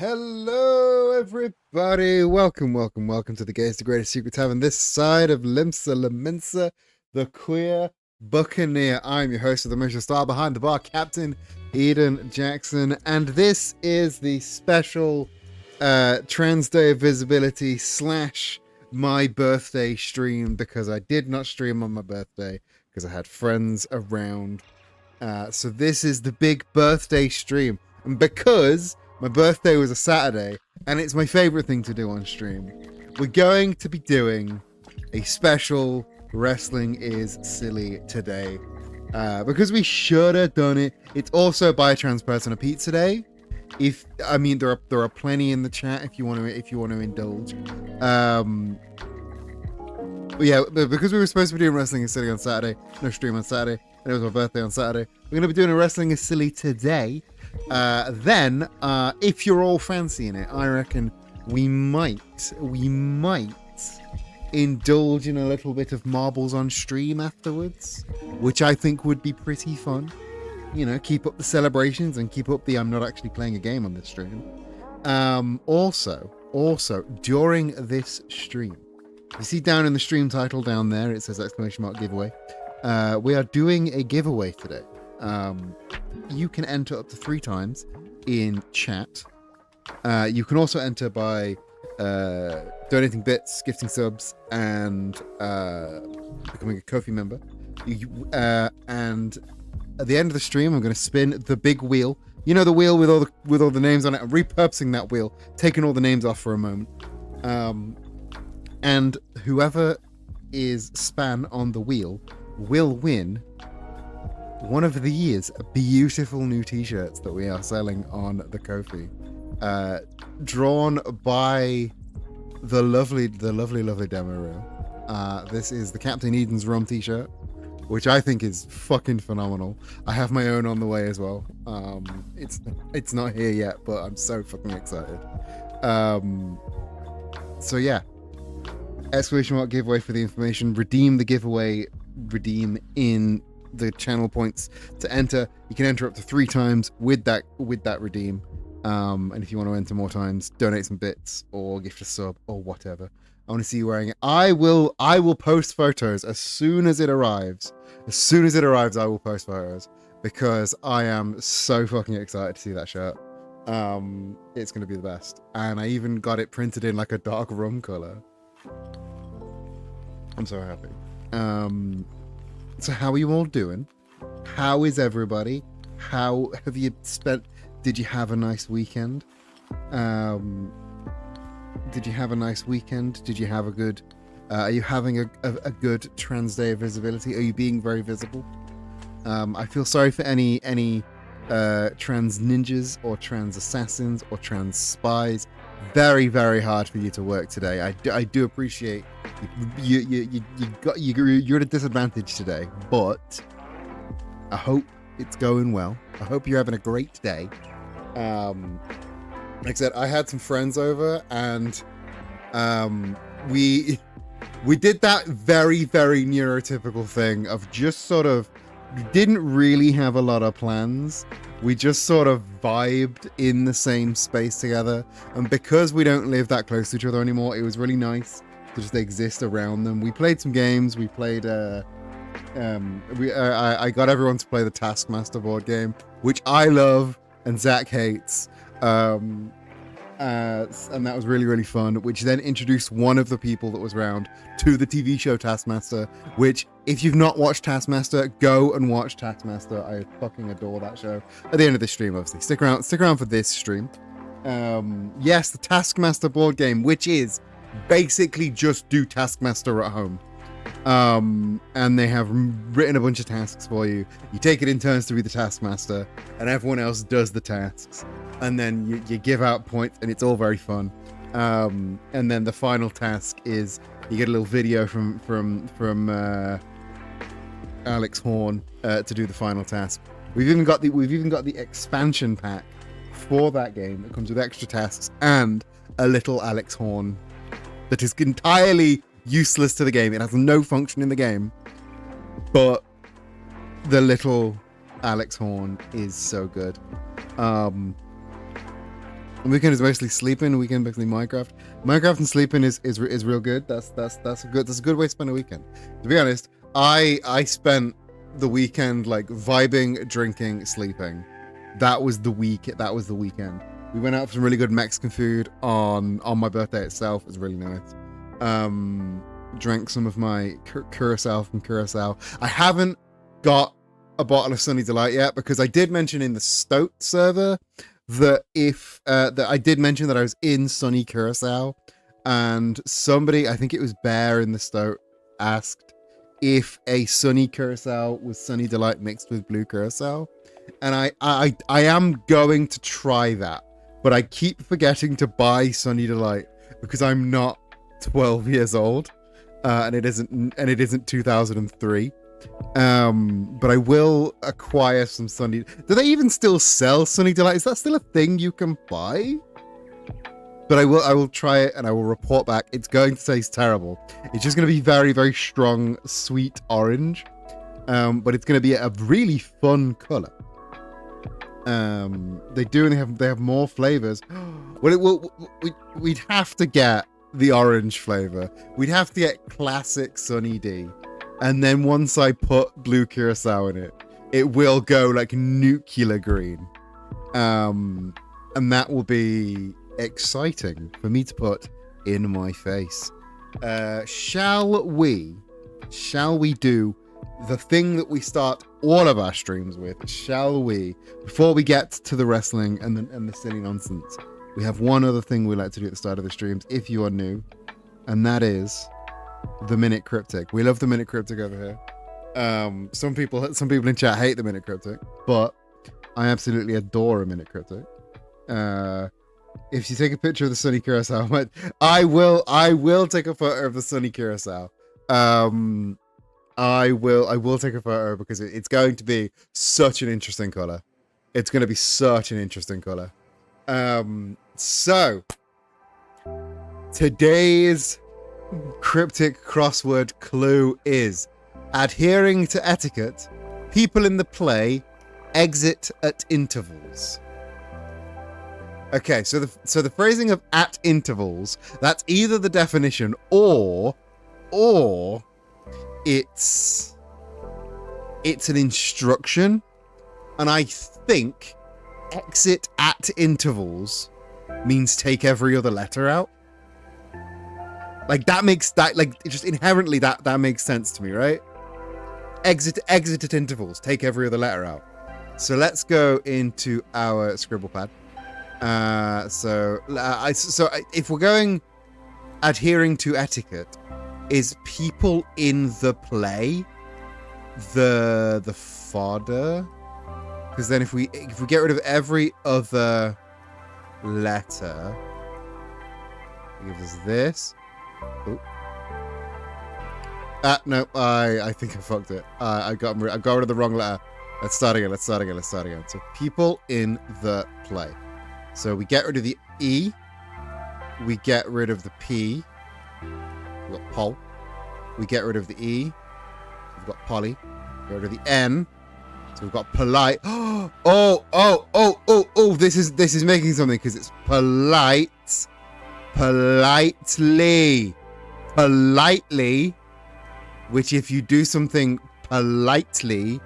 Hello, everybody. Welcome to the Gayest the Greatest Secret Tavern this side of Limsa Lemensa, the Queer Buccaneer. I'm your host of the Mission Star Behind the Bar, Captain Eden Jackson, and this is the special Trans Day of Visibility / my birthday stream, because I did not stream on my birthday because I had friends around. So this is the big birthday stream, and because my birthday was a Saturday, and it's my favorite thing to do on stream, we're going to be doing a special Wrestling is Silly today. Because we should have done it. It's also Buy a Trans Person a Pizza Day. There are plenty in the chat if you want to indulge. But because we were supposed to be doing Wrestling is Silly on Saturday, no stream on Saturday, and it was my birthday on Saturday, we're going to be doing a Wrestling is Silly today. Then, if you're all fancying it, I reckon we might indulge in a little bit of marbles on stream afterwards, which I think would be pretty fun. You know, keep up the celebrations and keep up the I'm not actually playing a game on this stream. Also, during this stream, you see down in the stream title down there, it says !giveaway. We are doing a giveaway today. You can enter up to 3 times in chat. You can also enter by donating bits, gifting subs, and becoming a Ko-fi member. And at the end of the stream, I'm going to spin the big wheel. You know, the wheel with all the names on it. I'm repurposing that wheel, taking all the names off for a moment. And whoever is span on the wheel will win one of these beautiful new t-shirts that we are selling on the Ko-fi, drawn by the lovely demo reel. This is the Captain Eden's Rum t-shirt, which I think is fucking phenomenal. I have my own on the way as well. It's not here yet, but I'm so fucking excited. So yeah, ! giveaway for the information. Redeem the giveaway. Redeem in the channel points to enter. You can enter up to 3 times with that redeem. And if you want to enter more times, donate some bits or gift a sub or whatever. I want to see you wearing it. I will post photos as soon as it arrives. As soon as it arrives, I will post photos because I am so fucking excited to see that shirt. It's going to be the best. And I even got it printed in like a dark rum color. I'm so happy. So how are you all doing? How is everybody? How have you spent? Did you have a nice weekend? Did you have a nice weekend? Did you have a good? Are you having a good Trans Day of Visibility? Are you being very visible? I feel sorry for any trans ninjas or trans assassins or trans spies. Very, very hard for you to work today. I do appreciate you're at a disadvantage today, but I hope it's going well. I hope you're having a great day. Like I said, I had some friends over, and we did that very, very neurotypical thing of just sort of didn't really have a lot of plans. We just sort of vibed in the same space together, and because we don't live that close to each other anymore, it was really nice to just exist around them. We played some games. We played I got everyone to play the Taskmaster board game, which I love and Zach hates. And that was really, really fun, which then introduced one of the people that was around to the TV show Taskmaster, which, if you've not watched Taskmaster, go and watch Taskmaster. I fucking adore that show. At the end of this stream, obviously. Stick around for this stream. Yes, the Taskmaster board game, which is basically just do Taskmaster at home. And they have written a bunch of tasks for you. You take it in turns to be the Taskmaster, and everyone else does the tasks. And then you give out points, and it's all very fun. And then the final task is you get a little video from Alex Horn to do the final task. We've even got the expansion pack for that game that comes with extra tasks and a little Alex Horn that is entirely useless to the game. It has no function in the game, but the little Alex Horn is so good. Weekend is mostly sleeping. Weekend basically Minecraft. Minecraft and sleeping is real good. That's a good way to spend a weekend. To be honest, I spent the weekend like vibing, drinking, sleeping. That was the weekend. We went out for some really good Mexican food on my birthday itself. It was really nice. Drank some of my Curacao from Curacao. I haven't got a bottle of Sunny Delight yet because I did mention in the Stoat server that that I did mention that I was in Sunny Curacao, and somebody, I think it was Bear in the Stoat, asked if a Sunny Curacao was Sunny Delight mixed with blue Curacao, and I am going to try that, but I keep forgetting to buy Sunny Delight because I'm not 12 years old, and it isn't 2003. But I will acquire some Sunny. Do they even still sell Sunny Delight? Is that still a thing you can buy? But I will try it and I will report back. It's going to taste terrible. It's just going to be very, very strong, sweet orange. But it's going to be a really fun color. They have more flavors. Well, we'd have to get the orange flavor. We'd have to get classic Sunny D. And then once I put blue Curacao in it, it will go like nuclear green. And that will be exciting for me to put in my face. Shall we do the thing that we start all of our streams with? Shall we? Before we get to the wrestling and the silly nonsense, we have one other thing we like to do at the start of the streams if you are new, and that is the Minute Cryptic. We love the Minute Cryptic over here. Some people in chat hate the Minute Cryptic, but I absolutely adore a Minute Cryptic. If you take a picture of the Sunny Curacao, I will take a photo of the Sunny Curacao. I will take a photo because it's going to be such an interesting color. It's going to be such an interesting color. So today's cryptic crossword clue is: adhering to etiquette, people in the play exit at intervals. Okay, so the phrasing of at intervals, that's either the definition or it's an instruction, and I think exit at intervals means take every other letter out. Like that makes that, like, just inherently that makes sense to me, right? Exit at intervals, take every other letter out. So let's go into our scribble pad. So if we're going adhering to etiquette, is people in the play the fodder? Because then if we get rid of every other letter, it gives us this. Oh. No, I think I fucked it. I got rid of the wrong letter. Let's start again. So people in the play. So we get rid of the E. We get rid of the P. We've got Pol. We get rid of the E. We've got Polly. Get rid of the N. So we've got polite. Oh! This is making something because it's polite. Politely. Which, if you do something politely,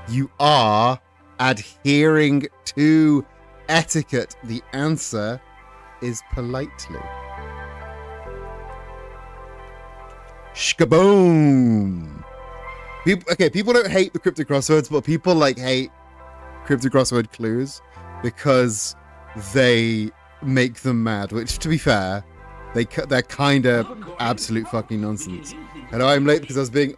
you are adhering to etiquette. The answer is politely. Shkaboom. People don't hate the cryptic crosswords, but people hate cryptic crossword clues because they make them mad, which, to be fair, they're kind of absolute fucking nonsense. And I'm late because I was being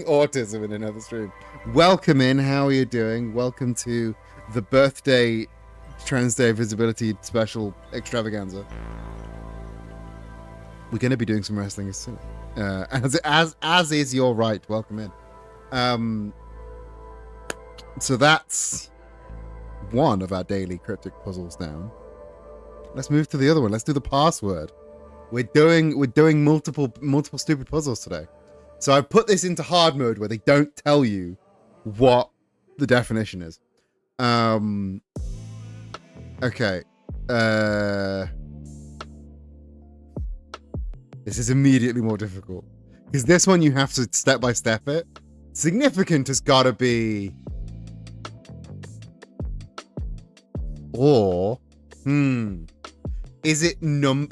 autism in another stream. Welcome in. How are you doing? Welcome to the birthday Trans Day Visibility special extravaganza. We're going to be doing some wrestling as soon. As is your right. Welcome in. So that's one of our daily cryptic puzzles down. Let's move to the other one. Let's do the password. We're doing multiple stupid puzzles today. So I put this into hard mode where they don't tell you what the definition is. Okay. This is immediately more difficult. Because this one you have to step by step it. Significant has got to be... Or... Is it number?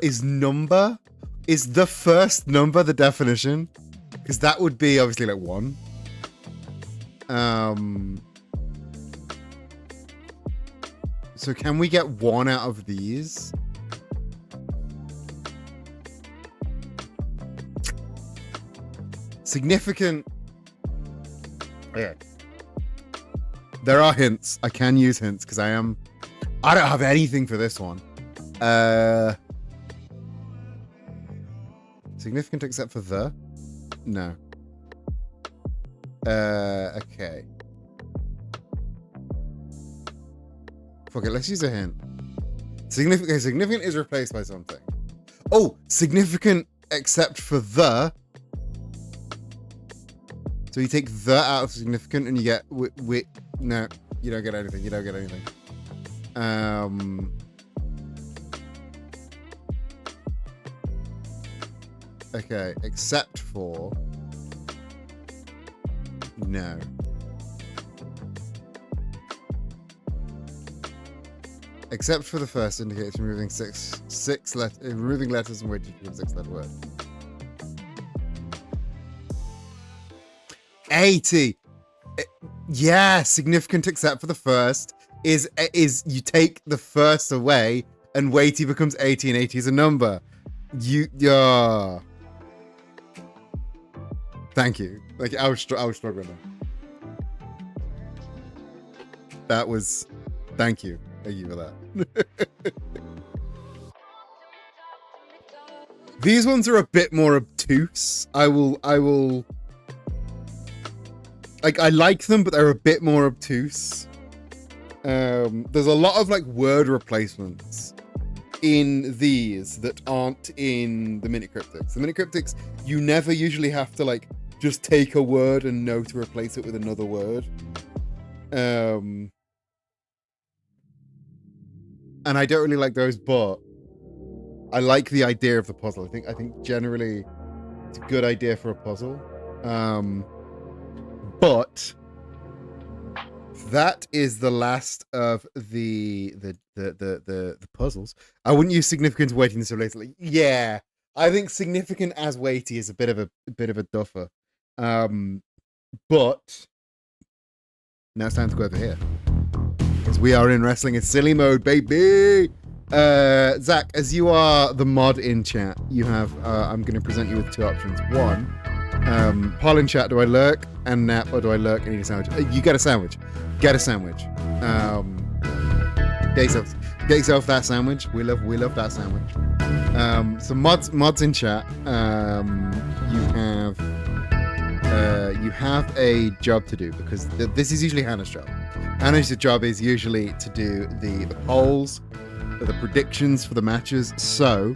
Is the first number the definition? Because that would be obviously like 1. So can we get 1 out of these? Significant. Yeah. There are hints. I can use hints because I don't have anything for this one. Significant except for the? No. Okay. Fuck it, let's use a hint. Significant is replaced by something. Oh, significant except for the. So you take the out of significant and you get no, you don't get anything. You don't get anything. Okay, except for no. Except for the first indicates removing removing letters and waiting for a 6-letter word. 80. Yeah, significant except for the first is you take the first away and weighty becomes 80 and 80 is a number. Thank you. Like I was struggling there. That was thank you. Thank you for that. These ones are a bit more obtuse. I will like I like them, but they're a bit more obtuse. There's a lot of like word replacements in these that aren't in the mini cryptics. The mini cryptics, you never usually have to like just take a word and know to replace it with another word. And I don't really like those, but I like the idea of the puzzle. I think generally it's a good idea for a puzzle. But that is the last of the puzzles. I wouldn't use significant weighty in this related. Yeah, I think significant as weighty is a bit of a duffer. But now it's time to go over here. Because we are in Wrestling is Silly mode, baby. Zach, as you are the mod in chat, you have I'm going to present you with 2 options. One, Paul in chat, do I lurk and nap or do I lurk and eat a sandwich? You get a sandwich. Get a sandwich. Get yourself that sandwich. We love that sandwich. So mods in chat. You have a job to do because this is usually Hannah's job. Hannah's job is usually to do the polls, the predictions for the matches. So,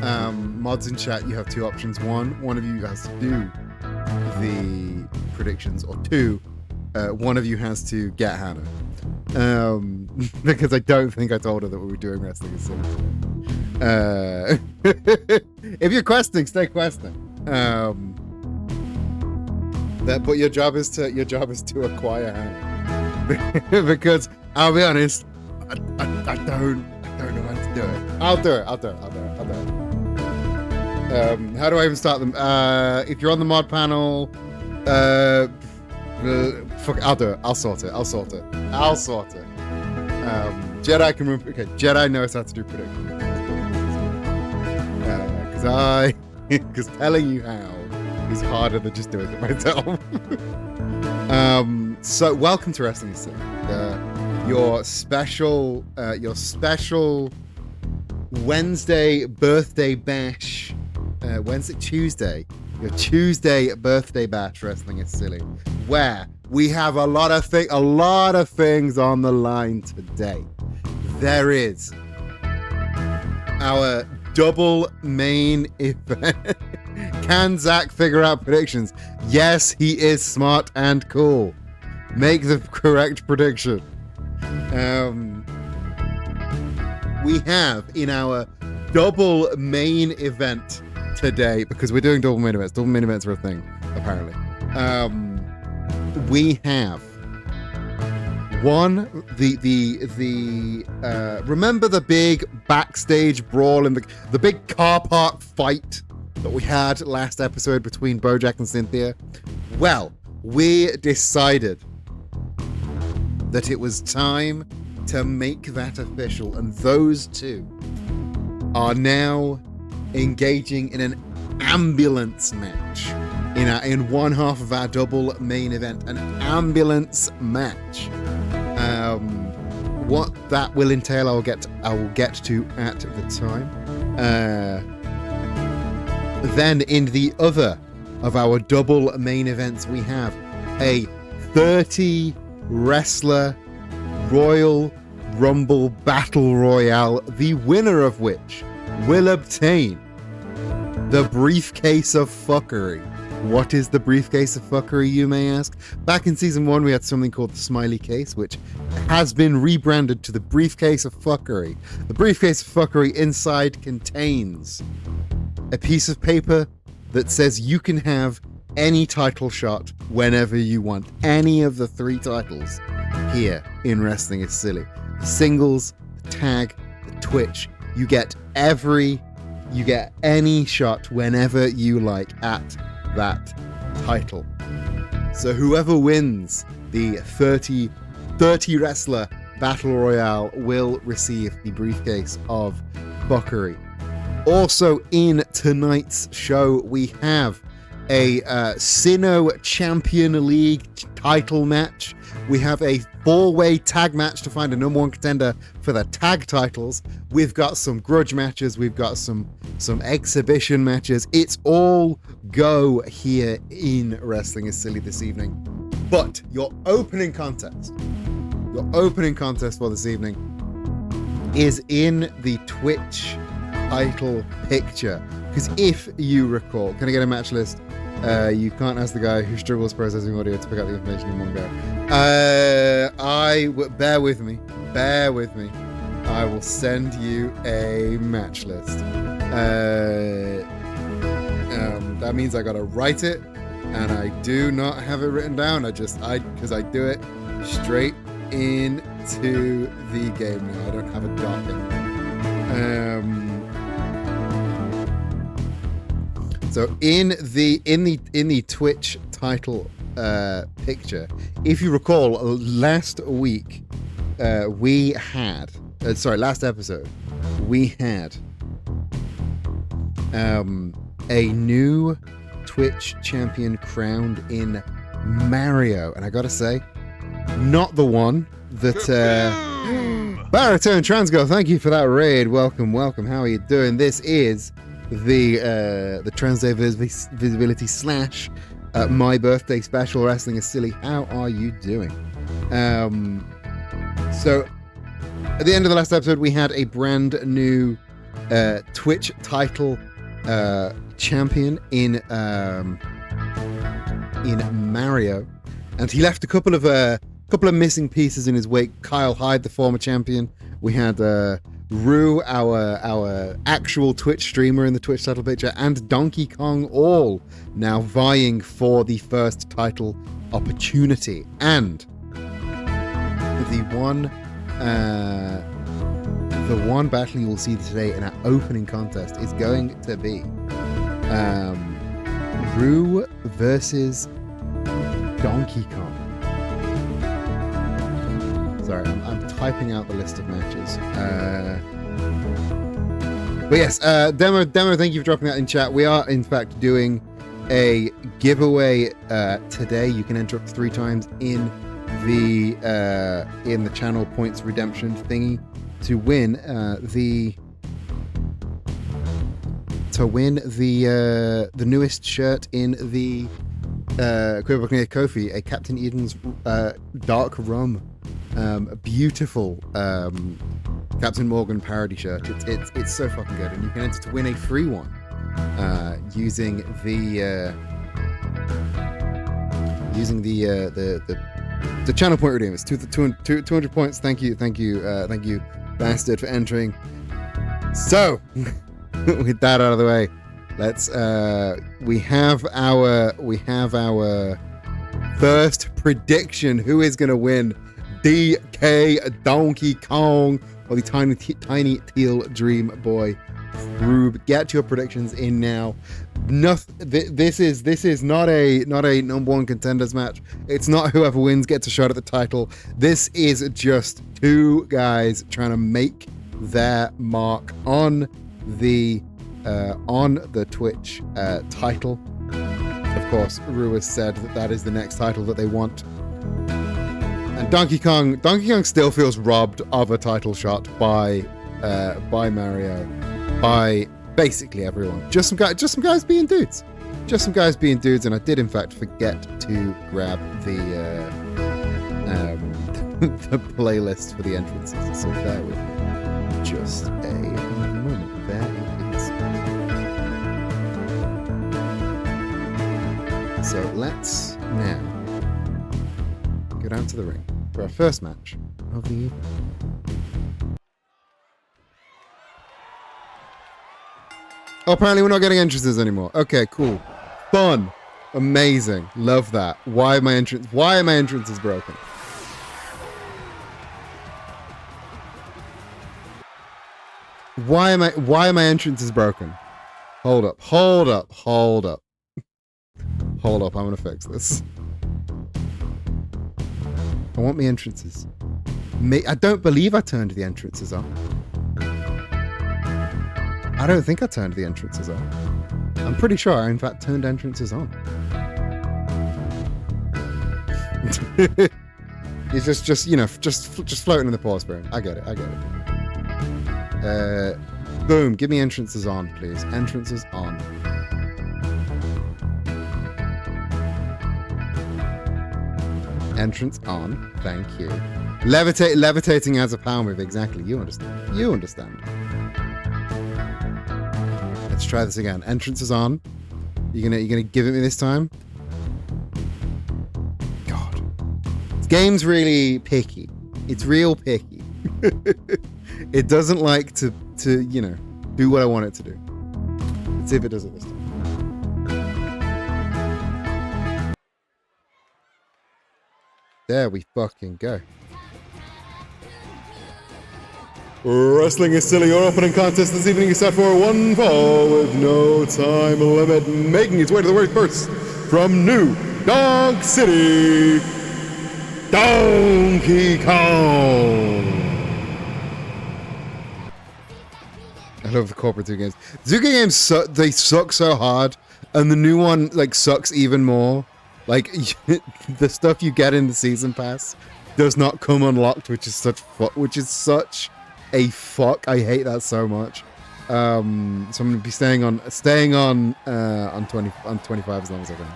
mods in chat, you have 2 options. One of you has to do the predictions, or 2, one of you has to get Hannah. Because I don't think I told her that we were doing Wrestling is Silly. If you're questing, stay questing. But your job is to acquire Hannah. Because I'll be honest, I don't know how to do it. I'll do it. How do I even start them? If you're on the mod panel, fuck, I'll do it. I'll sort it. Jedi can remove. Okay, Jedi knows how to do predictions. Because telling you how is harder than just doing it myself. So welcome to Wrestling is Silly, your special Wednesday birthday bash, Tuesday, your Tuesday birthday bash. Wrestling is Silly, where we have a lot of things on the line today. There is our double main event. Can Zach figure out predictions? Yes, he is smart and cool. Make the correct prediction. we have in our double main event today, because we're doing double main events. Double main events are a thing, apparently. We have remember the big backstage brawl and the big car park fight that we had last episode between Bojack and Cynthia? Well, we decided that it was time to make that official, and those two are now engaging in an ambulance match in one half of our double main event. An ambulance match. What that will entail, I will get to at the time. Then in the other of our double main events, we have a 30 wrestler Royal Rumble Battle Royale, the winner of which will obtain the briefcase of fuckery. What is the briefcase of fuckery, you may ask? Back in season 1, we had something called the Smiley Case, which has been rebranded to the briefcase of fuckery. The briefcase of fuckery inside contains a piece of paper that says you can have any title shot whenever you want. Any of the 3 titles here in Wrestling is Silly. The singles, the tag, the Twitch. You get any shot whenever you like at that title. So whoever wins the 30 wrestler battle royale will receive the briefcase of fuckery. Also in tonight's show, we have a Sino Champion League title match. We have a 4-way tag match to find a number 1 contender for the tag titles. We've got some grudge matches. We've got some exhibition matches. It's all go here in Wrestling is Silly this evening. But your opening contest for this evening is in the Twitch title picture. Because if you recall, can I get a match list? You can't ask the guy who struggles processing audio to pick up the information in one go. Bear with me. I will send you a match list. That means I gotta write it, and I do not have it written down. Because I do it straight into the game now. I don't have a doc anymore. So in the Twitch title picture, if you recall, last episode, we had a new Twitch champion crowned in Mario, and I gotta say, not the one that Baritone Transgirl, thank you for that raid. Welcome. How are you doing? This is the Transday Visibility / my birthday special Wrestling is Silly. How are you doing? So at the end of the last episode, we had a brand new Twitch title champion in Mario, and he left a couple of missing pieces in his wake. Kyle Hyde, the former champion. We had Rue, our actual Twitch streamer in the Twitch title picture, and Donkey Kong, all now vying for the first title opportunity. And the one battle you will see today in our opening contest is going to be Rue versus Donkey Kong. Sorry, I'm typing out the list of matches. But yes, Demo, thank you for dropping that in chat. We are, in fact, doing a giveaway today. You can enter up 3 times in the channel points redemption thingy to win the newest shirt in the Queer Buccaneer Kofi, a Captain Eden's Dark Rum. A beautiful Captain Morgan parody shirt. It's so fucking good, and you can enter to win a free one using the channel point redeem. It's 200 points. Thank you, bastard for entering. So, with that out of the way, let's we have our first prediction. Who is going to win? DK, Donkey Kong, or the tiny teal dream boy? Rube, get your predictions in now. This is not a number one contenders match. It's not whoever wins gets a shot at the title. This is just two guys trying to make their mark on the Twitch title. Of course, Rue has said that is the next title that they want. And Donkey Kong still feels robbed of a title shot by Mario, by basically everyone. Just some guys being dudes. And I did in fact forget to grab the the playlist for the entrances. So bear with me just a moment. There it is. So let's now go down to the ring for our first match of the evening. Oh, apparently we're not getting entrances anymore. Okay, cool. Fun. Amazing. Love that. Why are my entrances broken? Why are my entrances broken? Hold up. I'm gonna fix this. I want my entrances. I don't believe I turned the entrances on. I don't think I turned the entrances on. I'm pretty sure I, in fact, turned entrances on. It's just floating in the pause frame. I get it. Boom. Give me entrances on, please. Entrances on. Entrance on. Thank you. Levitating as a power move. Exactly. You understand. Let's try this again. Entrance is on. You gonna give it me this time? God, this game's really picky. It's real picky. It doesn't like to do what I want it to do. Let's see if it does it this time. There we fucking go. Wrestling is silly. Your opening contest this evening is set for one fall with no time limit, making its way to the ring first from New Donk City, Donkey Kong. I love the corporate 2 games. 2 games they suck so hard, and the new one sucks even more. Like the stuff you get in the season pass does not come unlocked, which is such a fuck. I hate that so much. So I'm gonna be staying on 25 as long as I can,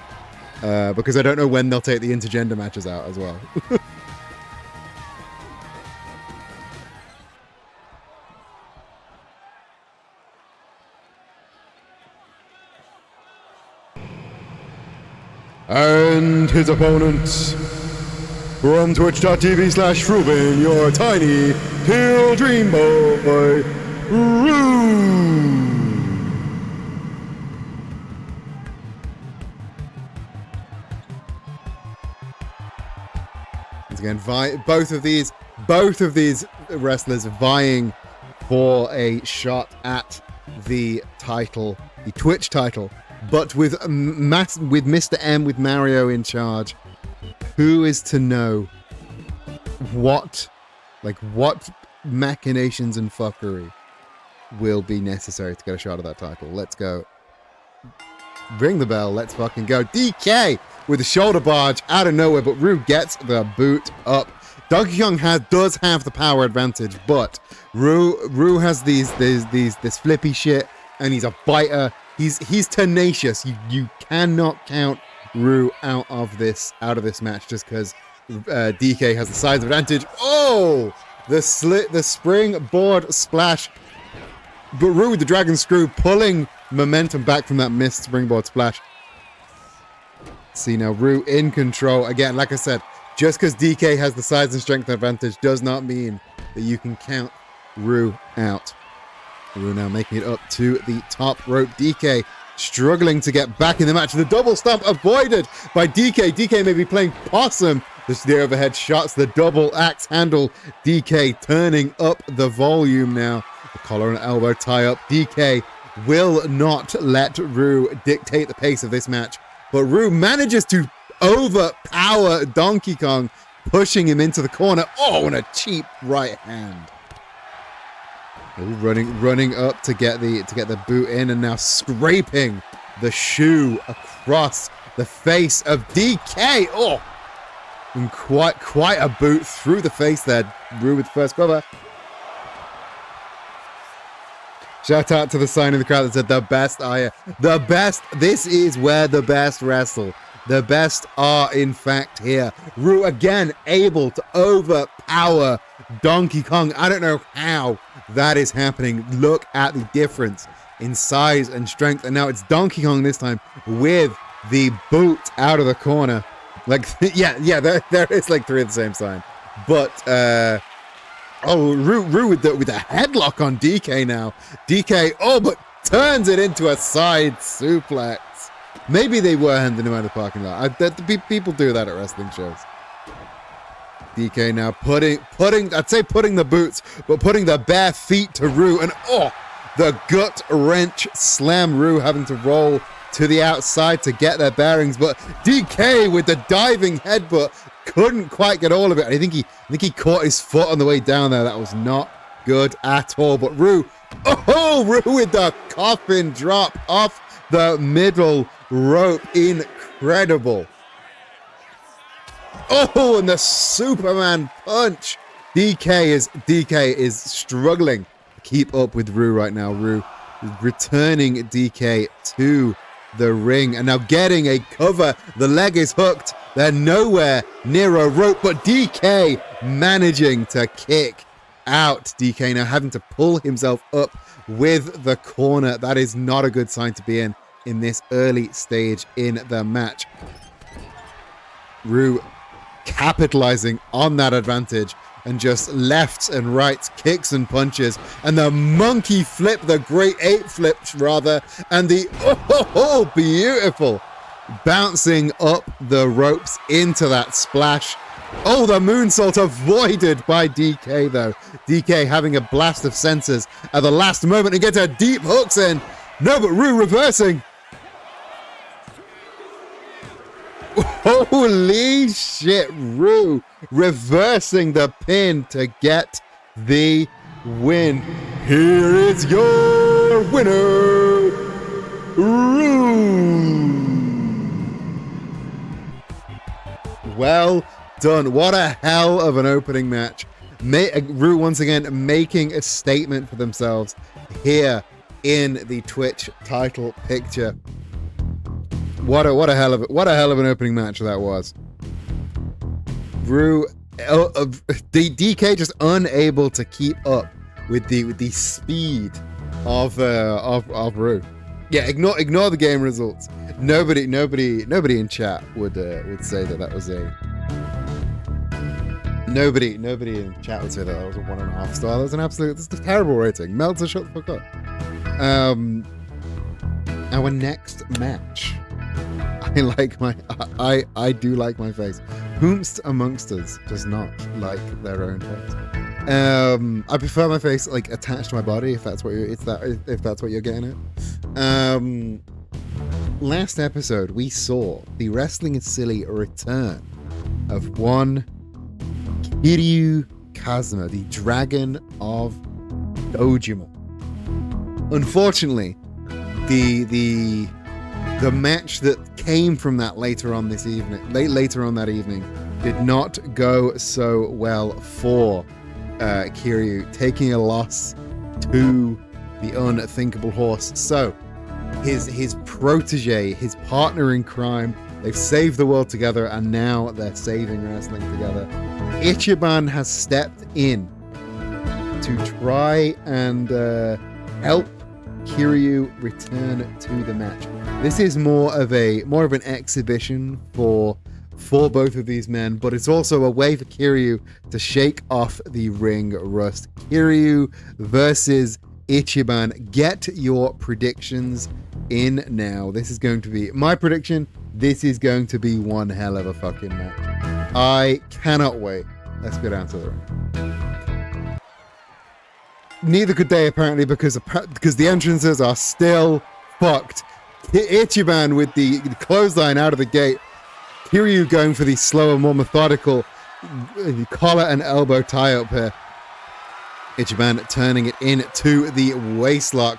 because I don't know when they'll take the intergender matches out as well. And his opponent from twitch.tv/Ruben, your tiny teal dream boy, Rue. Once again, both of these wrestlers vying for a shot at the title, the Twitch title, but with Mr. M, with Mario in charge. Who is to know what machinations and fuckery will be necessary to get a shot at that title? Let's go. Ring the bell. Let's fucking go. DK with a shoulder barge out of nowhere, but Rue gets the boot up. Donkey Kong does have the power advantage, but Rue has this flippy shit, and he's a biter. He's tenacious. You cannot count Rue out of this match just because DK has the size advantage. Oh, the springboard splash, but Rue with the dragon screw pulling momentum back from that missed springboard splash. See now, Rue in control again. Like I said, just because DK has the size and strength advantage does not mean that you can count Ryu out. Ryu now making it up to the top rope. DK struggling to get back in the match. The double stomp avoided by DK. DK may be playing possum. The overhead shots, the double axe handle. DK turning up the volume now. The collar and elbow tie up. DK will not let Ryu dictate the pace of this match. But Ryu manages to overpower Donkey Kong, pushing him into the corner. Oh, and a cheap right hand. Running up to get the boot in, and now scraping the shoe across the face of DK. Oh, and quite a boot through the face there. Ryu with the first cover. Shout out to the sign in the crowd that said the best are here. The best. This is where the best wrestle. The best are in fact here. Ryu again able to overpower Donkey Kong. I don't know how that is happening. Look at the difference in size and strength. And now it's Donkey Kong this time with the boot out of the corner. Like, yeah, there is like three at the same time. But, Ryu with the headlock on DK now. DK, but turns it into a side suplex. Maybe they were handing him out of the parking lot. People do that at wrestling shows. DK now putting the boots, but putting the bare feet to Ryu, and the gut wrench slam. Ryu having to roll to the outside to get their bearings, but DK with the diving headbutt couldn't quite get all of it. I think he caught his foot on the way down there. That was not good at all. But Ryu with the coffin drop off the middle rope. Incredible. And the Superman punch. DK is struggling to keep up with Ryu right now. Ryu returning DK to the ring and now getting a cover. The leg is hooked. They're nowhere near a rope, but DK managing to kick out. DK now having to pull himself up with the corner. That is not a good sign to be in this early stage in the match. Ryu capitalizing on that advantage and just lefts and rights, kicks and punches, and the monkey flip, the great ape flips rather, and the beautiful bouncing up the ropes into that splash. The moonsault avoided by DK though. DK having a blast of senses at the last moment and gets a deep hooks in. No, but Ryu reversing. Holy shit, Ryu reversing the pin to get the win. Here is your winner, Ryu. Well done. What a hell of an opening match. Ryu once again making a statement for themselves here in the Twitch title picture. What a hell of an opening match that was. Ryu, DK just unable to keep up with the speed of Ryu. Yeah, ignore the game results. Nobody in chat would say that was a. Nobody in chat would say that was a 1.5 star. That was that's a terrible rating. Meltzer, shut the fuck up. Our next match. I do like my face. Whomst amongst us does not like their own face. I prefer my face like attached to my body if that's what you're getting at. Last episode we saw the Wrestling is Silly return of one Kiryu Kazuma, the Dragon of Dojima. Unfortunately, the match that came from that later on that evening did not go so well for Kiryu, taking a loss to the Unthinkable Horse. So his protege, his partner in crime, they've saved the world together, and now they're saving wrestling together. Ichiban has stepped in to try and help Kiryu return to the match. This is more of an exhibition for for both of these men, but it's also a way for Kiryu to shake off the ring rust. Kiryu versus Ichiban. Get your predictions in now. This is going to be my prediction. This is going to be one hell of a fucking match. I cannot wait. Let's go down to the ring. Neither could they, apparently, because the entrances are still fucked. Ichiban with the clothesline out of the gate. Kiryu going for the slower, more methodical collar and elbow tie-up here. Ichiban turning it into the waistlock.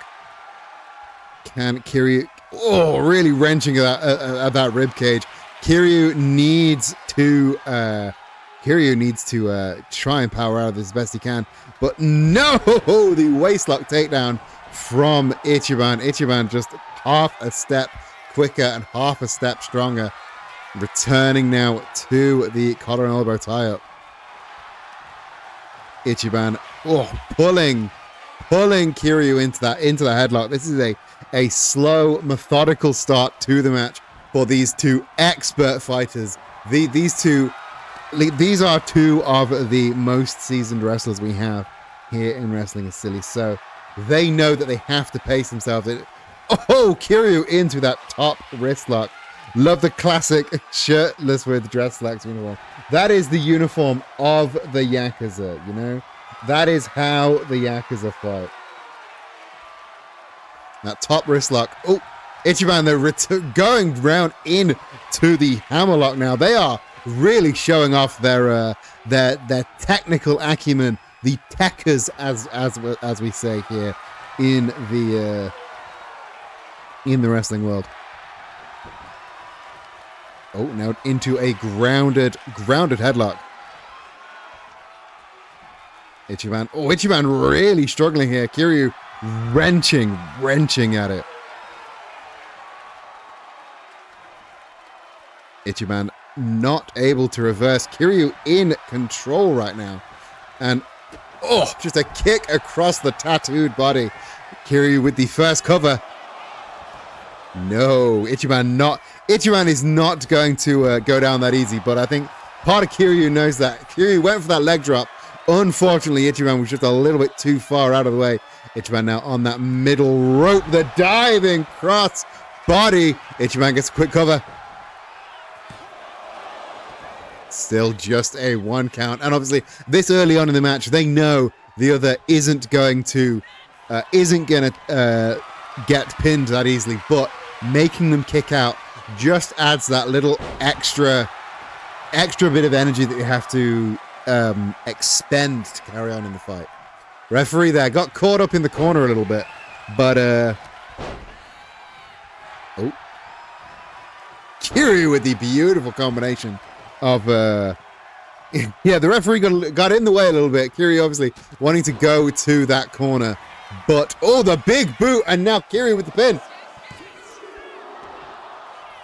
Can Kiryu... Oh, really wrenching at that rib cage. Kiryu needs to try and power out of this as best he can. But no! The waistlock takedown from Ichiban. Ichiban just half a step quicker and half a step stronger. Returning now to the collar and elbow tie-up. Ichiban, pulling Kiryu into the headlock. This is a slow, methodical start to the match for these two expert fighters. These are two of the most seasoned wrestlers we have here in Wrestling is Silly. So they know that they have to pace themselves. Kiryu into that top wrist lock. Love the classic shirtless with dress slacks uniform. That is the uniform of the Yakuza, you know? That is how the Yakuza fight. That top wrist lock. Oh, Ichiban, they're going round into the hammerlock now. They are really showing off their technical acumen, the techers, as we say here in the wrestling world. Oh, now into a grounded headlock. Ichiban really struggling here. Kiryu wrenching at it. Ichiban not able to reverse. Kiryu in control right now. And just a kick across the tattooed body. Kiryu with the first cover. No, Ichiban is not going to go down that easy, but I think part of Kiryu knows that. Kiryu went for that leg drop. Unfortunately, Ichiban was just a little bit too far out of the way. Ichiban now on that middle rope, the diving cross body. Ichiban gets a quick cover. Still just a 1 count. And obviously, this early on in the match, they know the other isn't going to get pinned that easily, but making them kick out just adds that little extra bit of energy that you have to expend to carry on in the fight. Referee there got caught up in the corner a little bit, but Kiryu with the beautiful combination of the referee got in the way a little bit. Kiryu obviously wanting to go to that corner, but the big boot, and now Kiryu with the pin.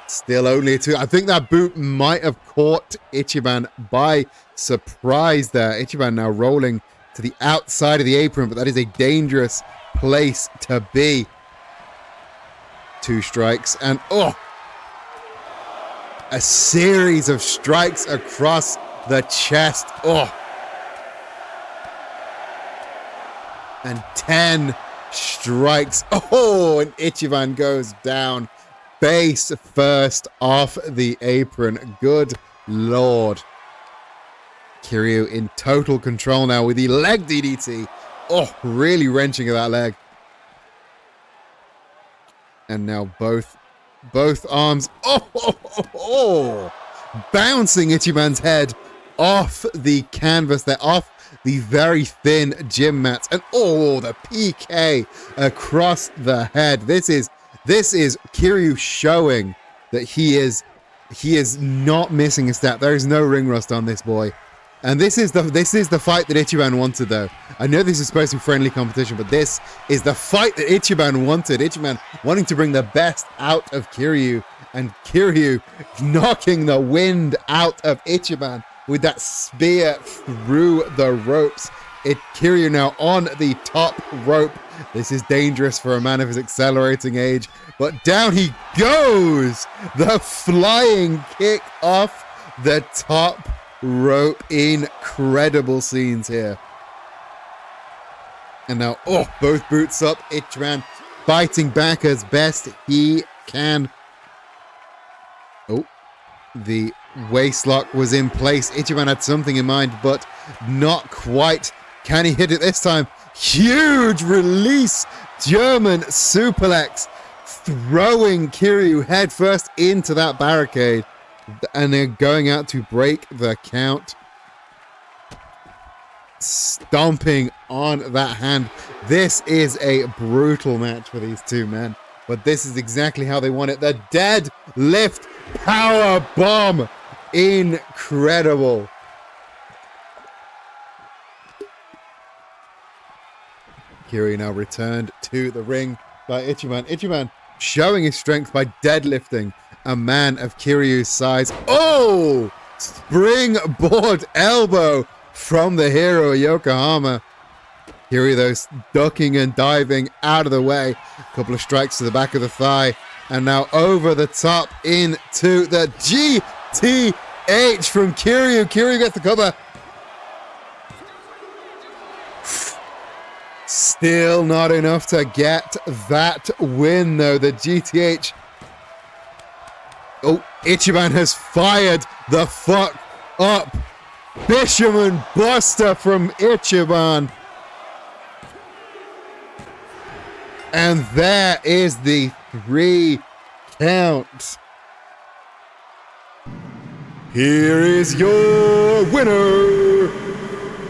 Still only a 2. I think that boot might have caught Ichiban by surprise there. Ichiban now rolling to the outside of the apron, but that is a dangerous place to be. 2 strikes, and a series of strikes across the chest. And 10 strikes. And Ichiban goes down face first off the apron. Good Lord. Kiryu in total control now with the leg DDT. Really wrenching of that leg. And now both arms. Bouncing Ichiban's head off the canvas. They're off the very thin gym mats. And the PK across the head. This is Kiryu showing that he is not missing a step. There is no ring rust on this boy. And this is the fight that Ichiban wanted, though. I know this is supposed to be friendly competition, but this is the fight that Ichiban wanted. Ichiban wanting to bring the best out of Kiryu, and Kiryu knocking the wind out of Ichiban with that spear through the ropes. Kiryu now on the top rope. This is dangerous for a man of his accelerating age, but down he goes. The flying kick off the top rope. Incredible scenes here. And now, both boots up. Ichiban fighting back as best he can. Oh, the waistlock was in place. Ichiban had something in mind, but not quite. Can he hit it this time? Huge release. German suplex, throwing Kiryu headfirst into that barricade. And they're going out to break the count. Stomping on that hand. This is a brutal match for these two men, but this is exactly how they want it. The deadlift power bomb. Incredible. Kiryu now returned to the ring by Ichiban. Ichiban showing his strength by deadlifting a man of Kiryu's size. Oh! Springboard elbow from the hero of Yokohama. Kiryu, though, ducking and diving out of the way. A couple of strikes to the back of the thigh. And now over the top into the GTH from Kiryu. Kiryu gets the cover. Still not enough to get that win, though. The GTH. Oh, Ichiban has fired the fuck up. Fisherman Buster from Ichiban. And there is the 3 count. Here is your winner,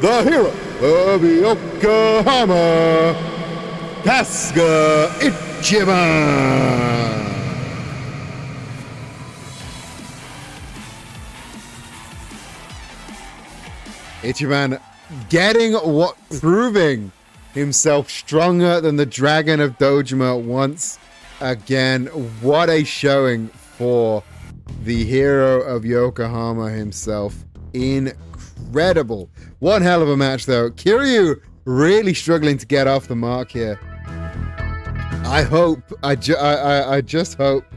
the hero of Yokohama, Kasuga Ichiban. Ichiban proving himself stronger than the Dragon of Dojima once again. What a showing for the hero of Yokohama himself. Incredible. One hell of a match, though. Kiryu really struggling to get off the mark here. I just hope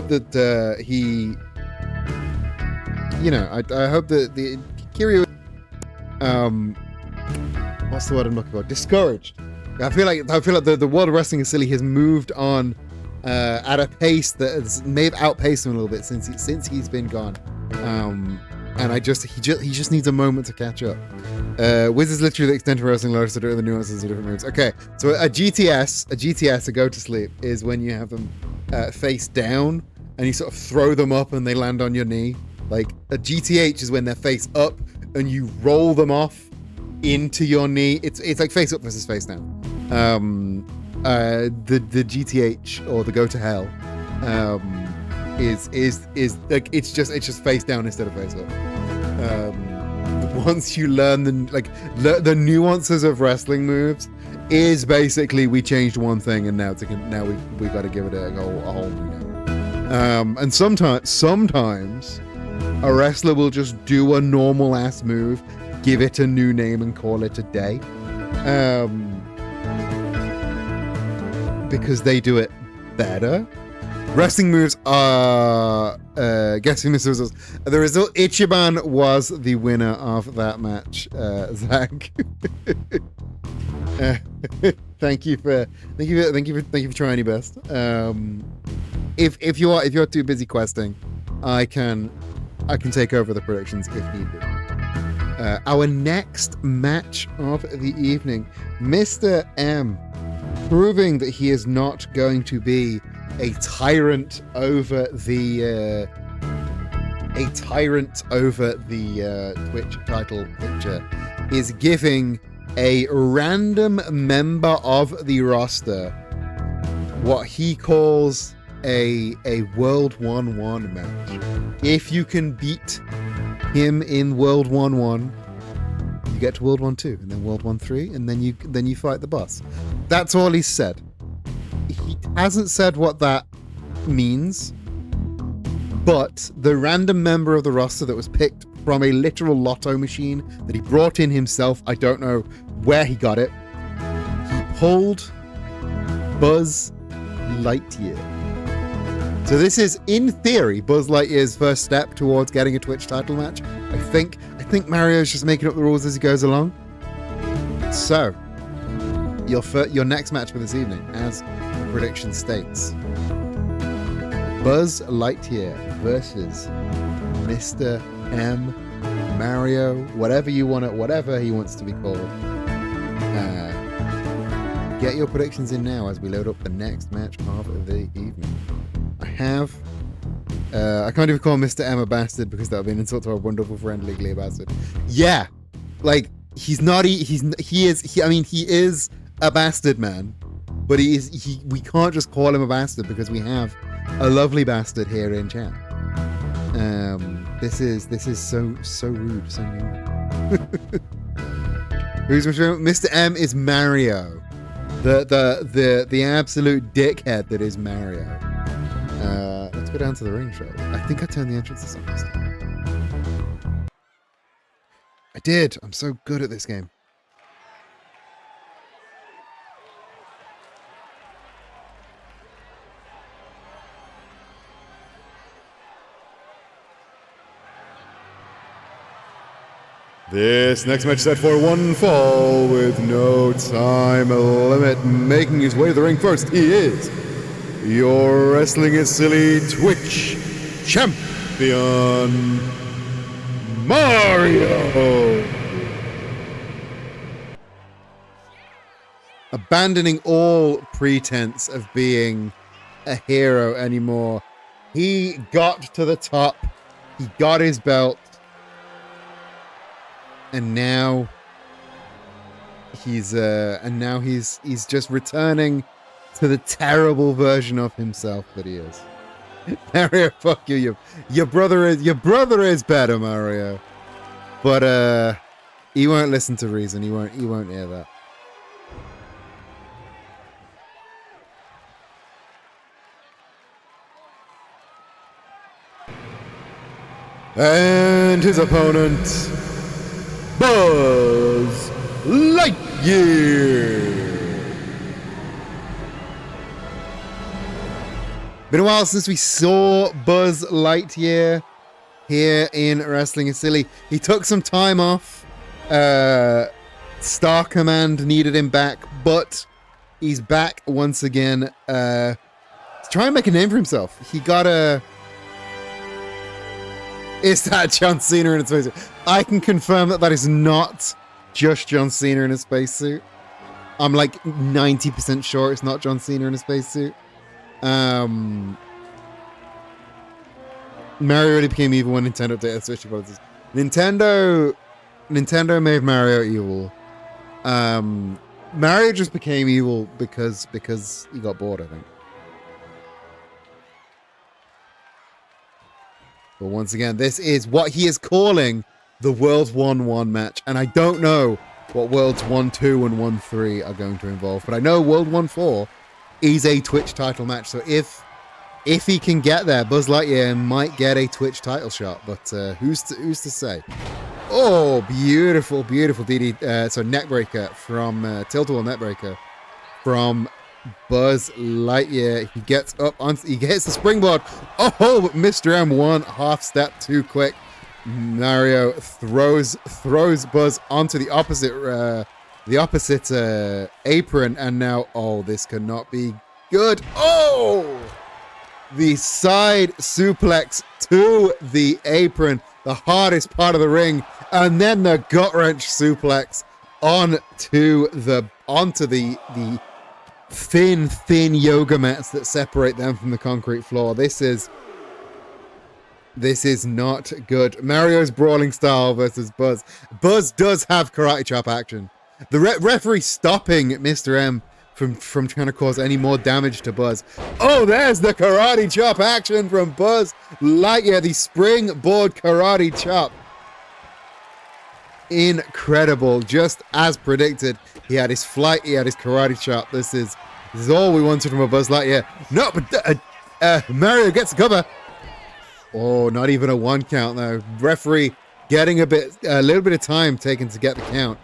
that he, you know, I hope that the Kiryu, what's the word I'm looking for? Discouraged. I feel like the world of wrestling is silly has moved on at a pace that has maybe outpaced him a little bit since he's been gone. And he just needs a moment to catch up. Wiz is literally the extent of wrestling, Lotus, the nuances of different moves. Okay, so a GTS, a go to sleep, is when you have them face down and you sort of throw them up and they land on your knee. Like a GTH is when they're face up and you roll them off into your knee. It's like face up versus face down. The GTH or the go to hell is like it's just face down instead of face up. Once you learn the nuances of wrestling moves, is basically we changed one thing and now we got to give it a whole new name. And sometimes a wrestler will just do a normal ass move, give it a new name and call it a day. Because they do it better. Wrestling moves are guessing this was the result. Ichiban was the winner of that match. Zach. Thank you for trying your best. If you're too busy questing, I can take over the predictions if need be. Our next match of the evening, Mr. M, proving that he is not going to be a tyrant over the Twitch title picture, is giving a random member of the roster what he calls a World 1-1 match. If you can beat him in World 1-1, you get to World 1-2, and then World 1-3, and then you fight the boss. That's all he's said. He hasn't said what that means, but the random member of the roster that was picked from a literal lotto machine that he brought in himself, I don't know where he got it, he pulled Buzz Lightyear. So this is, in theory, Buzz Lightyear's first step towards getting a Twitch title match. I think Mario's just making up the rules as he goes along. So, your next match for this evening, as prediction states, Buzz Lightyear versus Mr. M. Mario, whatever he wants to be called. Get your predictions in now as we load up the next match of the evening. I can't even call Mr. M a bastard because that would be an insult to our wonderful friend, Legally a Bastard. Yeah, like he is a bastard man, but we can't just call him a bastard because we have a lovely bastard here in chat. This is so rude, so mean. Who's Mr. M is Mario, the absolute dickhead that is Mario. Let's go down to the ring, shall we? I think I turned the entrances on this time. I did. I'm so good at this game. This next match set for one fall with no time limit. Making his way to the ring first, he is your Wrestling is Silly Twitch champion, Mario. Abandoning all pretense of being a hero anymore, he got to the top, he got his belt, and now he's just returning to the terrible version of himself that he is. Mario, fuck you. Your brother is better, Mario. But he won't listen to reason. He won't hear that. And his opponent, Buzz Lightyear. Been a while since we saw Buzz Lightyear here in Wrestling is Silly. He took some time off. Star Command needed him back, but he's back once again to try and make a name for himself. He got a... Is that John Cena in a spacesuit? I can confirm that is not just John Cena in a spacesuit. I'm like 90% sure it's not John Cena in a spacesuit. Mario really became evil when Nintendo updated Switch policies. Nintendo made Mario evil. Mario just became evil because he got bored, I think. But once again, this is what he is calling the World 1-1 match. And I don't know what Worlds 1-2 and 1-3 are going to involve. But I know World 1-4 is a Twitch title match. So if he can get there, Buzz Lightyear might get a Twitch title shot. But who's to say? Oh, beautiful, beautiful DD. So neckbreaker from Tilt-A-Whirl neckbreaker from Buzz Lightyear. He gets up on, he gets the springboard. Oh, but Mr. M one half step too quick. Mario throws Buzz onto the opposite apron, and now, oh, this cannot be good. Oh, the side suplex to the apron, the hardest part of the ring, and then the gut wrench suplex onto the thin yoga mats that separate them from the concrete floor. This is not good. Mario's brawling style versus Buzz. Buzz does have karate chop action. The referee stopping Mr. M from trying to cause any more damage to Buzz. Oh, there's the karate chop action from Buzz Lightyear, the springboard karate chop. Incredible. Just as predicted, he had his flight, he had his karate chop. This is all we wanted from a Buzz Lightyear. No, but Mario gets the cover. Oh, not even a one count though. Referee getting a little bit of time taken to get the count.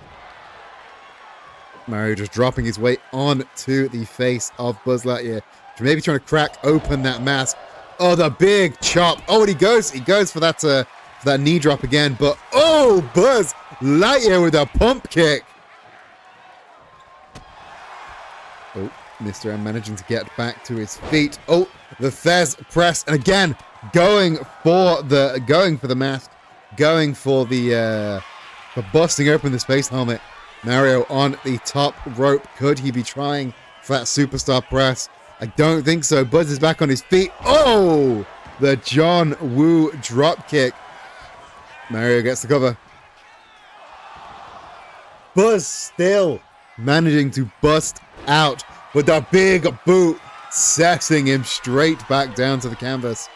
Mario just dropping his weight onto the face of Buzz Lightyear, maybe trying to crack open that mask. Oh, the big chop. Oh, and he goes for that knee drop again. But oh, Buzz Lightyear with a pump kick. Oh, Mr. M managing to get back to his feet. Oh, the Fez press, and again going for the mask, going for busting open the space helmet. Mario on the top rope. Could he be trying for that superstar press? I don't think so. Buzz is back on his feet. Oh, the John Woo drop kick. Mario gets the cover. Buzz still managing to bust out with a big boot, setting him straight back down to the canvas.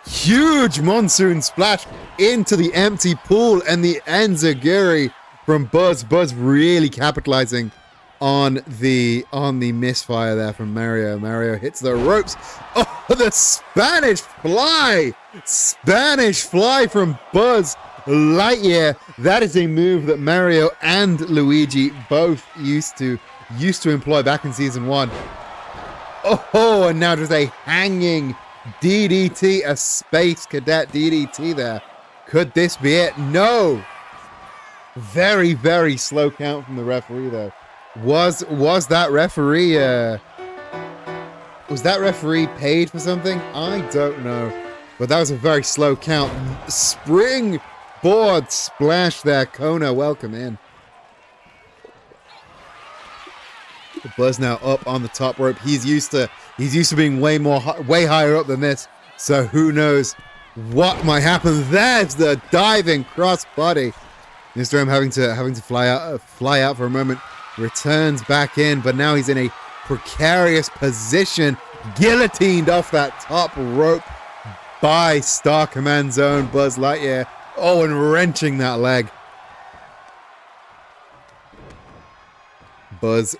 Huge monsoon splash into the empty pool, and the enziguri from Buzz. Buzz really capitalizing on the misfire there from Mario. Mario hits the ropes. Oh, the Spanish fly! Spanish fly from Buzz Lightyear. That is a move that Mario and Luigi both used to employ back in Season 1. Oh, and now just a hanging DDT, a Space Cadet DDT there. Could this be it? No! Very, very slow count from the referee, though. Was that referee paid for something? I don't know. But that was a very slow count. Springboard splash there. Kona, welcome in. Buzz now up on the top rope. He's used to being way higher up than this. So who knows what might happen. There's the diving crossbody. Mr. M having to fly out for a moment. Returns back in, but now he's in a precarious position. Guillotined off that top rope by Star Command Zone Buzz Lightyear. Oh, and wrenching that leg. Buzz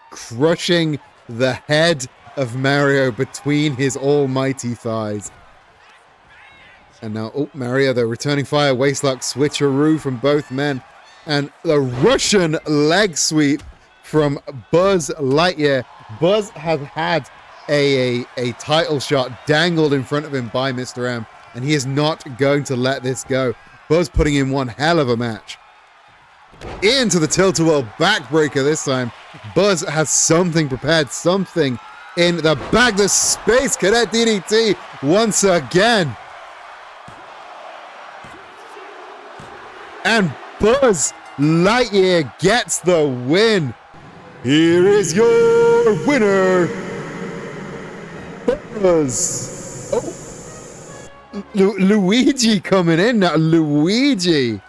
crushing the head of Mario between his almighty thighs. And now, oh, Mario, the returning fire, waistlock switcheroo from both men. And the Russian leg sweep from Buzz Lightyear. Buzz has had a title shot dangled in front of him by Mr. M, and he is not going to let this go. Buzz putting in one hell of a match. Into the tilt-a-whirl backbreaker this time. Buzz has something prepared, something in the bag. The Space Cadet DDT once again. And Buzz Lightyear gets the win. Here is your winner, Buzz. Oh, Luigi coming in now. Luigi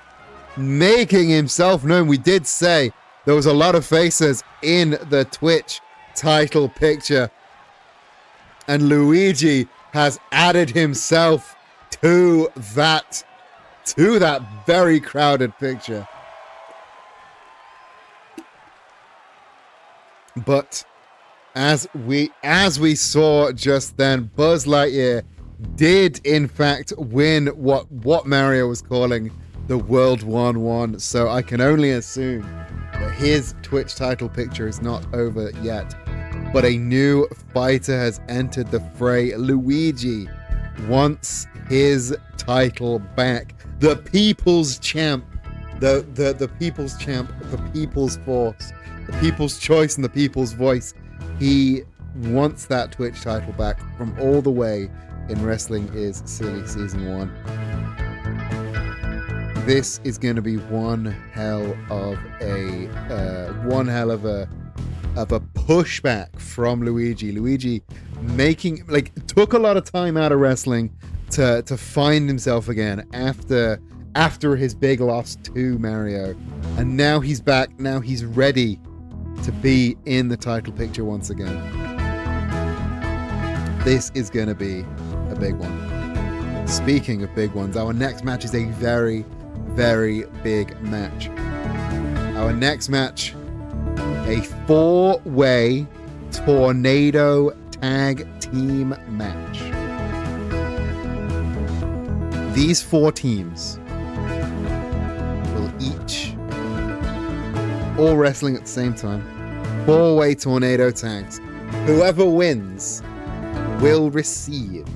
making himself known. We did say there was a lot of faces in the Twitch title picture, and Luigi has added himself to that very crowded picture. But as we saw just then, Buzz Lightyear did in fact win what Mario was calling the World 1-1. So I can only assume that his Twitch title picture is not over yet. But a new fighter has entered the fray. Luigi wants his title back. The People's Champ. The People's Champ. The People's Force. The People's Choice and the People's Voice. He wants that Twitch title back from all the way in Wrestling is Silly Season 1. This is going to be one hell of a pushback from Luigi. Luigi took a lot of time out of wrestling to find himself again after his big loss to Mario, and now he's back. Now he's ready to be in the title picture once again. This is going to be a big one. Speaking of big ones, our next match is a very, very big match. Our next match, a 4-way tornado tag team match. These 4 teams will each all wrestling at the same time. 4-way tornado tags. Whoever wins will receive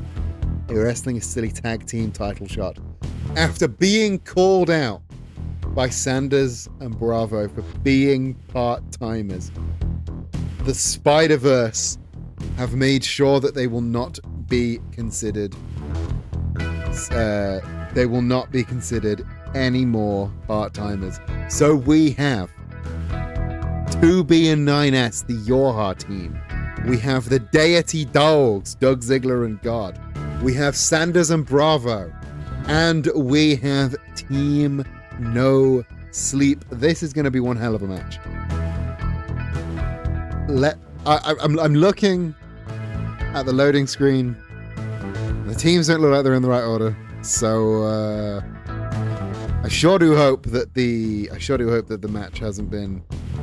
a Wrestling is Silly tag team title shot after being called out by Sanders and Bravo for being part-timers. The Spider-Verse have made sure that they will not be considered any more part-timers. So we have 2B and 9S, the Yorha team. We have the Deity Dogs, Doug Ziggler and God. We have Sanders and Bravo. And we have Team No Sleep. This is going to be one hell of a match. I'm looking at the loading screen. The teams don't look like they're in the right order. So I sure do hope that the match hasn't been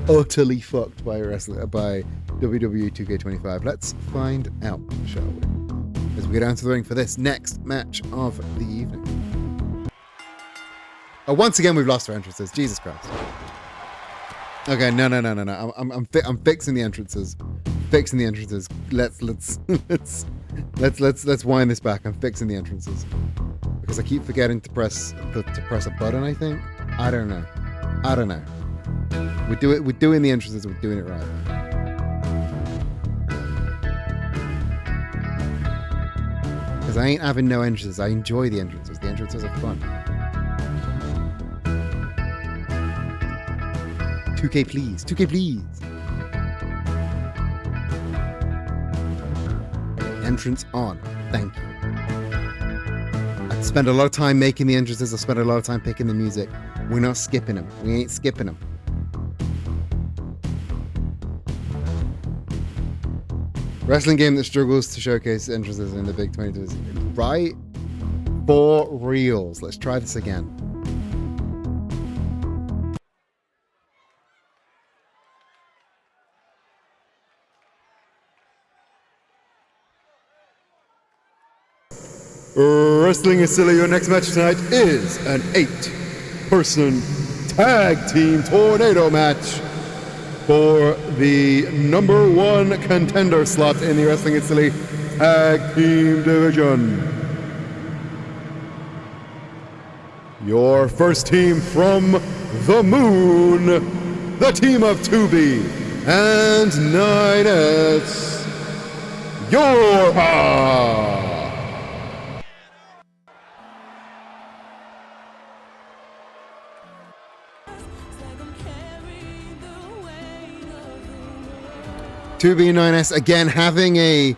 utterly fucked by WWE 2K25. Let's find out, shall we? As we go down to the ring for this next match of the evening. Oh, once again we've lost our entrances. Jesus Christ. Okay, no. I'm fixing the entrances. Fixing the entrances. Let's wind this back. I'm fixing the entrances because I keep forgetting to press a button. I think. I don't know. We're doing the entrances. We're doing it right. Because I ain't having no entrances. I enjoy the entrances. The entrances are fun. 2K please. 2K please. Entrance on. Thank you. I spent a lot of time making the entrances. I spent a lot of time picking the music. We're not skipping them. We ain't skipping them. Wrestling game that struggles to showcase entrances in the big 22s. Right? For reals. Let's try this again. Wrestling is Silly. Your next match tonight is an 8-person tag team tornado match for the #1 contender slot in the Wrestling is Silly tag team division. Your first team from the moon, the team of 2B and 9S, Yorha. To be 9S again having a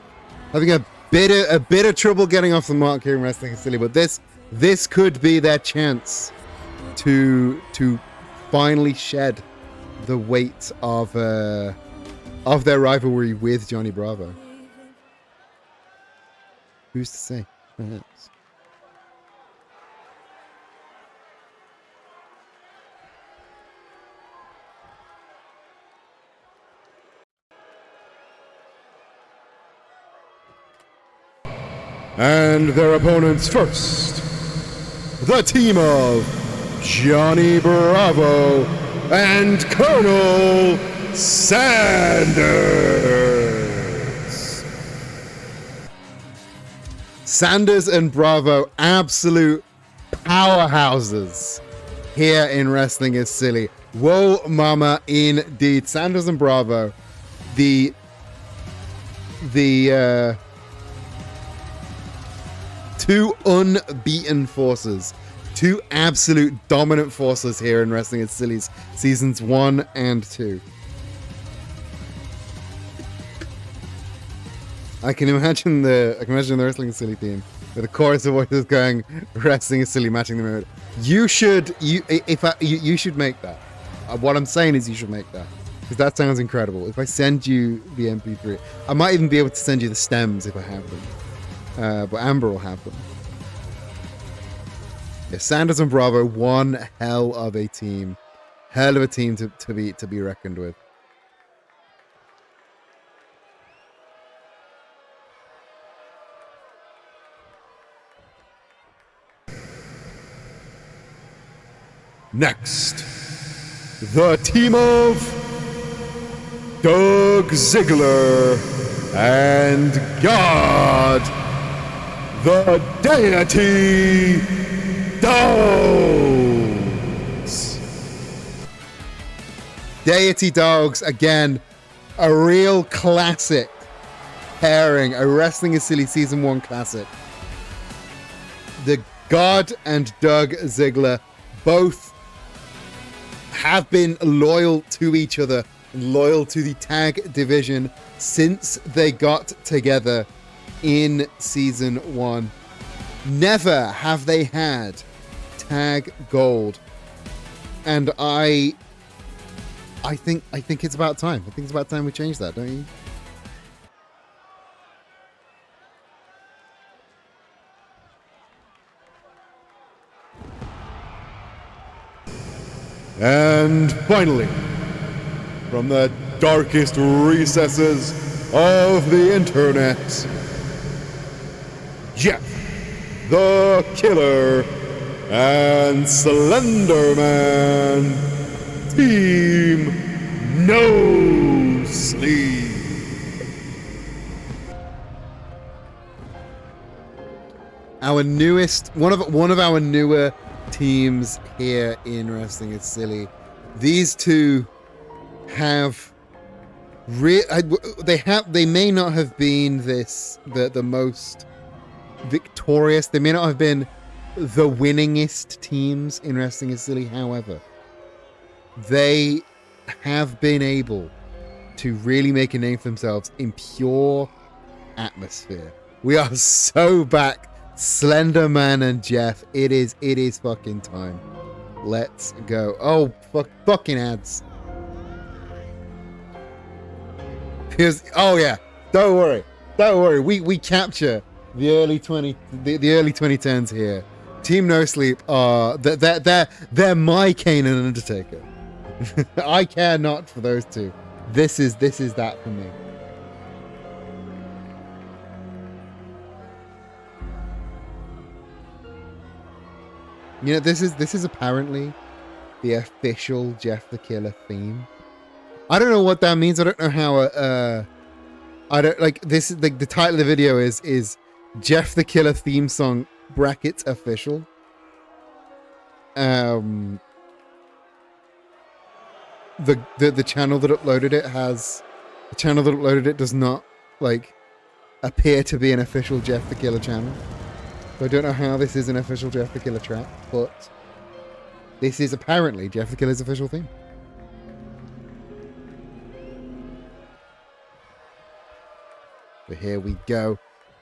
bit of trouble getting off the mark here in Wrestling is Silly, but this could be their chance to finally shed the weight of their rivalry with Johnny Bravo. Who's to say? Perhaps. And their opponents first, the team of Johnny Bravo and Colonel Sanders. Sanders and Bravo, absolute powerhouses here in Wrestling is Silly. Whoa, mama, indeed. Sanders and Bravo, the two unbeaten forces, two absolute dominant forces here in Wrestling is Silly's seasons 1 and 2. I can imagine the Wrestling is Silly theme with a chorus of voices going Wrestling is Silly matching the mood. You should make that. What I'm saying is you should make that, because that sounds incredible. If I send you the MP3, I might even be able to send you the stems if I have them. But Amber will have them. Yeah, Sanders and Bravo, one hell of a team. Hell of a team to be reckoned with. Next, the team of Doug Ziggler and God, the Deity Dogs. Deity Dogs, again, a real classic pairing, a Wrestling is Silly Season 1 classic. The God and Doug Ziggler both have been loyal to each other, loyal to the tag division since they got together in Season 1. Never have they had tag gold. And I think it's about time. I think it's about time we change that, don't you? And finally, from the darkest recesses of the internet, Jeff the Killer and Slenderman, Team No Sleep. Our newest, one of our newer teams here in Wrestling is Silly. These two have they may not have been the most victorious. They may not have been the winningest teams in Wrestling is Silly. However, they have been able to really make a name for themselves in pure atmosphere. We are so back. Slenderman and Jeff, it is fucking time. Let's go. Oh, fucking ads. Oh yeah, don't worry. We capture the early 2010s here. Team No Sleep are they're my Kane and Undertaker. I care not for those two. This is that for me. You know, this is apparently the official Jeff the Killer theme. I don't know what that means. I don't know how. I don't like this. Like the title of the video is Jeff the Killer theme song brackets official. The channel that uploaded it does not like appear to be an official Jeff the Killer channel. So I don't know how this is an official Jeff the Killer track, but this is apparently Jeff the Killer's official theme. So here we go.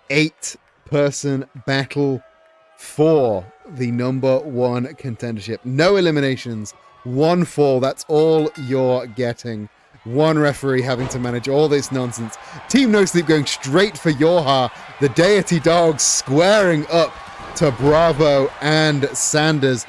8-person battle for the #1 contendership. No eliminations, 1 fall. That's all you're getting. 1 referee having to manage all this nonsense. Team No Sleep going straight for Yorha. The Deity Dogs squaring up to Bravo and Sanders.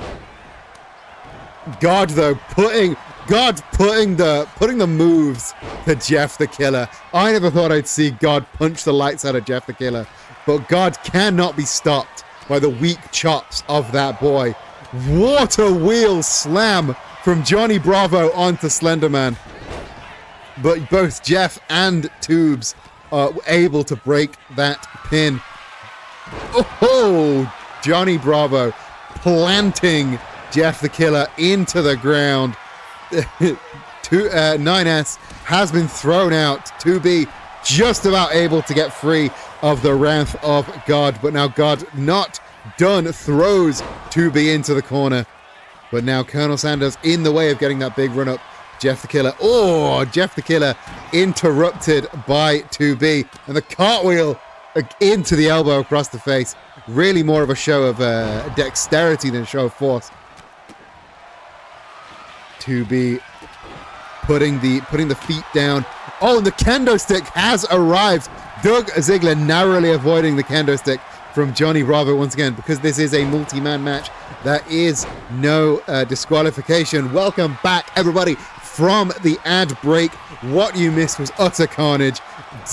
God though putting the moves to Jeff the Killer. I never thought I'd see God punch the lights out of Jeff the Killer, but God cannot be stopped by the weak chops of that boy. Water wheel slam from Johnny Bravo onto Slenderman. But both Jeff and Tubes are able to break that pin. Oh, Johnny Bravo planting Jeff the Killer into the ground. 9S has been thrown out. 2B just about able to get free of the wrath of God. But now God not done. Throws 2B into the corner. But now Colonel Sanders in the way of getting that big run up. Jeff the Killer. Oh, Jeff the Killer interrupted by 2B. And the cartwheel into the elbow across the face. Really more of a show of dexterity than a show of force. 2B putting the feet down. Oh, and the kendo stick has arrived. Doug Ziggler narrowly avoiding the kendo stick from Johnny Bravo once again, because this is a multi-man match. There is no disqualification. Welcome back, everybody, from the ad break. What you missed was utter carnage.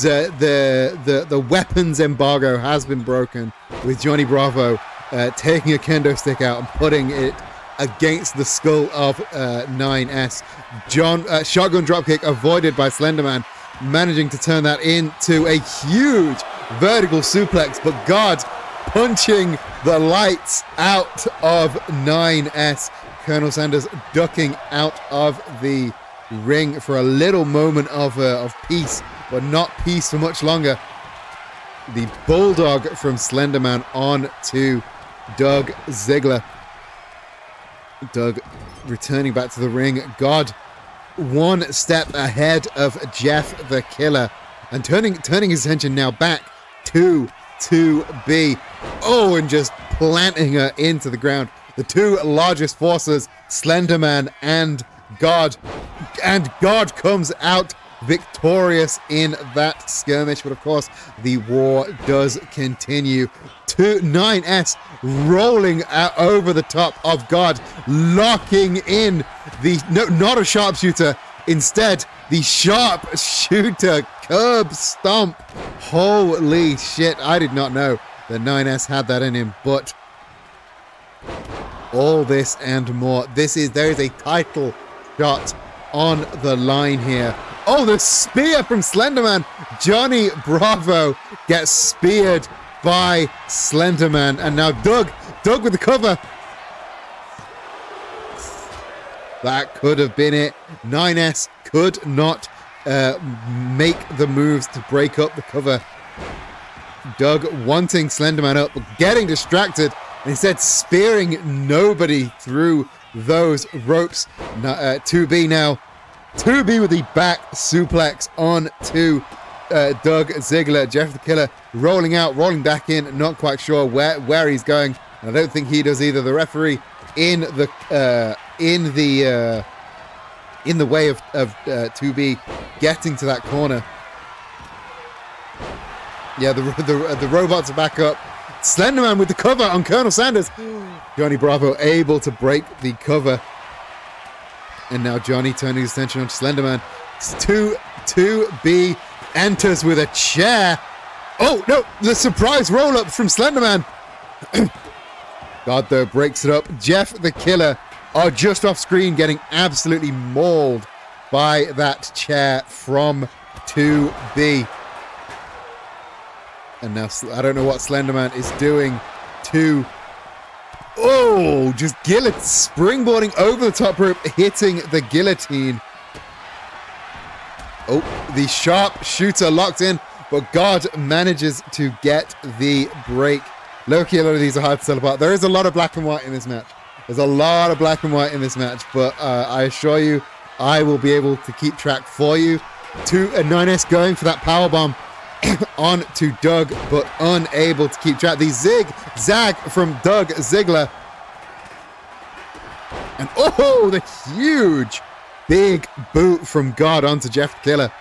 The weapons embargo has been broken, with Johnny Bravo taking a kendo stick out and putting it against the skull of 9S. Shotgun dropkick avoided by Slenderman. managing to turn that into a huge vertical suplex, but God punching the lights out of 9S. Colonel Sanders ducking out of the ring for a little moment of peace, but not peace for much longer. The Bulldog from Slenderman on to Doug Ziggler. Doug returning back to the ring. God one step ahead of Jeff the Killer, and turning his attention now back to 2B. Oh, and just planting her into the ground. The two largest forces, Slenderman and God. And God comes out victorious in that skirmish. But of course, the war does continue. 9S rolling out over the top of God, locking in the, no, not a sharpshooter, instead the sharpshooter curb stomp. Holy shit, I did not know that 9S had that in him, but all this and more. There is a title shot on the line here. Oh, the spear from Slenderman. Johnny Bravo gets speared by Slenderman, and now Doug with the cover. That could have been it. 9S could not make the moves to break up the cover. Doug wanting Slenderman up, getting distracted, and instead spearing nobody through those ropes. 2B now. 2B with the back suplex on to Doug Ziggler. Jeff the Killer rolling out, rolling back in, not quite sure where he's going. And I don't think he does either. The referee in the way of 2B getting to that corner. Yeah, the robots are back up. Slenderman with the cover on Colonel Sanders. Johnny Bravo able to break the cover. And now Johnny turning his attention on Slenderman. 2B enters with a chair. Oh, no, the surprise roll-up from Slenderman. God, though, breaks it up. Jeff the Killer are just off screen getting absolutely mauled by that chair from 2B. And now, I don't know what Slenderman is doing to... Oh, just springboarding over the top rope, hitting the guillotine. Oh, the sharp shooter locked in, but God manages to get the break. Low-key, a lot of these are hard to tell apart. There is a lot of black and white in this match. There's a lot of black and white in this match, but I assure you, I will be able to keep track for you. 9S going for that powerbomb on to Doug, but unable to keep track. The zig-zag from Doug Ziggler. And oh, the huge big boot from God onto Jeff the Killer.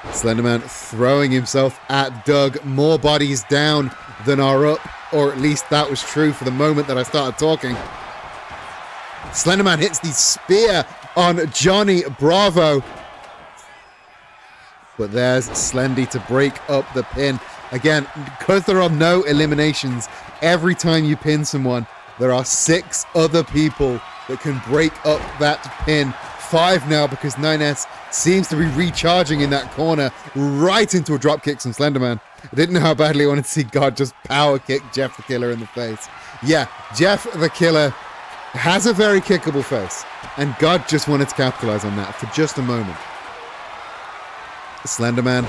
Slenderman throwing himself at Doug. More bodies down than are up, or at least that was true for the moment that I started talking. Slenderman hits the spear on Johnny Bravo. But there's Slendy to break up the pin. Again, because there are no eliminations, every time you pin someone, there are 6 other people that can break up that pin. 5 now, because 9S seems to be recharging in that corner right into a drop kick from Slenderman. I didn't know how badly I wanted to see God just power kick Jeff the Killer in the face. Yeah, Jeff the Killer has a very kickable face, and God just wanted to capitalize on that for just a moment. Slenderman.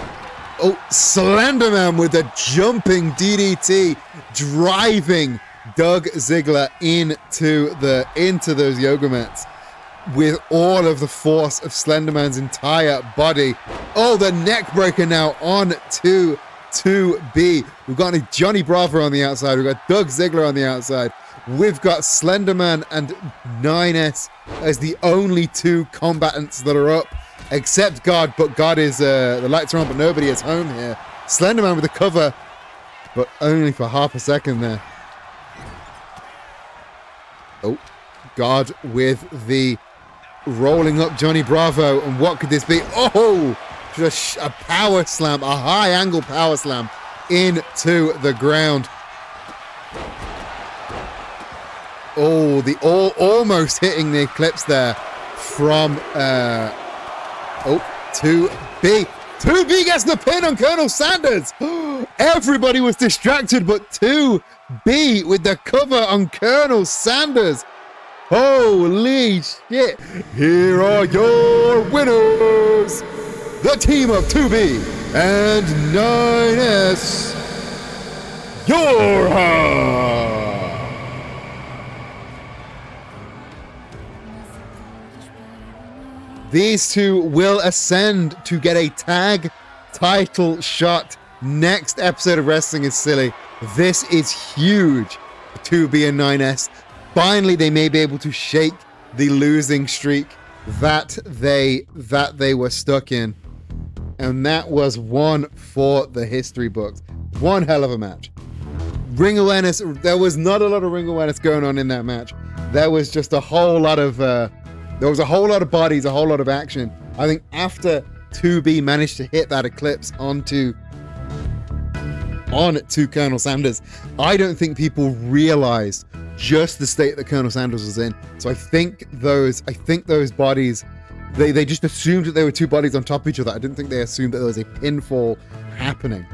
Oh, Slenderman with a jumping DDT, driving Doug Ziggler into those yoga mats with all of the force of Slenderman's entire body. Oh, the neck breaker now on to 2B. We've got Johnny Bravo on the outside. We've got Doug Ziggler on the outside. We've got Slenderman and 9S as the only 2 combatants that are up, except God. But God is, the lights are on, but nobody is home here. Slenderman with the cover, but only for half a second there. Oh, God with the rolling up Johnny Bravo. And what could this be? Oh, just a power slam, a high angle power slam into the ground. Oh, almost hitting the Eclipse there from 2B. 2B gets the pin on Colonel Sanders. Everybody was distracted but 2B with the cover on Colonel Sanders. Holy shit. Here are your winners. The team of 2B and 9S. Yorha. These two will ascend to get a tag title shot next episode of Wrestling is Silly. This is huge. 2B and 9S. Finally, they may be able to shake the losing streak that they were stuck in. And that was one for the history books. One hell of a match. Ring awareness. There was not a lot of ring awareness going on in that match. There was just a whole lot of... there was a whole lot of bodies, a whole lot of action. I think after 2B managed to hit that eclipse onto Colonel Sanders, I don't think people realized just the state that Colonel Sanders was in. So I think those bodies, they just assumed that there were two bodies on top of each other. I didn't think they assumed that there was a pinfall happening.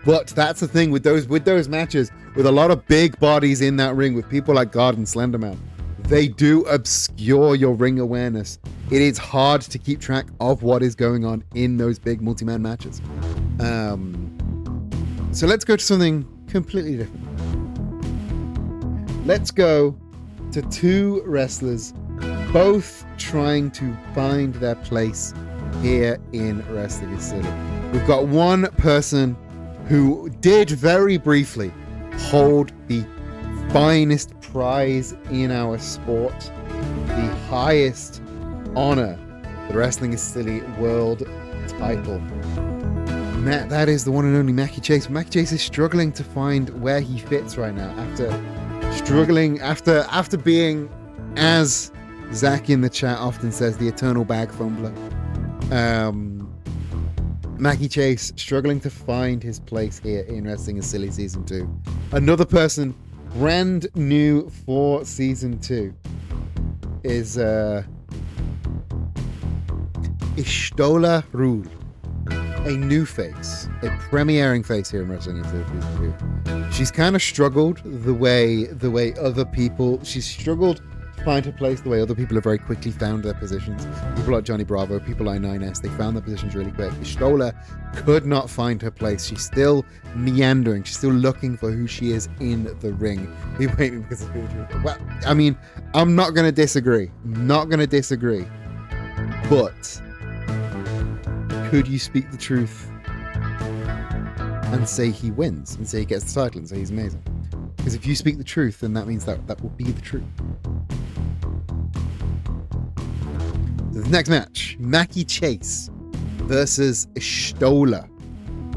But that's the thing with those matches, with a lot of big bodies in that ring, with people like God and Slenderman. They do obscure your ring awareness. It is hard to keep track of what is going on in those big multi-man matches. So let's go to something completely different. Let's go to two wrestlers, both trying to find their place here in Wrestling is Silly. We've got one person who did very briefly hold the finest prize in our sport, the highest honor, the Wrestling is Silly World title. Matt, that is the one and only Mackie Chase. Mackie Chase is struggling to find where he fits right now after being, as Zach in the chat often says, the eternal bag fumbler. Mackie Chase struggling to find his place here in Wrestling is Silly Season 2. Another person brand new for Season 2 is Ishtola Rule, a new face, a premiering face here in Wrestling is Silly Season 2. She's kind of struggled the way other people, she's struggled to find her place the way other people have very quickly found their positions. People like Johnny Bravo, people like 9S, they found their positions really quick. Ishtola could not find her place. She's still meandering. She's still looking for who she is in the ring. Well, I mean, I'm not going to disagree. But could you speak the truth and say he wins, and say he gets the title, and say he's amazing? Because if you speak the truth, then that means that will be the truth. So the next match, Mackie Chase versus Ishtola.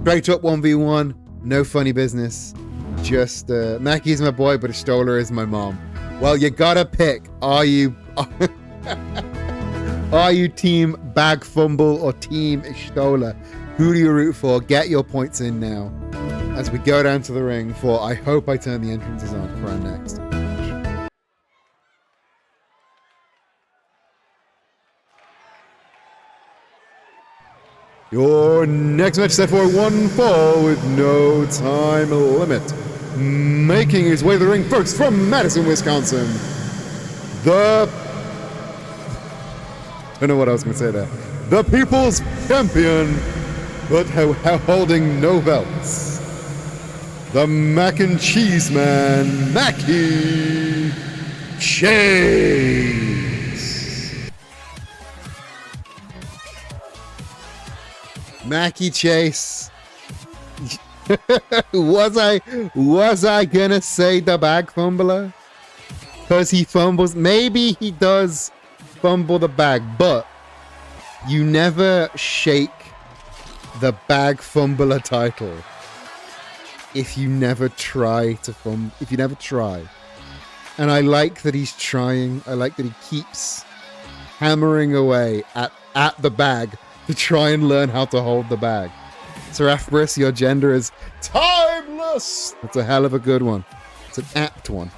Straight up 1v1, no funny business. Just Mackie's my boy, but Ishtola is my mom. Well, you gotta pick. Are you team Bag Fumble or team Ishtola? Who do you root for? Get your points in now as we go down to the ring for I Hope I Turn the Entrances On for our next match. Your next match set for 1 fall with no time limit. Making his way to the ring first from Madison, Wisconsin. I don't know what I was going to say there. The People's Champion, but holding no belts. The Mac and Cheese Man, Mackie Chase. Mackie Chase. was I gonna say the bag fumbler? Because he fumbles. Maybe he does fumble the bag, but you never shake the bag fumbler title if you never try to if you never try. And I like that he's trying. I like that he keeps hammering away at the bag to try and learn how to hold the bag. Seraph, your gender is timeless. That's a hell of a good one. It's an apt one.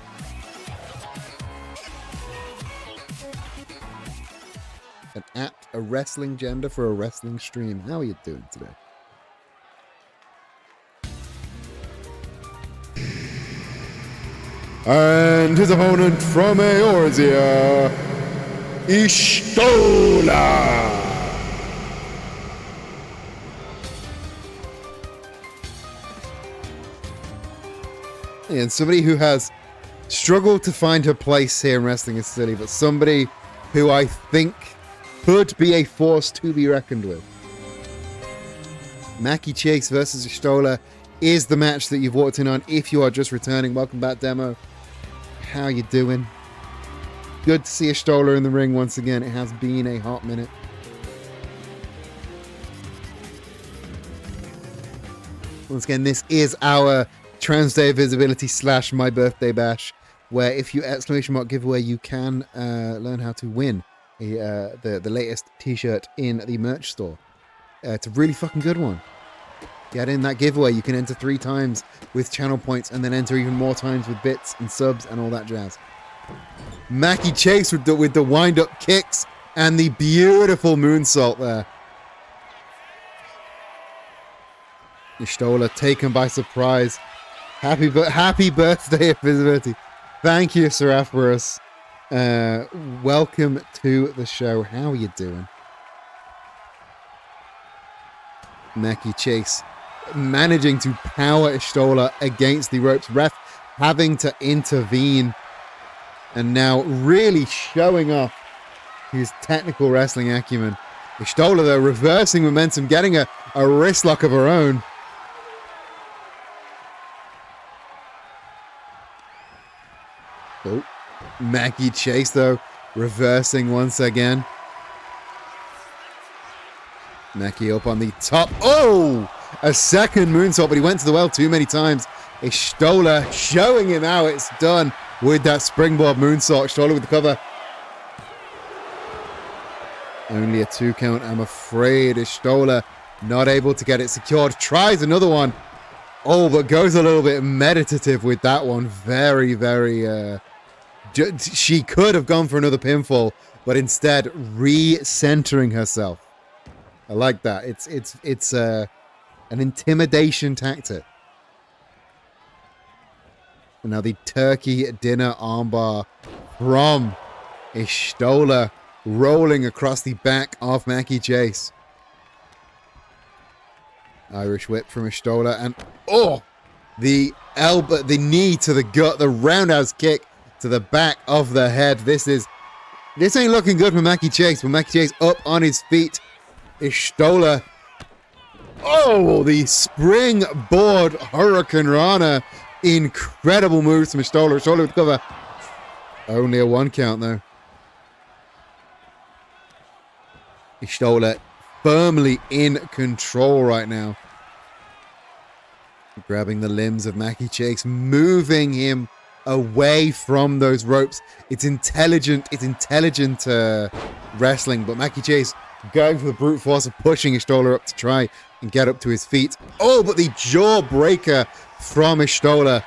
An apt a wrestling gender for a wrestling stream. How are you doing today? And his opponent from Eorzea, Y'shtola. And somebody who has struggled to find her place here in Wrestling is Silly, but somebody who I think could be a force to be reckoned with. Mackie Chase versus Y'shtola is the match that you've walked in on if you are just returning. Welcome back, Demo. How you doing? Good to see Y'shtola in the ring once again. It has been a hot minute. Once again, this is our Transday Visibility / My Birthday Bash, where if you ! giveaway, you can learn how to win the latest t-shirt in the merch store. It's a really fucking good one. Get in that giveaway. You can enter 3 times with channel points and then enter even more times with bits and subs and all that jazz. Mackie Chase with the wind-up kicks and the beautiful moonsault there. Y'shtola taken by surprise. Happy birthday, Visibility. Thank you, Seraphorus. Welcome to the show. How are you doing? Mackie Chase managing to power Y'shtola against the ropes. Ref having to intervene. And now really showing off his technical wrestling acumen. Y'shtola, though, reversing momentum, getting a wrist lock of her own. Oh, Mackie Chase, though, reversing once again. Mackie up on the top. Oh! A second moonsault, but he went to the well too many times. Y'shtola showing him how it's done with that springboard moonsault. Y'shtola with the cover. Only a 2 count, I'm afraid. Y'shtola not able to get it secured. Tries another one. Oh, but goes a little bit meditative with that one. Very, very... she could have gone for another pinfall, but instead re-centering herself. I like that. It's an intimidation tactic. And now the turkey dinner armbar from Y'shtola rolling across the back of Mackie Chase. Irish whip from Y'shtola, and oh, the elbow, the knee to the gut, the roundhouse kick to the back of the head. This ain't looking good for Mackie Chase, but Mackie Chase up on his feet. Y'shtola. Oh, the springboard Hurricane Rana. Incredible moves from Y'shtola. Y'shtola with cover. Only a 1 count though. Y'shtola firmly in control right now. Grabbing the limbs of Mackie Chase, moving him away from those ropes. It's intelligent wrestling, but Mackie Chase going for the brute force of pushing Y'shtola up to try and get up to his feet. Oh, but the jawbreaker from Y'shtola.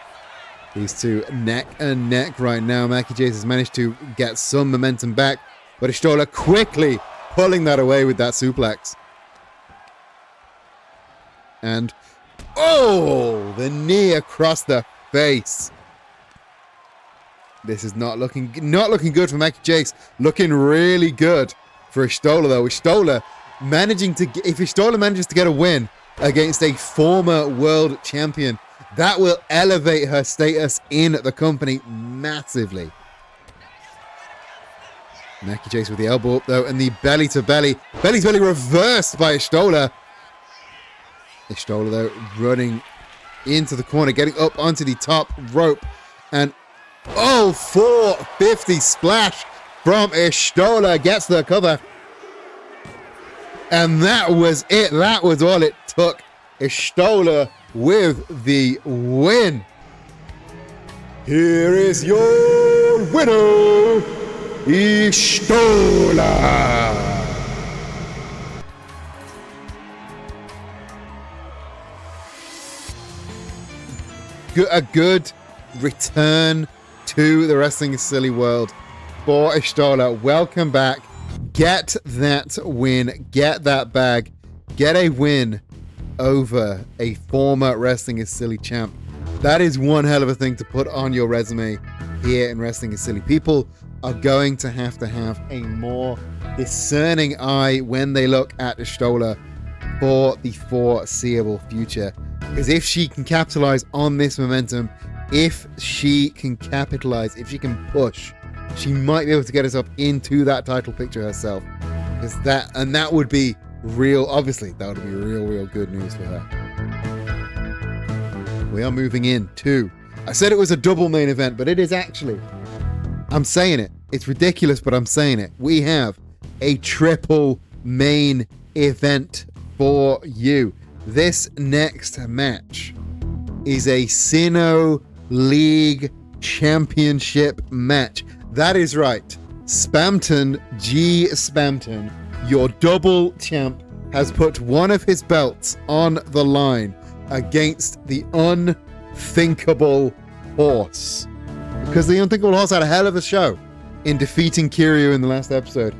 These two neck and neck right now. Mackie Chase has managed to get some momentum back, but Y'shtola quickly pulling that away with that suplex. And oh, the knee across the face. This is not looking good for Mackie Chase. Looking really good for Y'shtola though. Y'shtola managing to, if Y'shtola manages to get a win against a former world champion, that will elevate her status in the company massively. Mackie Chase with the elbow up though, and the belly to belly. Belly to belly reversed by Y'shtola. Y'shtola though running into the corner, getting up onto the top rope, and oh, 450 splash from Y'shtola, gets the cover. And that was it. That was all it took. Y'shtola with the win. Here is your winner, Y'shtola. A good return to the Wrestling is Silly world for Y'shtola. Welcome back. Get that win. Get that bag. Get a win over a former Wrestling is Silly champ. That is one hell of a thing to put on your resume here in Wrestling is Silly. People are going to have a more discerning eye when they look at Stola for the foreseeable future. Because if she can capitalize on this momentum, if she can push, she might be able to get herself into that title picture herself. Because that would be real, obviously, that would be real good news for her. We are moving in to, I said it was a double main event, but it is actually, I'm saying it. It's ridiculous, but I'm saying it. We have a triple main event for you. This next match is a Sino League Championship match. That is right. Spamton G. Spamton, your double champ, has put one of his belts on the line against the Unthinkable Horse. Because the Unthinkable Horse had a hell of a show in defeating Kiryu in the last episode.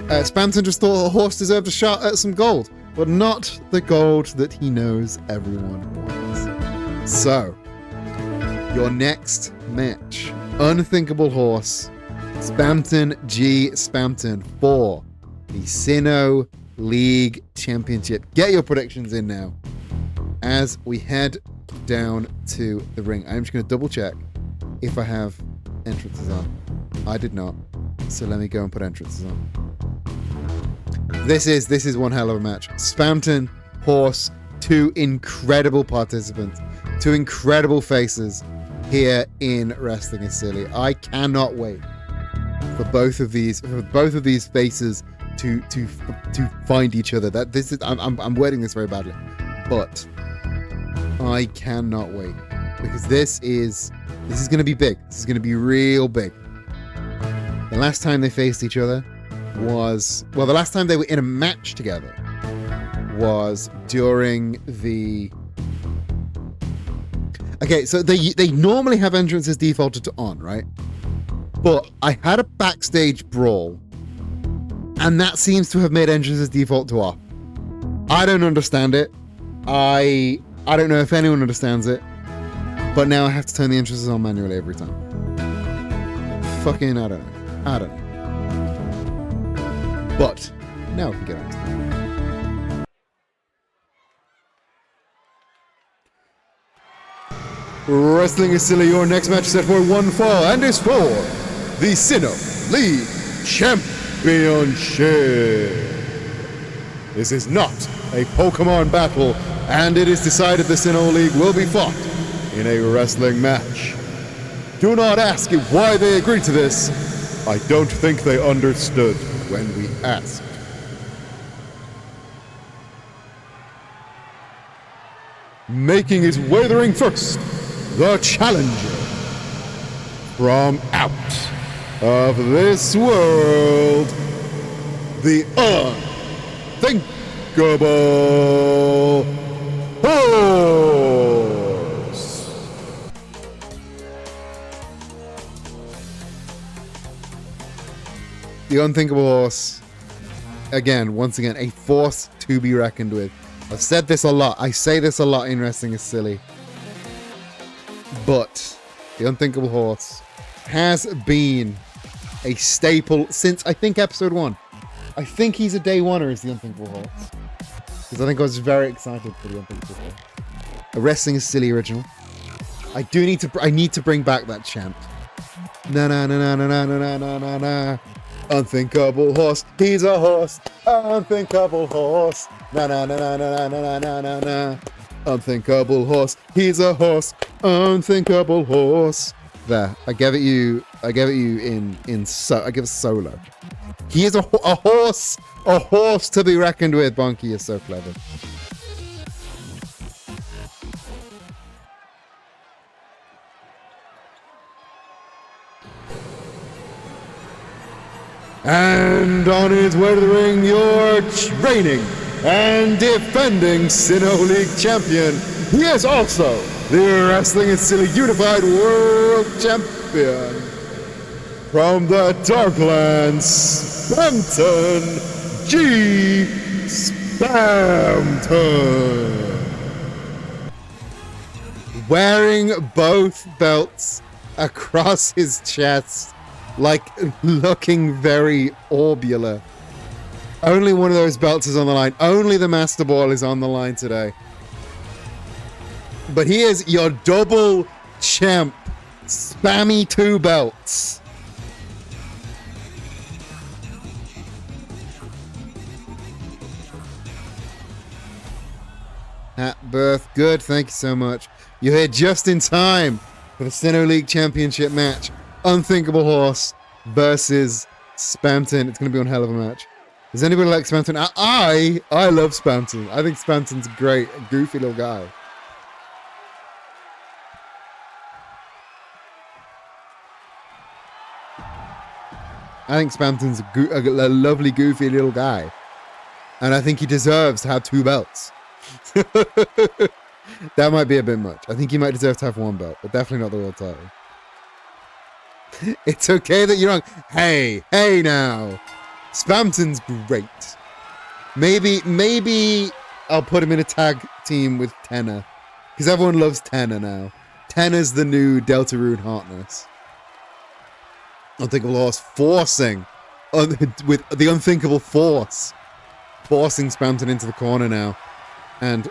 Spamton just thought a horse deserved a shot at some gold, but not the gold that he knows everyone wants. So, your next match, Unthinkable Horse, Spamton G. Spamton for the Sino League Championship. Get your predictions in now as we head down to the ring. I'm just going to double check if I have entrances on. I did not, so let me go and put entrances on. This is one hell of a match. Spamton, Horse, two incredible participants, two incredible faces here in Wrestling is Silly. I cannot wait for both of these faces to find each other. I'm wording this very badly, but I cannot wait because this is going to be big. This is going to be real big. The last time they faced each other was, well, the last time they were in a match together was during the... Okay, so they normally have entrances defaulted to on, right? But I had a backstage brawl, and that seems to have made entrances default to off. I don't understand it. I don't know if anyone understands it, but now I have to turn the entrances on manually every time. Fucking, I don't know. But now we can get on to it. Wrestling is Silly, your next match is set for one fall and is for the Sino League Championship. This is not a Pokemon battle, and it is decided the Sino League will be fought in a wrestling match. Do not ask why they agreed to this. I don't think they understood when we asked. Making his way to the ring first, the challenger from out of this world, the Unthinkable Horse. The Unthinkable Horse, once again, a force to be reckoned with. I've said this a lot. I say this a lot in Wrestling is Silly. But the Unthinkable Horse has been a staple since, I think, episode 1. I think he's a day oneer as the Unthinkable Horse. Because I think I was very excited for the Unthinkable Horse. A Wrestling is Silly original. I need to bring back that chant. Na na na na na na na na na na. Unthinkable Horse, he's a horse. Unthinkable Horse. Na na na na na na na na na. Unthinkable Horse, he's a horse. Unthinkable Horse. There, I gave it you in solo. He is a horse to be reckoned with. Bonky is so clever. And on his way to the ring, your reigning and defending Sino League champion. He is also the Wrestling is Silly Unified World Champion. from the Darklands, Spamton G. Spamton. Wearing both belts across his chest, like looking very orbular. Only one of those belts is on the line. Only the Master Ball is on the line today. But he is your double champ. Spammy 2 belts. At birth. Good. Thank you so much. You're here just in time for the Sinnoh League Championship match. Unthinkable Horse versus Spamton. It's going to be one hell of a match. Does anybody like Spamton? I love Spamton. I think Spamton's great. A goofy little guy. I think Spamton's a lovely, goofy little guy. And I think he deserves to have 2 belts. That might be a bit much. I think he might deserve to have 1 belt, but definitely not the world title. It's okay that you're wrong. Hey now. Spamton's great. Maybe I'll put him in a tag team with Tenna. Because everyone loves Tenna now. Tenna's the new Deltarune Harkness. Unthinkable Horse forcing with the unthinkable force, forcing Spamton into the corner now, and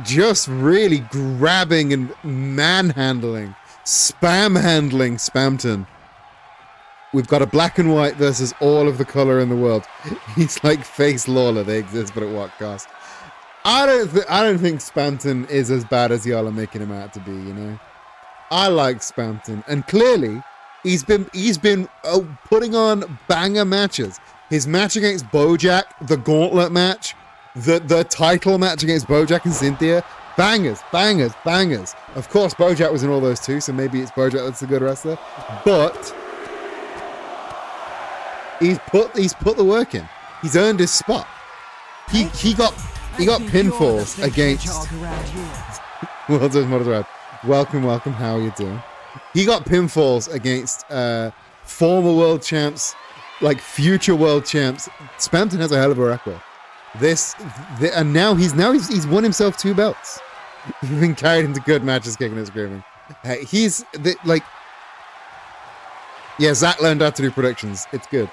just really grabbing and manhandling, spam-handling Spamton. We've got a black and white versus all of the color in the world. He's like Face Lawler. They exist, but at what cost? I don't think Spamton is as bad as y'all are making him out to be. You know, I like Spamton, and clearly. He's been putting on banger matches. His match against Bojack, the gauntlet match, the title match against Bojack and Cynthia, bangers. Of course, Bojack was in all those too, so maybe it's Bojack that's a good wrestler. But he's put the work in. He's earned his spot. He got pinfalls against. Well done, Mother. Welcome. How are you doing? He got pinfalls against former world champs, like future world champs. Spamton has a hell of a record. And now he's won himself 2 belts. He's been carried into good matches, kicking and screaming. Zach learned how to do predictions. It's good.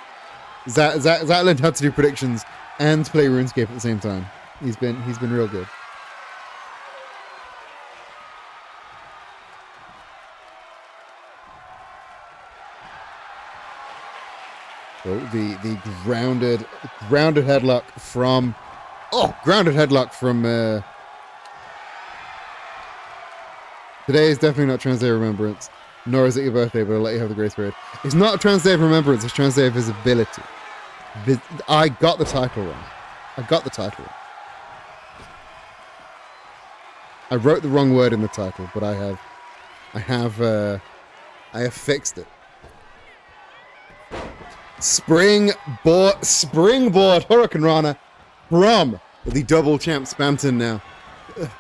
Zach learned how to do predictions and play RuneScape at the same time. He's been real good. Oh, the grounded headlock from today is definitely not Trans Day of Remembrance, nor is it your birthday, but I'll let you have the grace period. It's not a Trans Day of Remembrance, it's Trans Day of Visibility. I got the title wrong. I wrote the wrong word in the title, but I have fixed it. Springboard Hurricane Rana from the double champ Spamton now.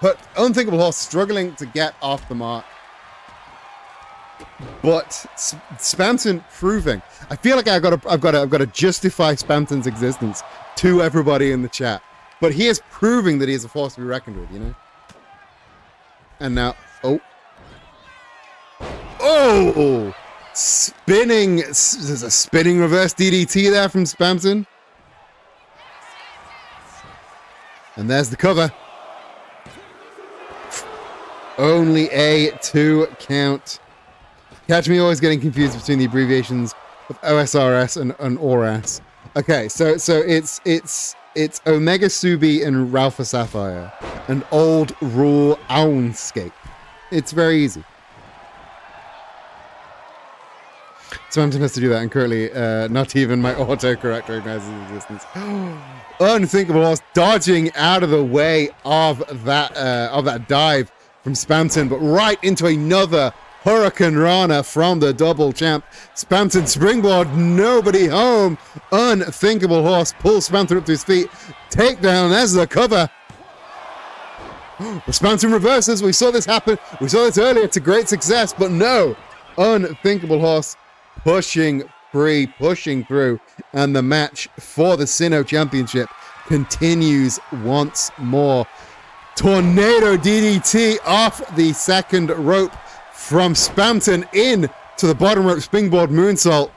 But Unthinkable Horse struggling to get off the mark. But Spamton proving. I feel like I've got to justify Spamton's existence to everybody in the chat. But he is proving that he is a force to be reckoned with, you know? And now, there's a spinning reverse DDT there from Spamton. And there's the cover. Only a 2 count. Catch me always getting confused between the abbreviations of OSRS and ORAS. Okay, so it's Omega Subi and Ralpha Sapphire. An old rule Ownscape. It's very easy. Spamton has to do that, and currently not even my autocorrect recognizes his existence. Unthinkable Horse dodging out of the way of that dive from Spamton, but right into another Hurricane Rana from the double champ. Spamton springboard, nobody home. Unthinkable Horse pulls Spamton up to his feet. Takedown, there's the cover. The Spamton reverses. We saw this happen. We saw this earlier to great success, but no. Unthinkable Horse pushing free, pushing through, and the match for the Sinnoh Championship continues once more. Tornado DDT off the second rope from Spamton in to the bottom rope springboard moonsault.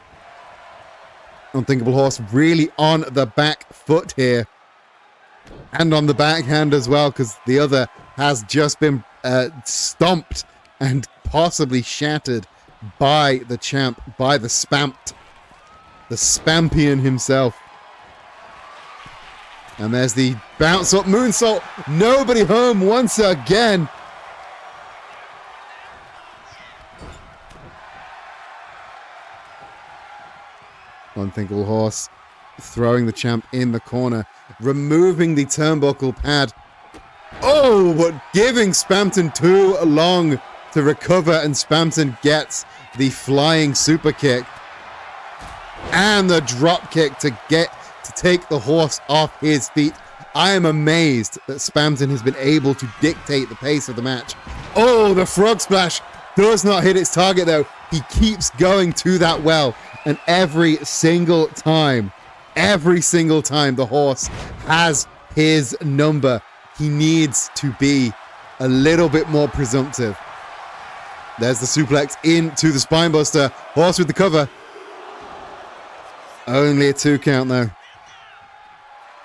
Unthinkable Horse really on the back foot here. And on the backhand as well, because the other has just been stomped and possibly shattered by the champ, by the Spamped. The Spampion himself. And there's the bounce up moonsault. Nobody home once again. Unthinkable Horse throwing the champ in the corner, removing the turnbuckle pad. Oh, but giving Spamton too long to recover, and Spamton gets the flying super kick and the drop kick to take the horse off his feet. I am amazed that Spamton has been able to dictate the pace of the match. Oh, the frog splash does not hit its target though. He keeps going to that well, and every single time the horse has his number. He needs to be a little bit more presumptive. There's the suplex into the spinebuster. Horse with the cover. Only a 2 count though.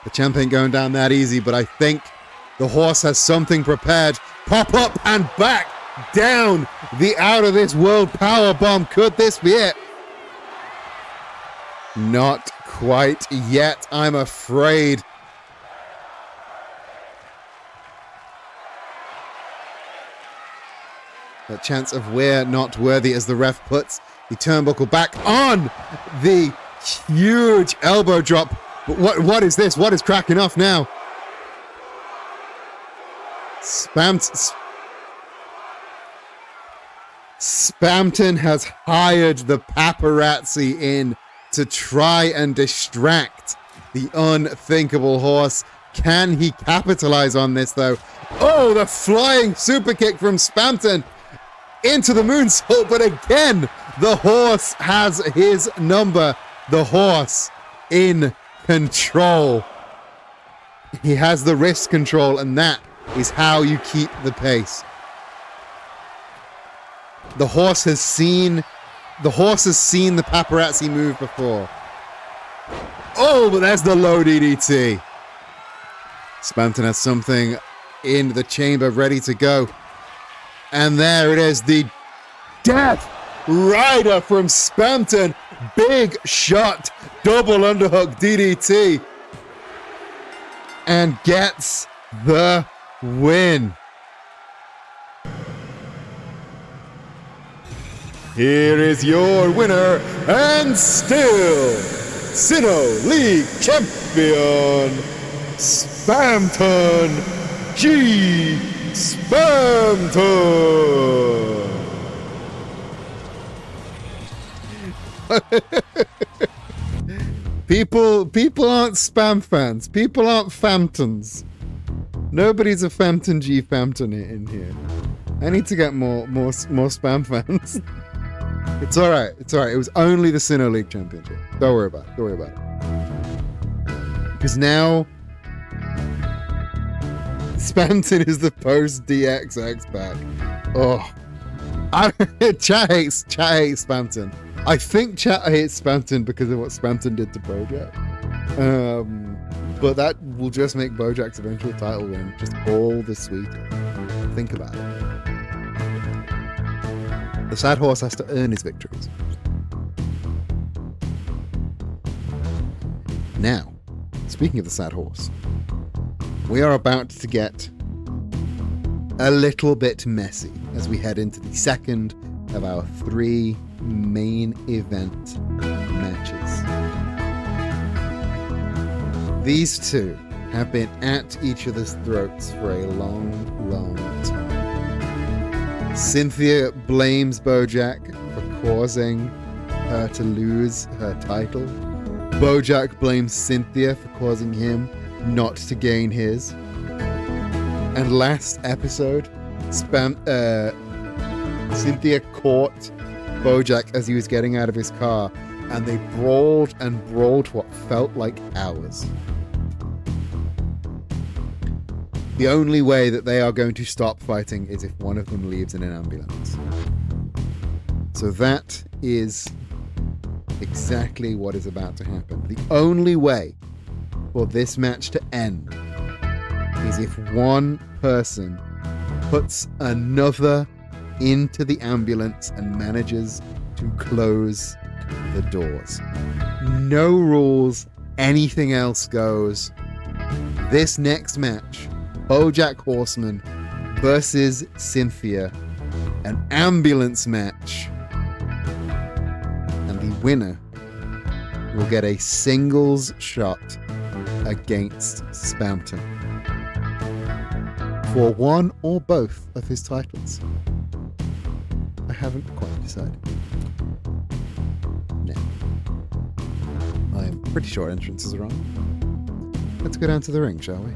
The champ ain't going down that easy, but I think the horse has something prepared. Pop up and back down the out of this world power bomb. Could this be it? Not quite yet, I'm afraid. The chance of we're not worthy as the ref puts the turnbuckle back on. The huge elbow drop. But what is this? What is cracking off now? Spamton has hired the paparazzi in to try and distract the Unthinkable Horse. Can he capitalize on this though? Oh, the flying super kick from Spamton into the moonsault, but again, the horse has his number. The horse in control. He has the wrist control, and that is how you keep the pace. The horse has seen the paparazzi move before. Oh, but there's the low DDT. Spamton has something in the chamber ready to go. And there it is, the Death Rider from Spamton. Big shot, double underhook DDT. And gets the win. Here is your winner and still Sinnoh League champion, Spamton G. Spamton. People aren't Spam fans. People aren't Famtons. Nobody's a Famton G Famton in here. I need to get more Spam fans. It's alright. It's alright. It was only the Sinnoh League Championship. Don't worry about it. Don't worry about it. Because now Spamton is the post DXX back. Oh, chat hates Spamton. I think chat hates Spamton because of what Spamton did to Bojack. But that will just make Bojack's eventual title win just all the sweeter. Think about it. The sad horse has to earn his victories. Now, speaking of the sad horse, we are about to get a little bit messy as we head into the second of our 3 main event matches. These two have been at each other's throats for a long, long time. Cynthia blames Bojack for causing her to lose her title. Bojack blames Cynthia for causing him not to gain his. And last episode, Cynthia caught Bojack as he was getting out of his car and they brawled and brawled what felt like hours. The only way that they are going to stop fighting is if one of them leaves in an ambulance. So that is exactly what is about to happen. The only way for this match to end is if one person puts another into the ambulance and manages to close the doors. No rules, anything else goes. This next match, BoJack Horseman versus Cynthia, an ambulance match, and the winner will get a singles shot against Spamton for one or both of his titles. I haven't quite decided. No. I'm pretty sure entrances are on. Let's go down to the ring, shall we?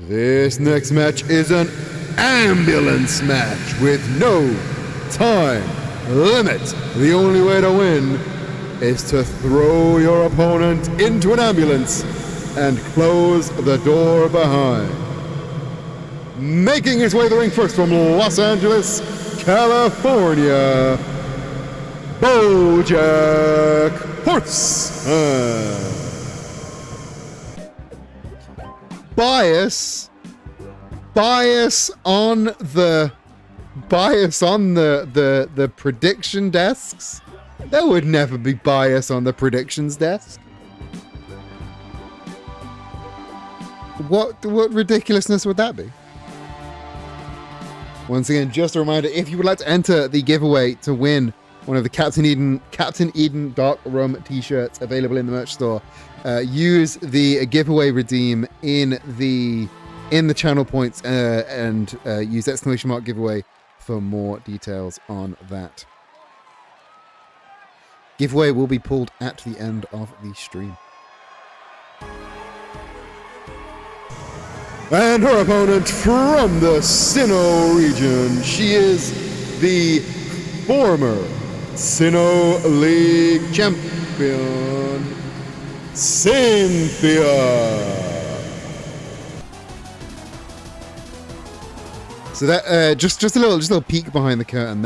This next match is an ambulance match with no time limit. The only way to win is to throw your opponent into an ambulance and close the door behind. Making his way to the ring first from Los Angeles, California, BoJack Horseman. Bias on the prediction desks. There would never be bias on the predictions desk. What ridiculousness would that be? Once again, just a reminder, if you would like to enter the giveaway to win one of the Captain Eden Dark Rum t-shirts available in the merch store, use the giveaway redeem in the channel points and use ! giveaway for more details on that. Giveaway will be pulled at the end of the stream. And her opponent from the Sinnoh region, she is the former Sinnoh League champion, Cynthia. So that just a little peek behind the curtain.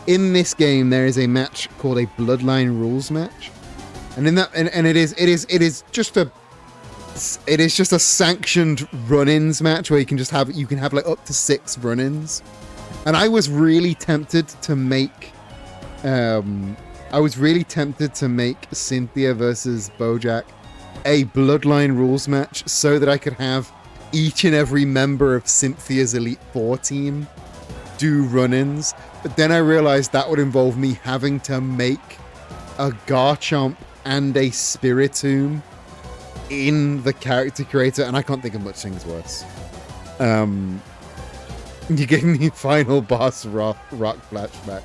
In this game there is a match called a Bloodline Rules match, and in that and it is just a sanctioned run-ins match where you can have like up to 6 run-ins. And I was really tempted to make Cynthia versus BoJack a Bloodline Rules match so that I could have each and every member of Cynthia's Elite Four team do run-ins. But then I realized that would involve me having to make a Garchomp and a Spiritomb in the character creator, and I can't think of much things worse. You gave me Final Boss Rock flashback.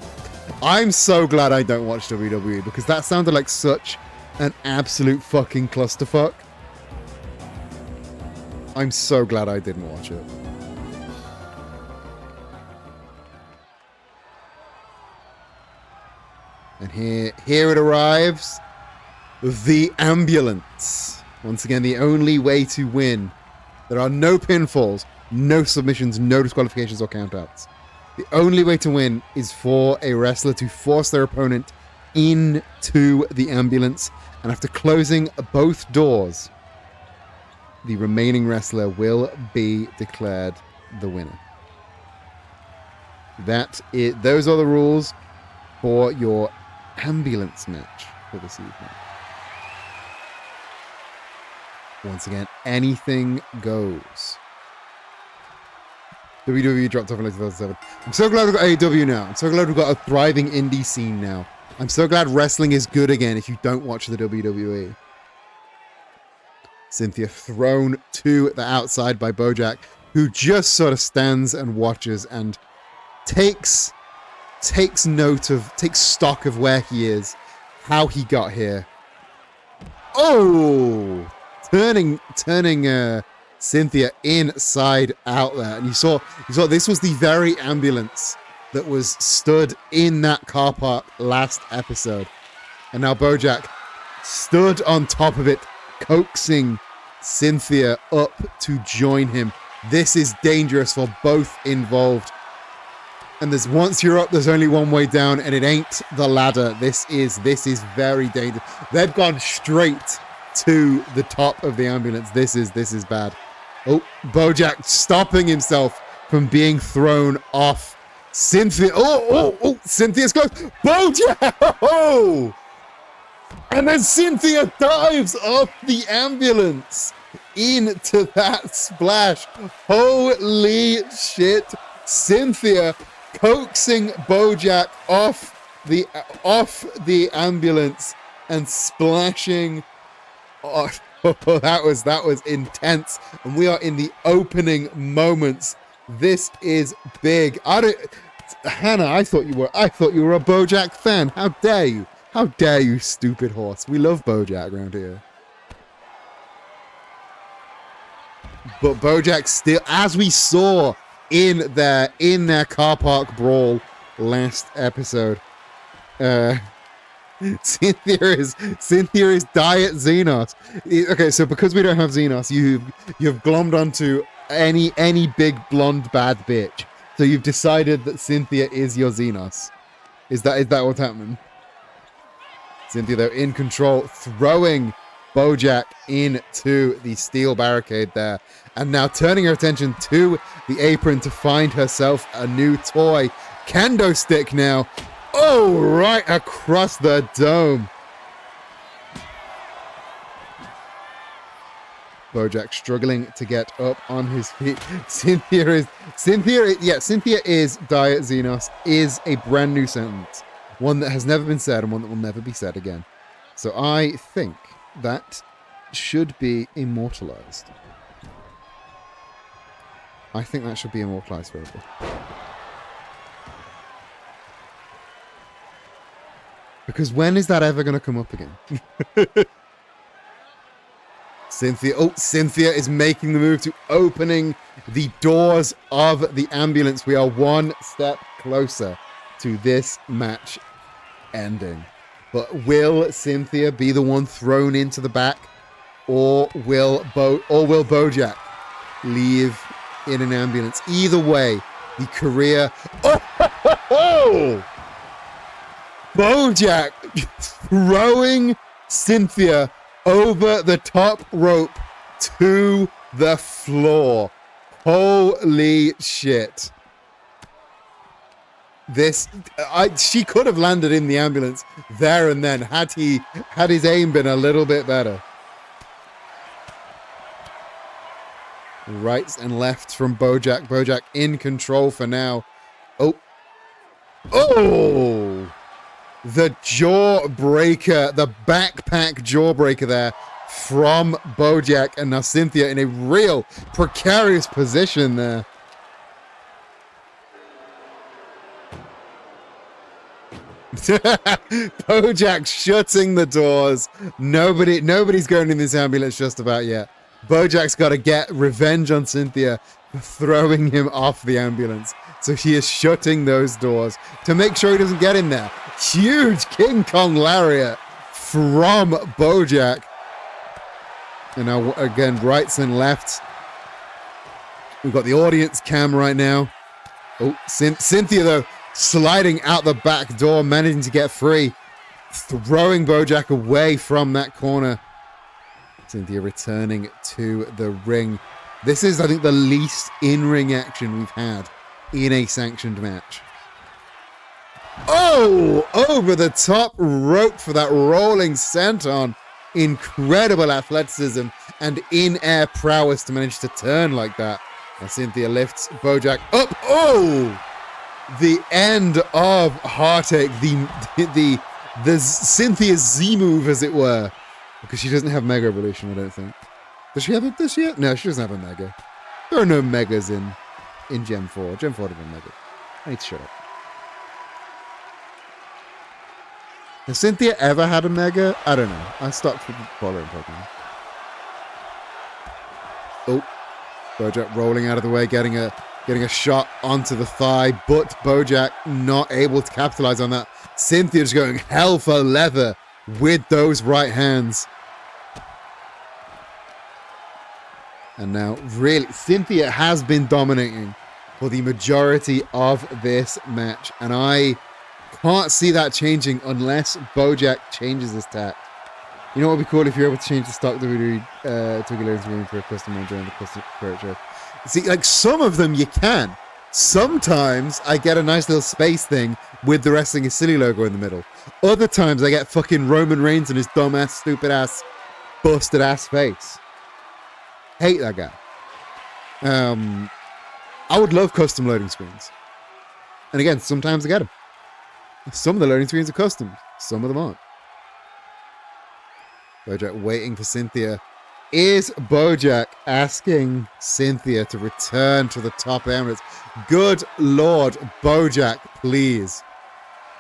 I'm so glad I don't watch WWE, because that sounded like such an absolute fucking clusterfuck. I'm so glad I didn't watch it. And here it arrives. The ambulance. Once again, the only way to win. There are no pinfalls, no submissions, no disqualifications or countouts. The only way to win is for a wrestler to force their opponent into the ambulance, and after closing both doors, the remaining wrestler will be declared the winner. Those are the rules for your ambulance match for this evening. Once again, anything goes. WWE dropped off in like 2007. I'm so glad we've got AEW now. I'm so glad we've got a thriving indie scene now. I'm so glad wrestling is good again if you don't watch the WWE. Cynthia thrown to the outside by BoJack, who just sort of stands and watches and takes stock of where he is, how he got here. Oh! Turning Cynthia inside out there. And you saw this was the very ambulance that was stood in that car park last episode. And now Bojack stood on top of it, coaxing Cynthia up to join him. This is dangerous for both involved. And once you're up, there's only one way down, and it ain't the ladder. This is very dangerous. They've gone straight to the top of the ambulance. This is bad. Oh, Bojack stopping himself from being thrown off. Cynthia. Oh, Cynthia's close. Bojack. Oh! And then Cynthia dives off the ambulance into that splash. Holy shit. Cynthia coaxing Bojack off the ambulance and splashing. Oh, that was intense. And we are in the opening moments. This is big. Hannah, I thought you were a Bojack fan. How dare you? How dare you, stupid horse? We love Bojack around here. But Bojack still, as we saw in their car park brawl last episode, Cynthia is Diet Xenos. Okay, so because we don't have Xenos, you've glommed onto any big blonde bad bitch. So you've decided that Cynthia is your Xenos. Is that what's happening? Cynthia, though, in control, throwing Bojack into the steel barricade there. And now turning her attention to the apron to find herself a new toy. Kendo stick now. Oh, right across the dome. Bojack struggling to get up on his feet. Cynthia is Diet Xenos is a brand new sentence. One that has never been said and one that will never be said again. So I think that should be immortalized. I think that should be immortalized forever. Because when is that ever going to come up again? Cynthia is making the move to opening the doors of the ambulance. We are one step closer to this match ending. But will Cynthia be the one thrown into the back, or will Bojack leave in an ambulance? Either way, the career. Oh! Bojack throwing Cynthia over the top rope to the floor. Holy shit. She could have landed in the ambulance there and then had his aim been a little bit better. Right and left from Bojack. Bojack in control for now. Oh. The jawbreaker, the backpack jawbreaker there from Bojack. And now Cynthia in a real precarious position there. Bojack shutting the doors. Nobody's going in this ambulance just about yet. Bojack's got to get revenge on Cynthia for throwing him off the ambulance. So he is shutting those doors to make sure he doesn't get in there. Huge King Kong lariat from Bojack. And now again, rights and lefts. We've got the audience cam right now. Oh, Cynthia though, sliding out the back door, managing to get free, throwing Bojack away from that corner. Cynthia returning to the ring. This is, I think, the least in-ring action we've had in a sanctioned match. Oh, over the top rope for that rolling senton. Incredible athleticism and in-air prowess to manage to turn like that. And Cynthia lifts Bojack up. Oh! The end of Heartache, the Cynthia Z move, as it were, because she doesn't have Mega Evolution, I don't think. Does she have it? Does she have? No, she doesn't have a Mega. There are no Megas in Gen 4. Gen 4 doesn't have Mega. I need to shut up. Has Cynthia ever had a Mega? I don't know. I stopped following Pokemon. Oh, Bojack rolling out of the way, getting a shot onto the thigh, but Bojack not able to capitalize on that. Cynthia just going hell for leather with those right hands. And now, really, Cynthia has been dominating for the majority of this match. And I can't see that changing unless Bojack changes his tack. You know what would be cool if you're able to change the stock WWE Twiggy Room for a customer during the custom show? See, like some of them you can. Sometimes I get a nice little space thing with the Wrestling is Silly logo in the middle. Other times I get fucking Roman Reigns and his dumbass, stupid ass, busted ass face. Hate that guy. I would love custom loading screens. And again, sometimes I get them. Some of the loading screens are custom. Some of them aren't. Bojack waiting for Cynthia. Is Bojack asking Cynthia to return to the top Emirates? Good Lord, Bojack, please.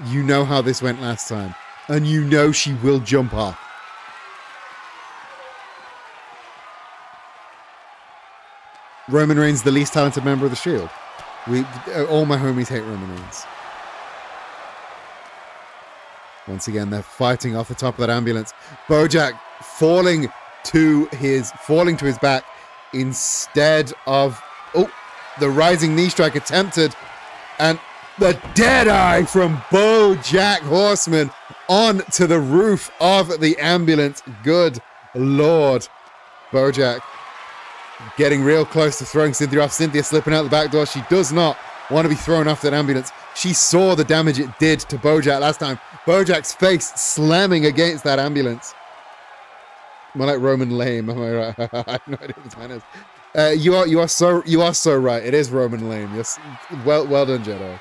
You know how this went last time. And you know she will jump off. Roman Reigns, the least talented member of the Shield. All my homies hate Roman Reigns. Once again, they're fighting off the top of that ambulance. Bojack falling to his back instead of the rising knee strike attempted, and the dead eye from Bojack Horseman onto the roof of the ambulance. Good Lord, Bojack getting real close to throwing Cynthia off. Cynthia slipping out the back door. She does not want to be thrown off that ambulance. She saw the damage it did to Bojack last time. Bojack's face slamming against that ambulance. More like Roman Lame, am I right? I have no idea what this man is. You are so right. It is Roman Lame. Yes, well done, Jedi.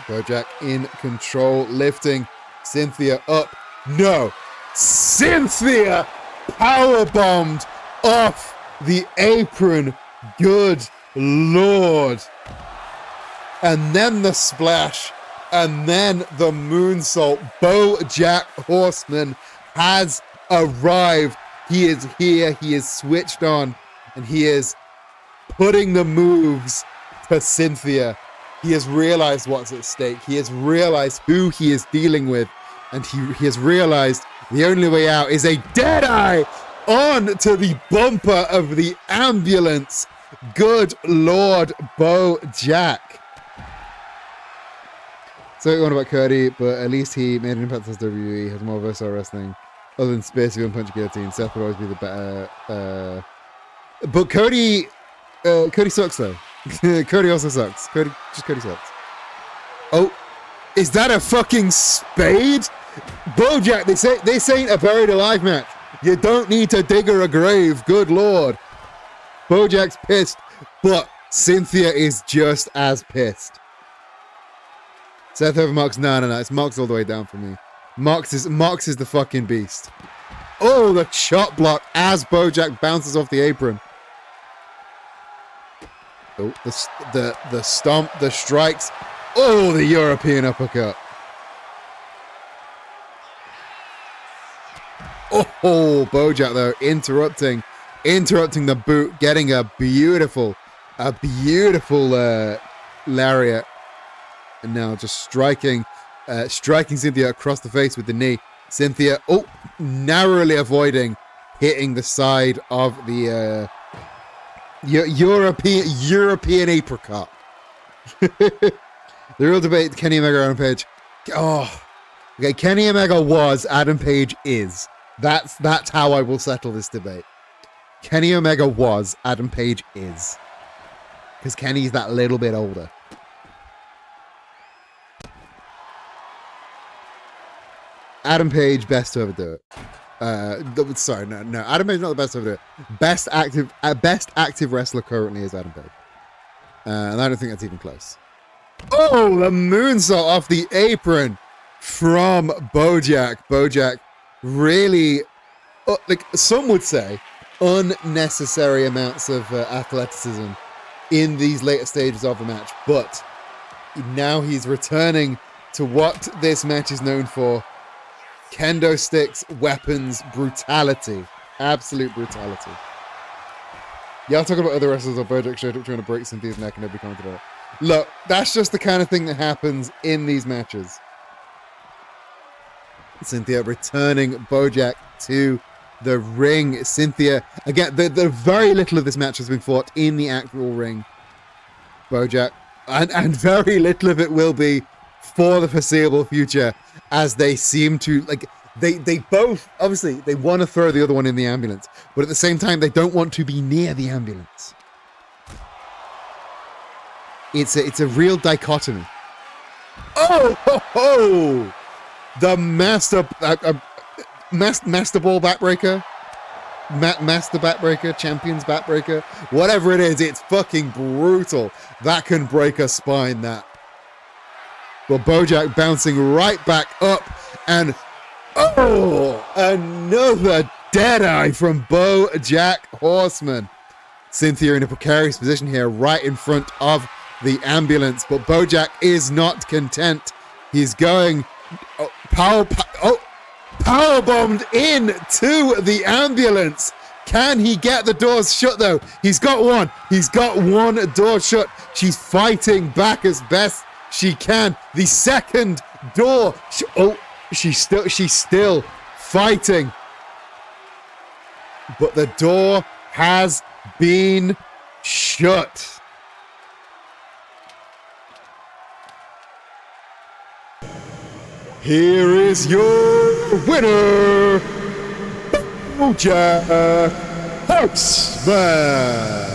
Bojack in control, lifting Cynthia up. No, Cynthia powerbombed off the apron. Good Lord. And then the splash. And then the moonsault. Bojack Horseman has arrived. He is here. He is switched on. And he is putting the moves to Cynthia. He has realized what's at stake. He has realized who he is dealing with. And he has realized the only way out is a deadeye onto the bumper of the ambulance. Good Lord, Bojack. So going about Cody, but at least he made an impact as WWE, has more versatile wrestling. Other than Spears, One Punch Guillotine, Seth would always be the better. But Cody sucks though. Cody also sucks. Cody sucks. Oh, is that a fucking spade? Bojack, this ain't a buried alive match. You don't need to dig her a grave. Good Lord. Bojack's pissed, but Cynthia is just as pissed. Seth over Mox. No. It's Mox all the way down for me. Mox is the fucking beast. Oh, the chop block as Bojack bounces off the apron. Oh, the stomp, the strikes. Oh, the European uppercut. Oh, Bojack though interrupting the boot, getting a beautiful lariat. And now just striking Cynthia across the face with the knee. Cynthia, narrowly avoiding hitting the side of the European apricot. The real debate: Kenny Omega or Adam Page. Okay. Kenny Omega was, Adam Page is. That's how I will settle this debate. Kenny Omega was, Adam Page is, because Kenny's that little bit older. Adam Page, best to ever do it. Sorry, no. Adam Page not the best to ever do it. Best active wrestler currently is Adam Page, and I don't think that's even close. Oh, the moonsault off the apron from Bojack. Bojack really, like some would say, unnecessary amounts of athleticism in these later stages of the match, but now he's returning to what this match is known for. Kendo sticks, weapons, brutality. Absolute brutality. Yeah, I'll talk about other wrestlers or Bojack showed up trying to break Cynthia's neck and nobody commented on it. Look, that's just the kind of thing that happens in these matches. Cynthia returning Bojack to the ring. Cynthia, again, the very little of this match has been fought in the actual ring. Bojack, and very little of it will be for the foreseeable future, as they seem to, like, they both, obviously, they want to throw the other one in the ambulance, but at the same time, they don't want to be near the ambulance. It's a real dichotomy. Oh, ho, ho! The master ball backbreaker, master backbreaker, champion's backbreaker, whatever it is, it's fucking brutal. That can break a spine, that. But Bojack bouncing right back up, and oh, another dead eye from Bojack Horseman. Cynthia in a precarious position here, right in front of the ambulance, but Bojack is not content. He's going power bombed into the ambulance. Can he get the doors shut though? He's got one. He's got one door shut. She's fighting back as best she can. The second door. She's still fighting. But the door has been shut. Here is your winner, Bojack Horseman.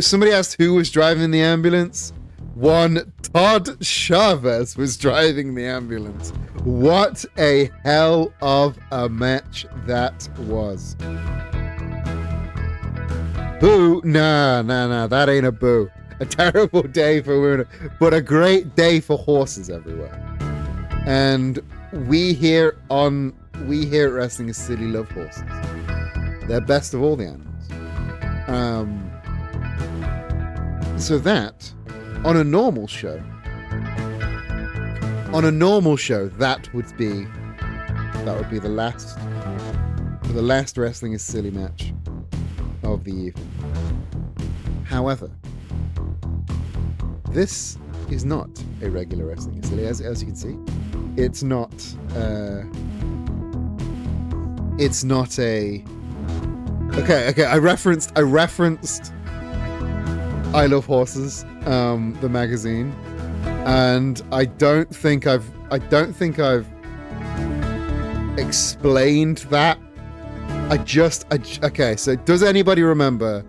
Somebody asked who was driving the ambulance. One Todd Chavez was driving the ambulance. What a hell of a match that was. Boo. Nah, that ain't a boo. A terrible day for women, but a great day for horses everywhere. And we here at Wrestling is Silly love horses. They're best of all the animals. So that, on a normal show, that would be the last Wrestling is Silly match of the evening. However, this is not a regular Wrestling is Silly, as you can see. It's not a. Okay. I referenced I Love Horses, the magazine, and I don't think I've explained that. Okay. So does anybody remember?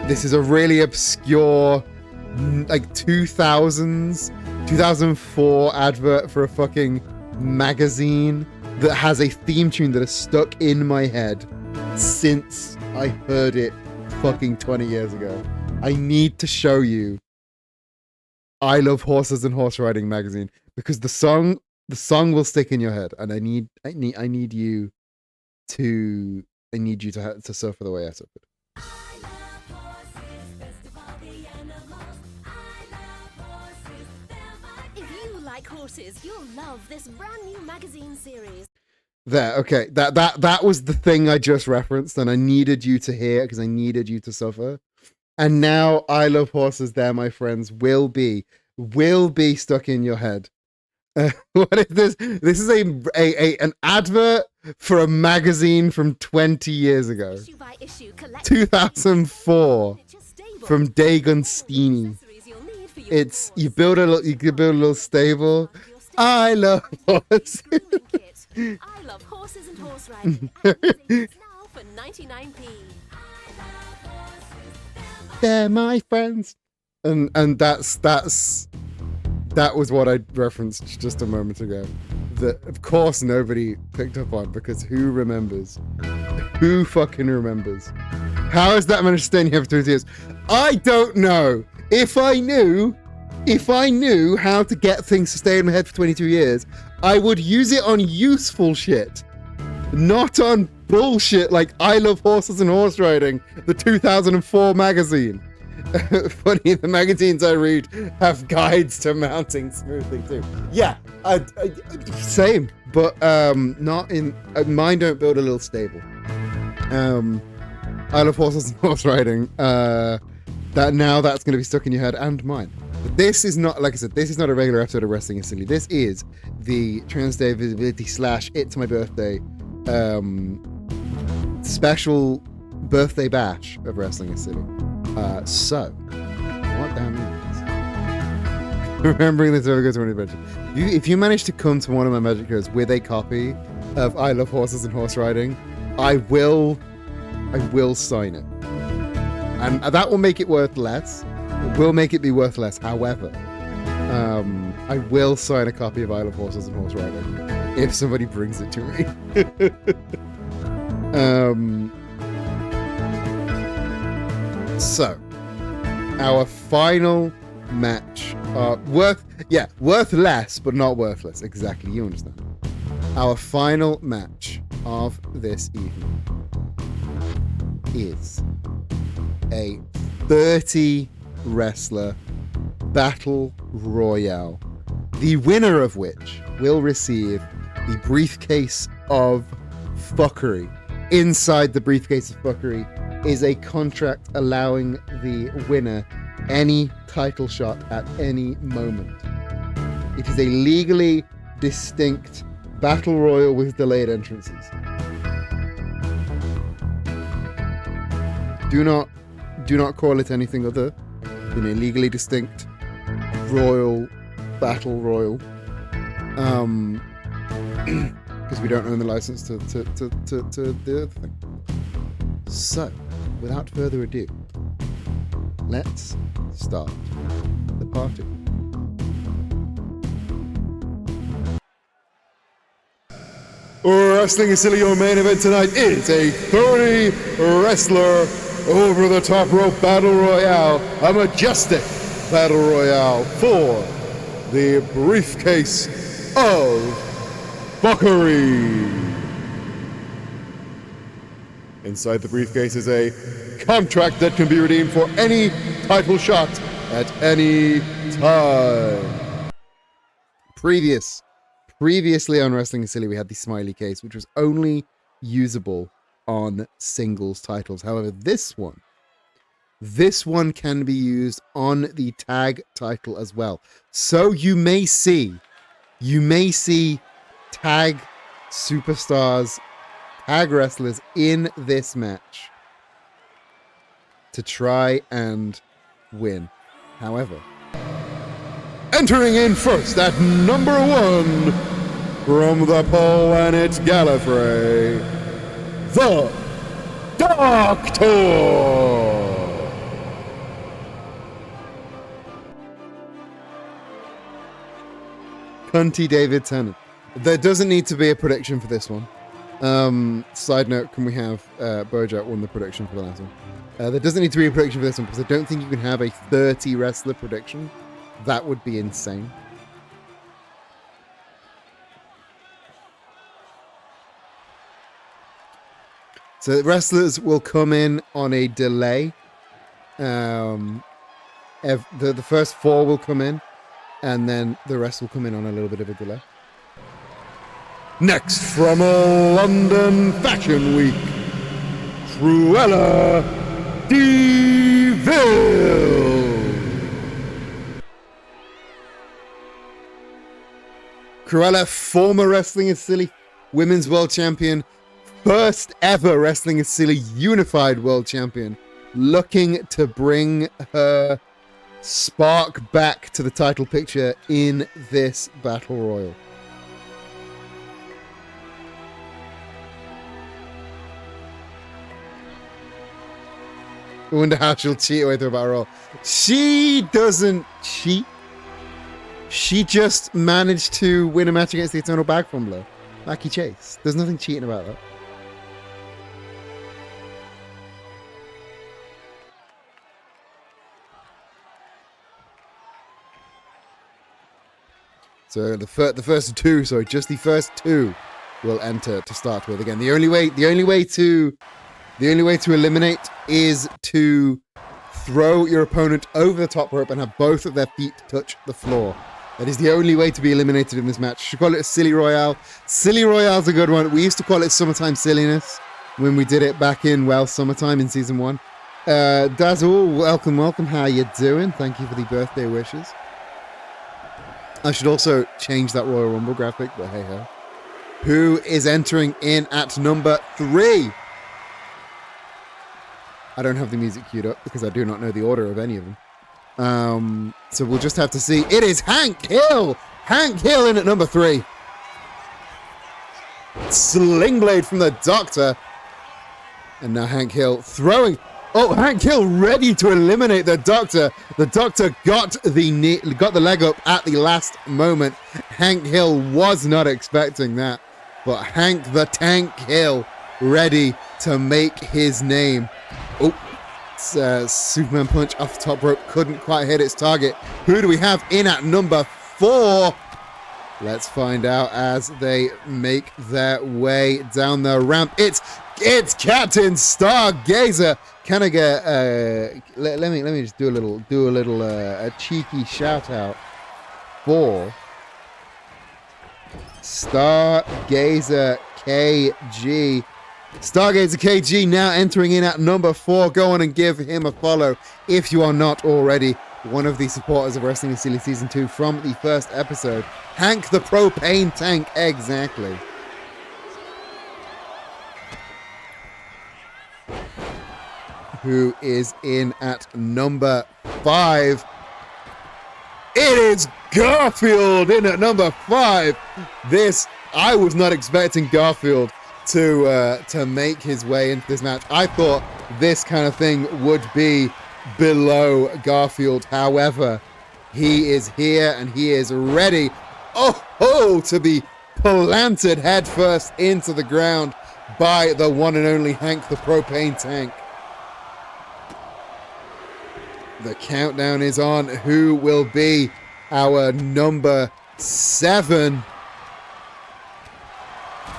This is a really obscure, like 2004 advert for a fucking magazine that has a theme tune that has stuck in my head since I heard it fucking 20 years ago. I need to show you I Love Horses and Horse Riding magazine, because the song will stick in your head, and I need you to suffer the way I suffered. Horses, you'll love this brand new magazine series. There, okay, that was the thing I just referenced, and I needed you to hear because I needed you to suffer. And now I Love Horses, there, my friends, will be stuck in your head. What is this? This is an advert for a magazine from 20 years ago, Issue by issue, 2004, from Dagostini. It's you could build a little stable. I love horses. I Love Horses and Horse Riding. It's now for 99p. They're my friends, and that was what I referenced just a moment ago. That of course nobody picked up on, because who remembers? Who fucking remembers? How has that managed to stay in here for 20 years? I don't know. If I knew how to get things to stay in my head for 22 years, I would use it on useful shit, not on bullshit like I Love Horses and Horse Riding, the 2004 magazine. Funny, the magazines I read have guides to mounting smoothly too. Yeah, same, but not in mine. Don't build a little stable. I love horses and horse riding. That's going to be stuck in your head, and mine. But this is not, like I said, this is not a regular episode of Wrestling is Silly. This is the Trans Day Visibility / It's My Birthday special birthday bash of Wrestling is Silly. So, what that means? Remembering this over goes to one adventure. If you manage to come to one of my magic shows with a copy of I Love Horses and Horse Riding, I will sign it. And that will make it worth less. It will make it be worth less. However, I will sign a copy of I Love Horses and Horse Riding if somebody brings it to me. So, our final match, worth less, but not worthless. Exactly, you understand. Our final match of this evening is a 30 wrestler battle royale, the winner of which will receive the briefcase of fuckery. Inside the briefcase of fuckery is a contract allowing the winner any title shot at any moment. It is a legally distinct battle royal with delayed entrances. Do not call it anything other than a legally distinct royal battle royal. Because we don't own the license to the other thing. So, without further ado, let's start the party. Wrestling is Silly, your main event tonight is a 30 wrestler over the top rope battle royale, a majestic battle royale for the briefcase of fuckery. Inside the briefcase is a contract that can be redeemed for any title shot at any time. Previously on Wrestling is Silly, we had the smiley case, which was only usable on singles titles. However, this one can be used on the tag title as well. So you may see tag superstars, tag wrestlers in this match to try and win. However, entering in first at number 1 from the Planet Gallifrey, the Doctor! Cunty David Tennant. There doesn't need to be a prediction for this one. Side note, can we have Bojack won the prediction for the last one? There doesn't need to be a prediction for this one because I don't think you can have a 30 wrestler prediction. That would be insane. So the wrestlers will come in on a delay. The first 4 will come in, and then the rest will come in on a little bit of a delay. Next, from a London Fashion Week, Cruella de Vil. Cruella, former Wrestling is Silly Women's World Champion, first ever Wrestling is Silly Unified World Champion, looking to bring her spark back to the title picture in this Battle Royal. I wonder how she'll cheat away through a battle royal. She doesn't cheat. She just managed to win a match against the Eternal Bag Fumbler, Mackie Chase. There's nothing cheating about that. So the first 2, sorry, just the first 2 will enter to start with. Again, the only way to eliminate is to throw your opponent over the top rope and have both of their feet touch the floor. That is the only way to be eliminated in this match. You should call it a Silly Royale. Silly Royale's a good one. We used to call it Summertime Silliness. when we did it back in, well, summertime in season 1. Dazzle, welcome. How you doing? Thank you for the birthday wishes. I should also change that Royal Rumble graphic, but hey ho. Who is entering in at number 3? I don't have the music queued up because I do not know the order of any of them. So we'll just have to see. It is Hank Hill! Hank Hill in at number 3. Sling blade from the Doctor. And now Hank Hill throwing. Oh, Hank Hill ready to eliminate the Doctor. The Doctor got the leg up at the last moment. Hank Hill was not expecting that. But Hank the Tank Hill ready to make his name. Oh, Superman punch off the top rope. Couldn't quite hit its target. Who do we have in at number 4? Let's find out as they make their way down the ramp. It's Captain Stargazer. Can I get let me just do a little a cheeky shout out for Stargazer KG. Stargazer KG now entering in at number 4. Go on and give him a follow if you are not already one of the supporters of Wrestling is Silly Season 2 from the first episode. Hank the Propane Tank, exactly. Who is in at number 5? It is Garfield in at number 5. I was not expecting Garfield to make his way into this match. I thought this kind of thing would be below Garfield. However, he is here and he is ready. To be planted headfirst into the ground by the one and only Hank the Propane Tank. The countdown is on. Who will be our number 7?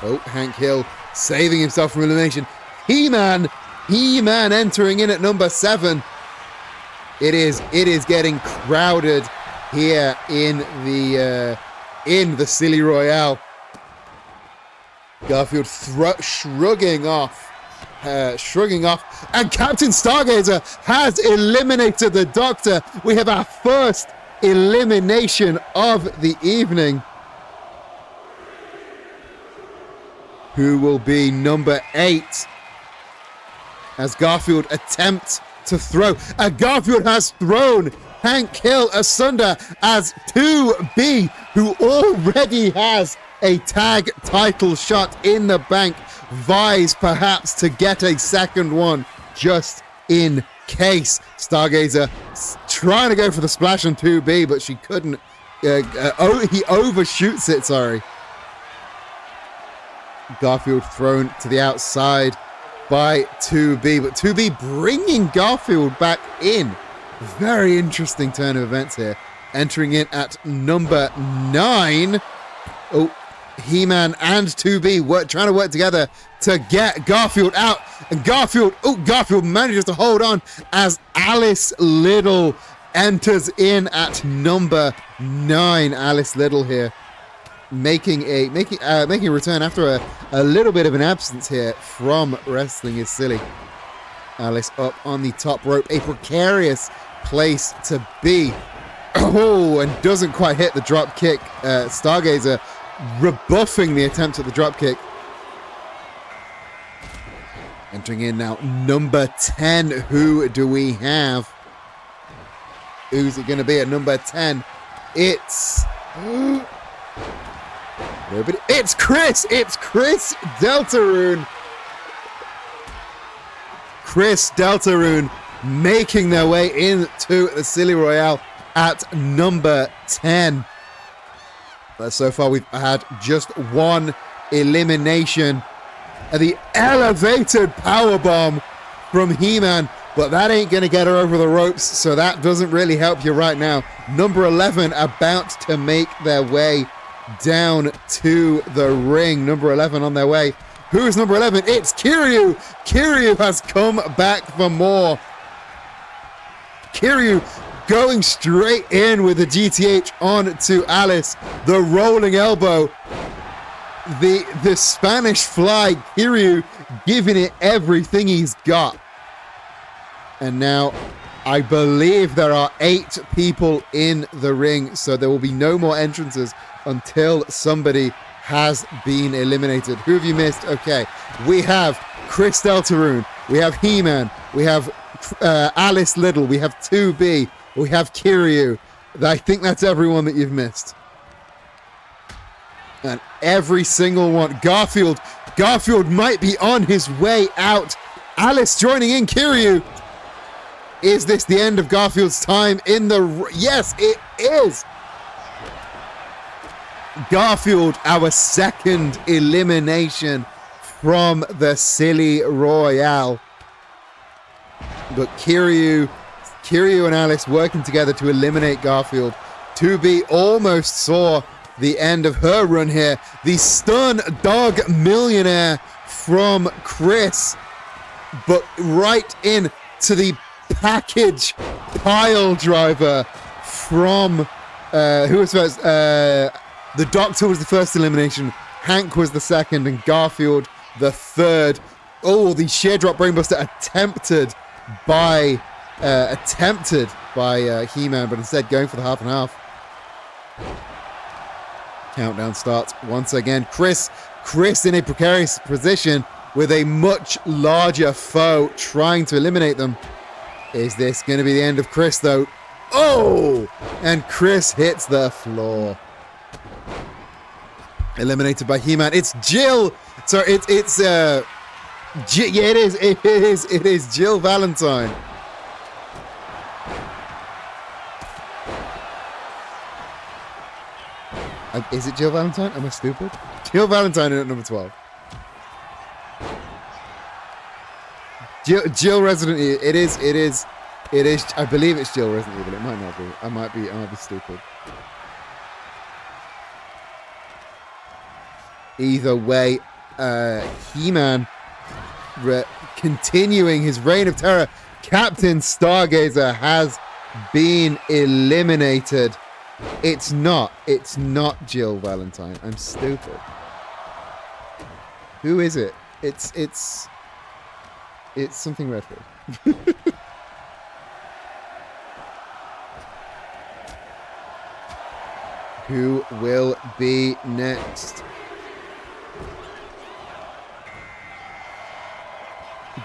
Oh, Hank Hill saving himself from elimination. He-Man entering in at number 7. It is getting crowded here in the Silly Royale. Garfield shrugging off, and Captain Stargazer has eliminated the Doctor. We have our first elimination of the evening. Who will be number 8 as Garfield attempts to throw. And Garfield has thrown Hank Hill asunder as 2B, who already has a tag title shot in the bank, vies perhaps to get a second one just in case. Stargazer trying to go for the splash on 2B, but she couldn't. He overshoots it, sorry. Garfield thrown to the outside by 2B, but 2B bringing Garfield back in. Very interesting turn of events here. Entering in at number 9. Oh, He-Man and 2B trying to work together to get Garfield out. And Garfield manages to hold on as Alice Little enters in at number 9. Alice Little here making a return after a little bit of an absence here from Wrestling is Silly. Alice up on the top rope, a precarious place to be. Oh, and doesn't quite hit the drop kick. Stargazer rebuffing the attempt at the drop kick. Entering in now, number 10. Who do we have? Who's it going to be at number 10? It's Chris. It's Chris Deltarune. Chris Deltarune making their way into the Silly Royale at number 10. But so far we've had just one elimination. The elevated powerbomb from He-Man, but that ain't going to get her over the ropes, so that doesn't really help you right now. Number 11 about to make their way down to the ring. Number 11 on their way. Who is number 11? It's Kiryu. Kiryu has come back for more. Kiryu going straight in with the GTH on to Alice. The rolling elbow. The Spanish fly. Kiryu giving it everything he's got. And now I believe there are 8 people in the ring, so there will be no more entrances until somebody has been eliminated. Who have you missed? Okay, we have Chris Deltarune, we have He-Man, we have Alice Little, we have 2B, we have Kiryu. I think that's everyone that you've missed. And every single one. Garfield might be on his way out. Alice joining in. Kiryu. Is this the end of Garfield's time in the... Yes, it is. Garfield, our second elimination from the Silly Royale. But Kiryu and Alice working together to eliminate Garfield. 2B almost saw the end of her run here. The Stun Dog Millionaire from Chris. But right in to the package pile driver from who was first? The Doctor was the first elimination, Hank was the second, and Garfield the third. Oh, the sheer drop brainbuster attempted by He-Man, but instead going for the half and half. Countdown starts once again. Chris in a precarious position with a much larger foe trying to eliminate them. Is this going to be the end of Chris, though? Oh! And Chris hits the floor. Eliminated by He-Man. It's Jill. Sorry, it's yeah, it is Jill Valentine. Is it Jill Valentine? Am I stupid? Jill Valentine in at number 12. Jill Resident Evil. It is. I believe it's Jill Resident Evil. It might not be. I might be stupid. Either way, He-Man continuing his reign of terror. Captain Stargazer has been eliminated. It's not Jill Valentine. I'm stupid. Who is it? It's something Redford. Who will be next?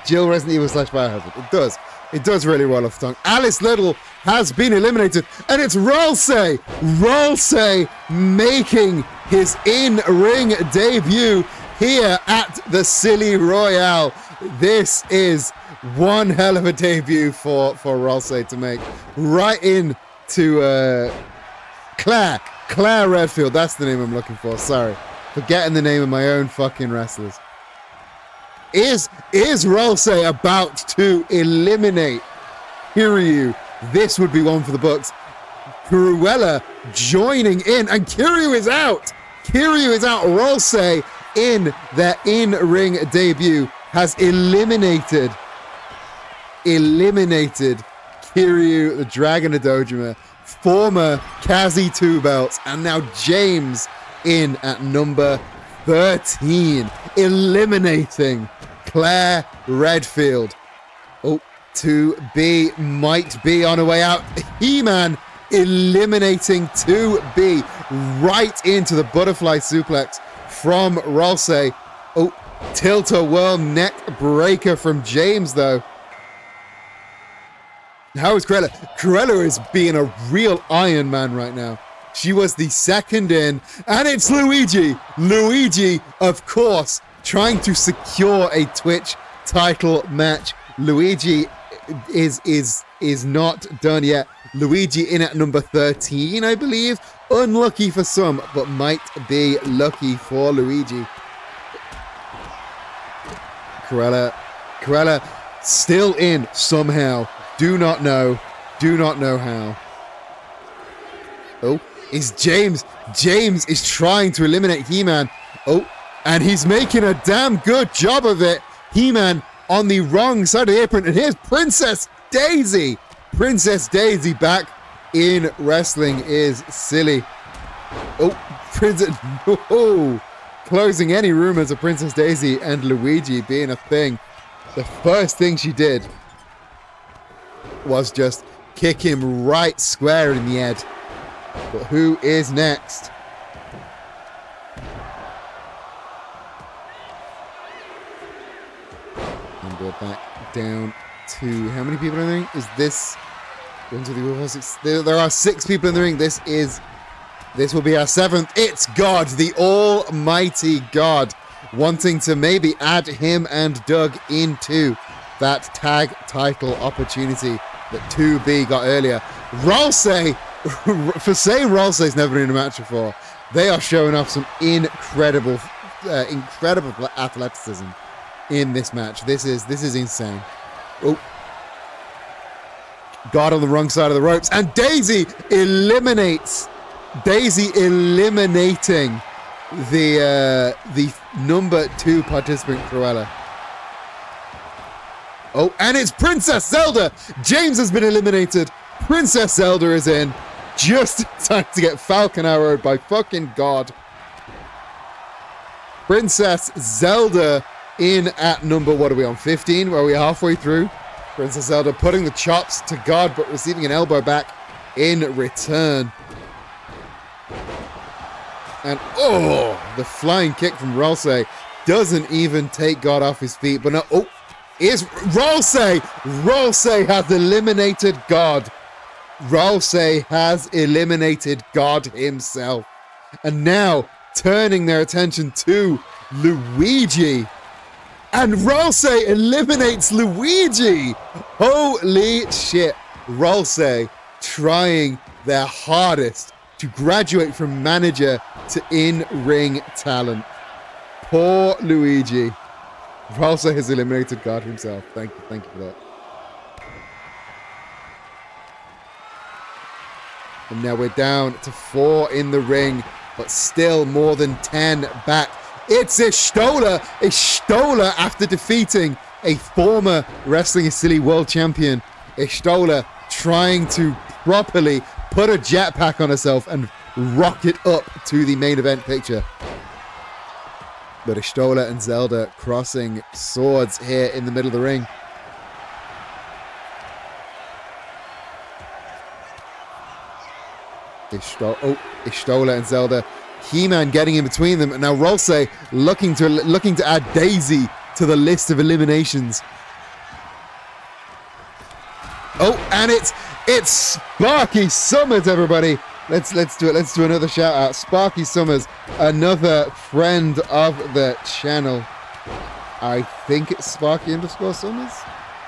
Jill Resident Evil / Biohazard. It does really roll off the tongue. Alice Little has been eliminated, and it's Ralsei. Ralsei making his in-ring debut here at the Silly Royale. This is one hell of a debut for Ralsei to make. Right into Claire Redfield. That's the name I'm looking for. Sorry. Forgetting the name of my own fucking wrestlers. Is Ralsei about to eliminate Kiryu? This would be one for the books. Cruella joining in, and Kiryu is out. Kiryu is out. Ralsei in their in-ring debut has eliminated Kiryu, the Dragon of Dojima, former Kazi 2 belts, and now James in at number 13, eliminating Claire Redfield. Oh, 2B might be on her way out. He-Man eliminating 2B right into the butterfly suplex from Ralsei. Oh, tilt-a-whirl neck breaker from James, though. How is Cruella? Cruella is being a real Iron Man right now. She was the second in, and it's Luigi. Luigi, of course, trying to secure a Twitch title match. Luigi is not done yet. Luigi in at number 13, I believe. Unlucky for some, but might be lucky for Luigi. Cruella still in somehow. Do not know how. Oh, is James is trying to eliminate He-Man. Oh, and he's making a damn good job of it. He-Man on the wrong side of the apron, and here's Princess Daisy. Princess Daisy back in wrestling is silly. Oh, Princess, no. closing any rumors of Princess Daisy and Luigi being a thing, the first thing she did was just kick him right square in the head. But who is next? And we're back down to how many people in the ring? Is this 1, 2, 3, 4, 5, 6? There are 6 people in the ring. This will be our 7th. It's God, the almighty God, wanting to maybe add him and Doug into that tag title opportunity that 2B got earlier. Rousey, for saying Rousey's never been in a match before, they are showing off some incredible athleticism in this match. This is insane. Oh, God on the wrong side of the ropes, and Daisy eliminating the number 2 participant, Cruella. Oh, and it's Princess Zelda. James has been eliminated. Princess Zelda is in. Just in time to get Falcon Arrowed by fucking God. Princess Zelda in at number, what are we on, 15? Where are we halfway through? Princess Zelda putting the chops to God, but receiving an elbow back in return. And oh, the flying kick from Rousey doesn't even take God off his feet. But no, oh, is Rousey. Rousey has eliminated God. Rousey has eliminated God himself. And now turning their attention to Luigi. And Rousey eliminates Luigi. Holy shit. Rousey trying their hardest to graduate from manager to in-ring talent. Poor Luigi. Rousey has eliminated God himself. Thank you for that. And now we're down to 4 in the ring, but still more than 10 back. It's Istola. Istola, after defeating a former Wrestling is Silly world champion. Istola trying to properly put a jetpack on herself and rocket up to the main event picture. But Istola and Zelda crossing swords here in the middle of the ring. Istola and Zelda. He-Man getting in between them, and now Rousey looking to add Daisy to the list of eliminations. Oh, and it's Sparky Summers, everybody. Let's do it. Let's do another shout out. Sparky Summers, another friend of the channel. I think it's Sparky_Summers.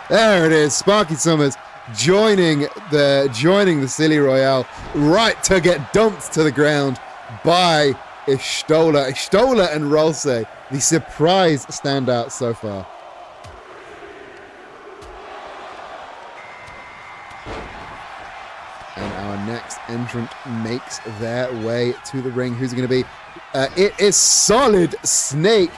There it is, Sparky Summers joining the Silly Royale, right to get dumped to the ground by Istola. Istola and Rousey, the surprise standout so far. And our next entrant makes their way to the ring. Who's it going to be? It is Solid Snake.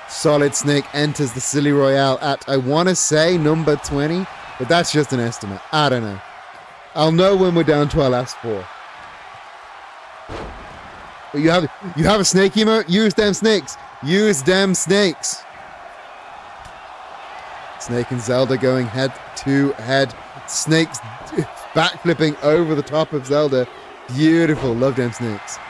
Solid Snake enters the Silly Royale at, I want to say, number 20, but that's just an estimate. I don't know. I'll know when we're down to our last 4. But you have a snake emote? Use them snakes. Use them snakes. Snake and Zelda going head to head. Snakes backflipping over the top of Zelda. Beautiful. Love them snakes.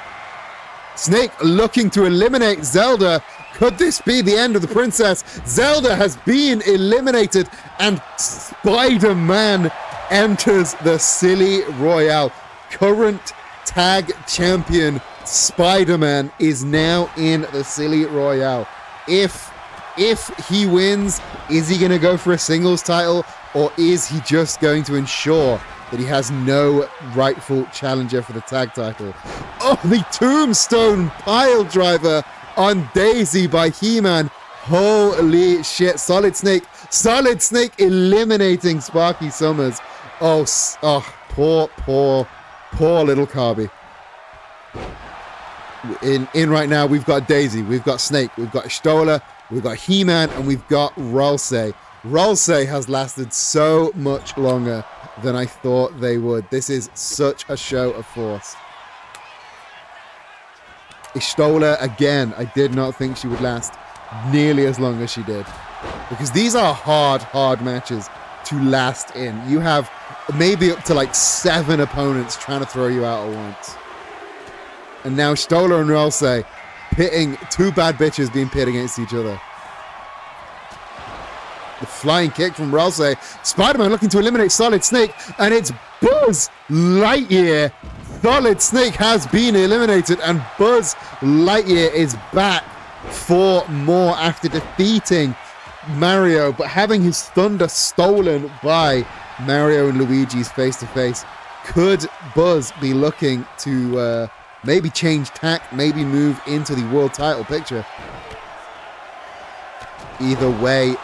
Snake looking to eliminate Zelda. Could this be the end of the princess? Zelda has been eliminated, and Spider-Man enters the Silly Royale. Current tag champion Spider-Man is now in the Silly Royale. If he wins, is he going to go for a singles title, or is he just going to ensure that he has no rightful challenger for the tag title? Oh, the tombstone pile driver on Daisy by He-Man. Holy shit. Solid Snake eliminating Sparky Summers. Oh, poor little Carby. In right now, we've got Daisy, we've got Snake, we've got Istola, we've got He-Man, and we've got Rousey. Rousey has lasted so much longer than I thought they would. This is such a show of force. Istola, again, I did not think she would last nearly as long as she did. Because these are hard matches to last in. You have maybe up to like 7 opponents trying to throw you out at once. And now Stola and Ralsei pitting 2 bad bitches being pit against each other. The flying kick from Ralsei. Spider-Man looking to eliminate Solid Snake, and it's Buzz Lightyear. Solid Snake has been eliminated, and Buzz Lightyear is back for more after defeating Mario, but having his thunder stolen by Mario and Luigi's face-to-face. Could Buzz be looking to maybe change tack, maybe move into the world title picture? Either way,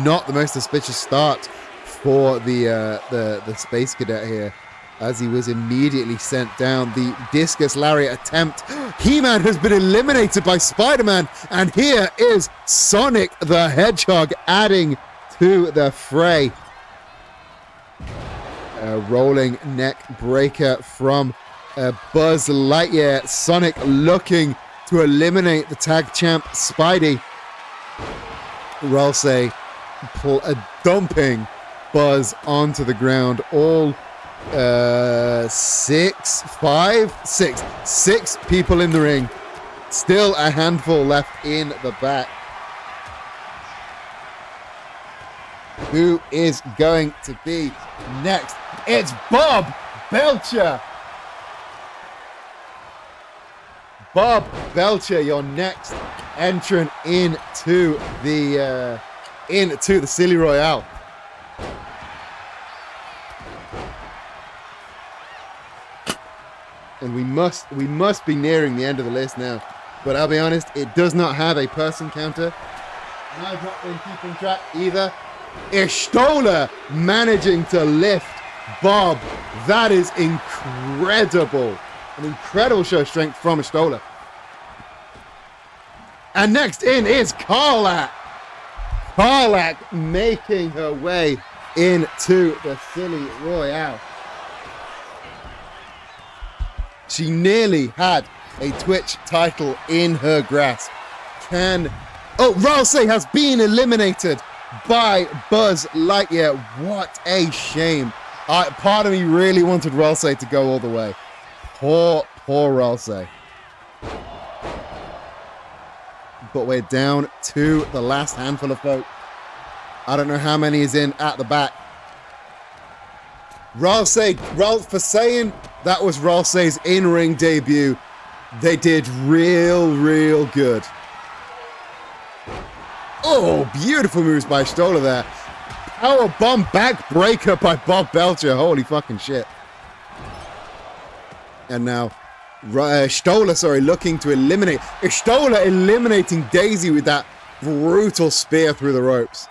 not the most auspicious start for the Space Cadet here, as he was immediately sent down. The discus lariat attempt. He-Man has been eliminated by Spider-Man, and here is Sonic the Hedgehog adding to the fray. A rolling neck breaker from Buzz Lightyear. Sonic looking to eliminate the tag champ Spidey. Ralsei dumping Buzz onto the ground. All 6 people in the ring. Still a handful left in the back. Who is going to be next? It's Bob Belcher. Bob Belcher, your next entrant into the Silly Royale. And we must be nearing the end of the list now. But I'll be honest, it does not have a person counter. And I've not been keeping track either. Istola managing to lift Bob. That is incredible. An incredible show of strength from Istola. And next in is Karlach. Karlach making her way into the Silly Royale. She nearly had a Twitch title in her grasp. Ralsei has been eliminated by Buzz Lightyear. What a shame. Part of me really wanted Ralsei to go all the way. Poor Ralsei. But we're down to the last handful of folk. I don't know how many is in at the back. For saying that was Ralsei's in-ring debut, they did real good. Oh, beautiful moves by Stola there. Power bomb backbreaker by Bob Belcher. Holy fucking shit. And now Stola, looking to eliminate. Stola eliminating Daisy with that brutal spear through the ropes.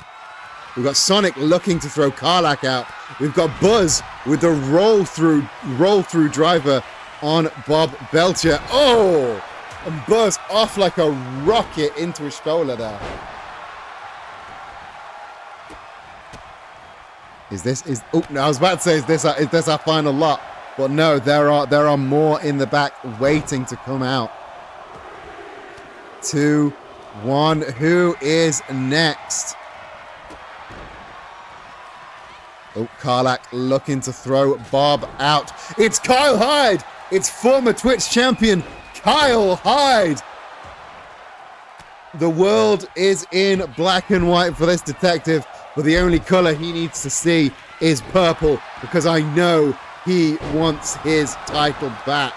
We've got Sonic looking to throw Karlach out. We've got Buzz with the roll through driver on Bob Belcher. Oh! And Buzz off like a rocket into Stola there. I was about to say, is this our final lot? But no, there are more in the back waiting to come out. 2, 1. Who is next? Oh, Karlach looking to throw Bob out. It's Kyle Hyde. It's former Twitch champion Kyle Hyde. The world is in black and white for this detective, but the only color he needs to see is purple, because I know he wants his title back.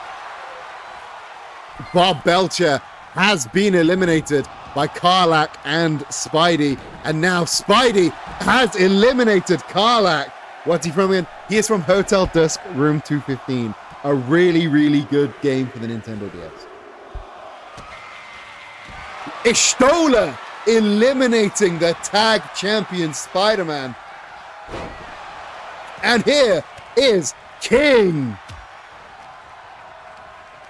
Bob Belcher has been eliminated by Karlach and Spidey, and now Spidey has eliminated Karlach. What's he from again? He is from Hotel Dusk, Room 215. A really good game for the Nintendo DS. Istola eliminating the tag champion Spider-Man. And here is King.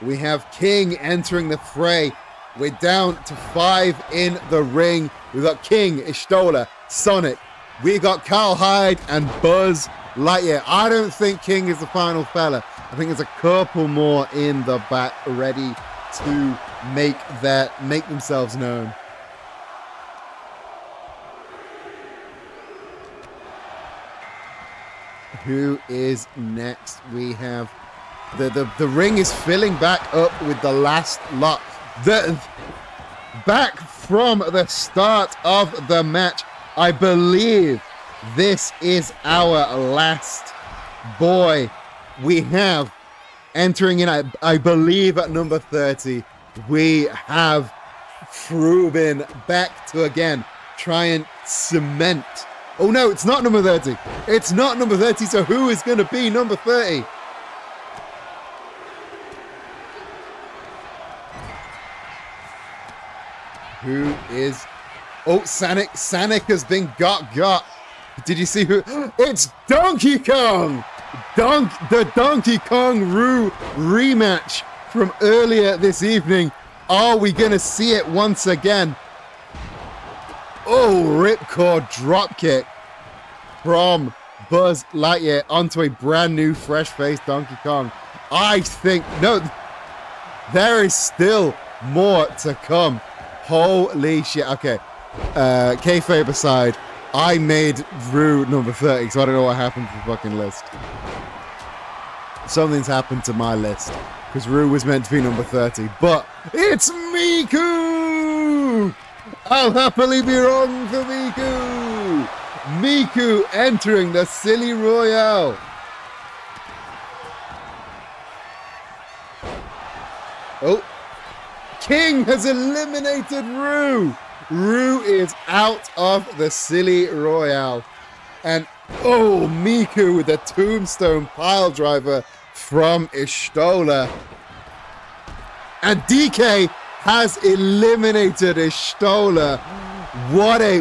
We have King entering the fray. We're down to 5 in the ring. We've got King, Istola, Sonic. We got Kyle Hyde and Buzz Lightyear. I don't think King is the final fella. I think there's a couple more in the back ready to make themselves known. Who is next? We have the ring is filling back up with the last lot. Back from the start of the match, I believe this is our last boy. We have entering in, I believe, at number 30, we have Frubin back to again try and cement. Oh no, it's not number 30. It's not number 30, so who is going to be number 30? Who is... Oh, Sonic has been got. Did you see who? It's Donkey Kong! The Donkey Kong Roo rematch from earlier this evening. Are we going to see it once again? Oh, ripcord dropkick from Buzz Lightyear onto a brand new fresh-faced Donkey Kong. I think... No, there is still more to come. Holy shit. Okay. Kayfabe aside, I made Roo number 30, so I don't know what happened to the fucking list. Something's happened to my list, because Roo was meant to be number 30, but it's Miku! I'll happily be wrong for Miku! Miku entering the Silly Royale. Oh. King has eliminated Roo. Roo is out of the Silly Royale. And oh, Miku with the Tombstone Pile Driver from Ishtola. And DK has eliminated Ishtola. What a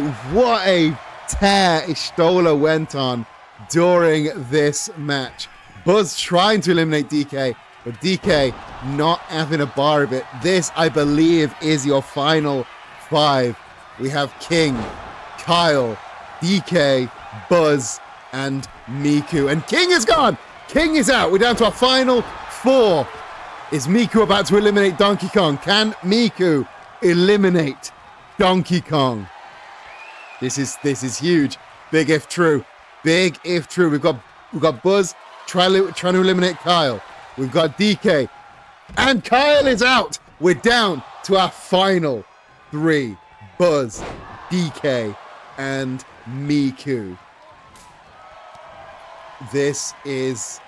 tear Ishtola went on during this match. Buzz trying to eliminate DK, but DK not having a bar of it. This, I believe, is your final 5. We have King, Kyle, DK, Buzz, and Miku. And King is gone! King is out! We're down to our final 4. Is Miku about to eliminate Donkey Kong? Can Miku eliminate Donkey Kong? This is huge. Big if true. Big if true. We've got Buzz trying to eliminate Kyle. We've got DK. And Kyle is out. We're down to our final 3. Buzz, DK, and Miku. This is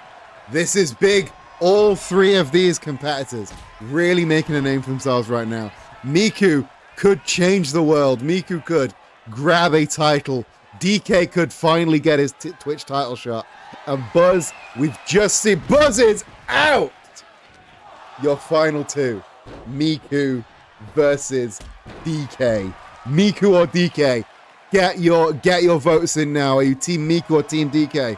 big. All 3 of these competitors really making a name for themselves right now. Miku could change the world. Miku could grab a title. DK could finally get his Twitch title shot. And Buzz, we've just seen Buzz is out. Your final 2. Miku versus DK. Miku or DK? Get your votes in now. Are you Team Miku or Team DK?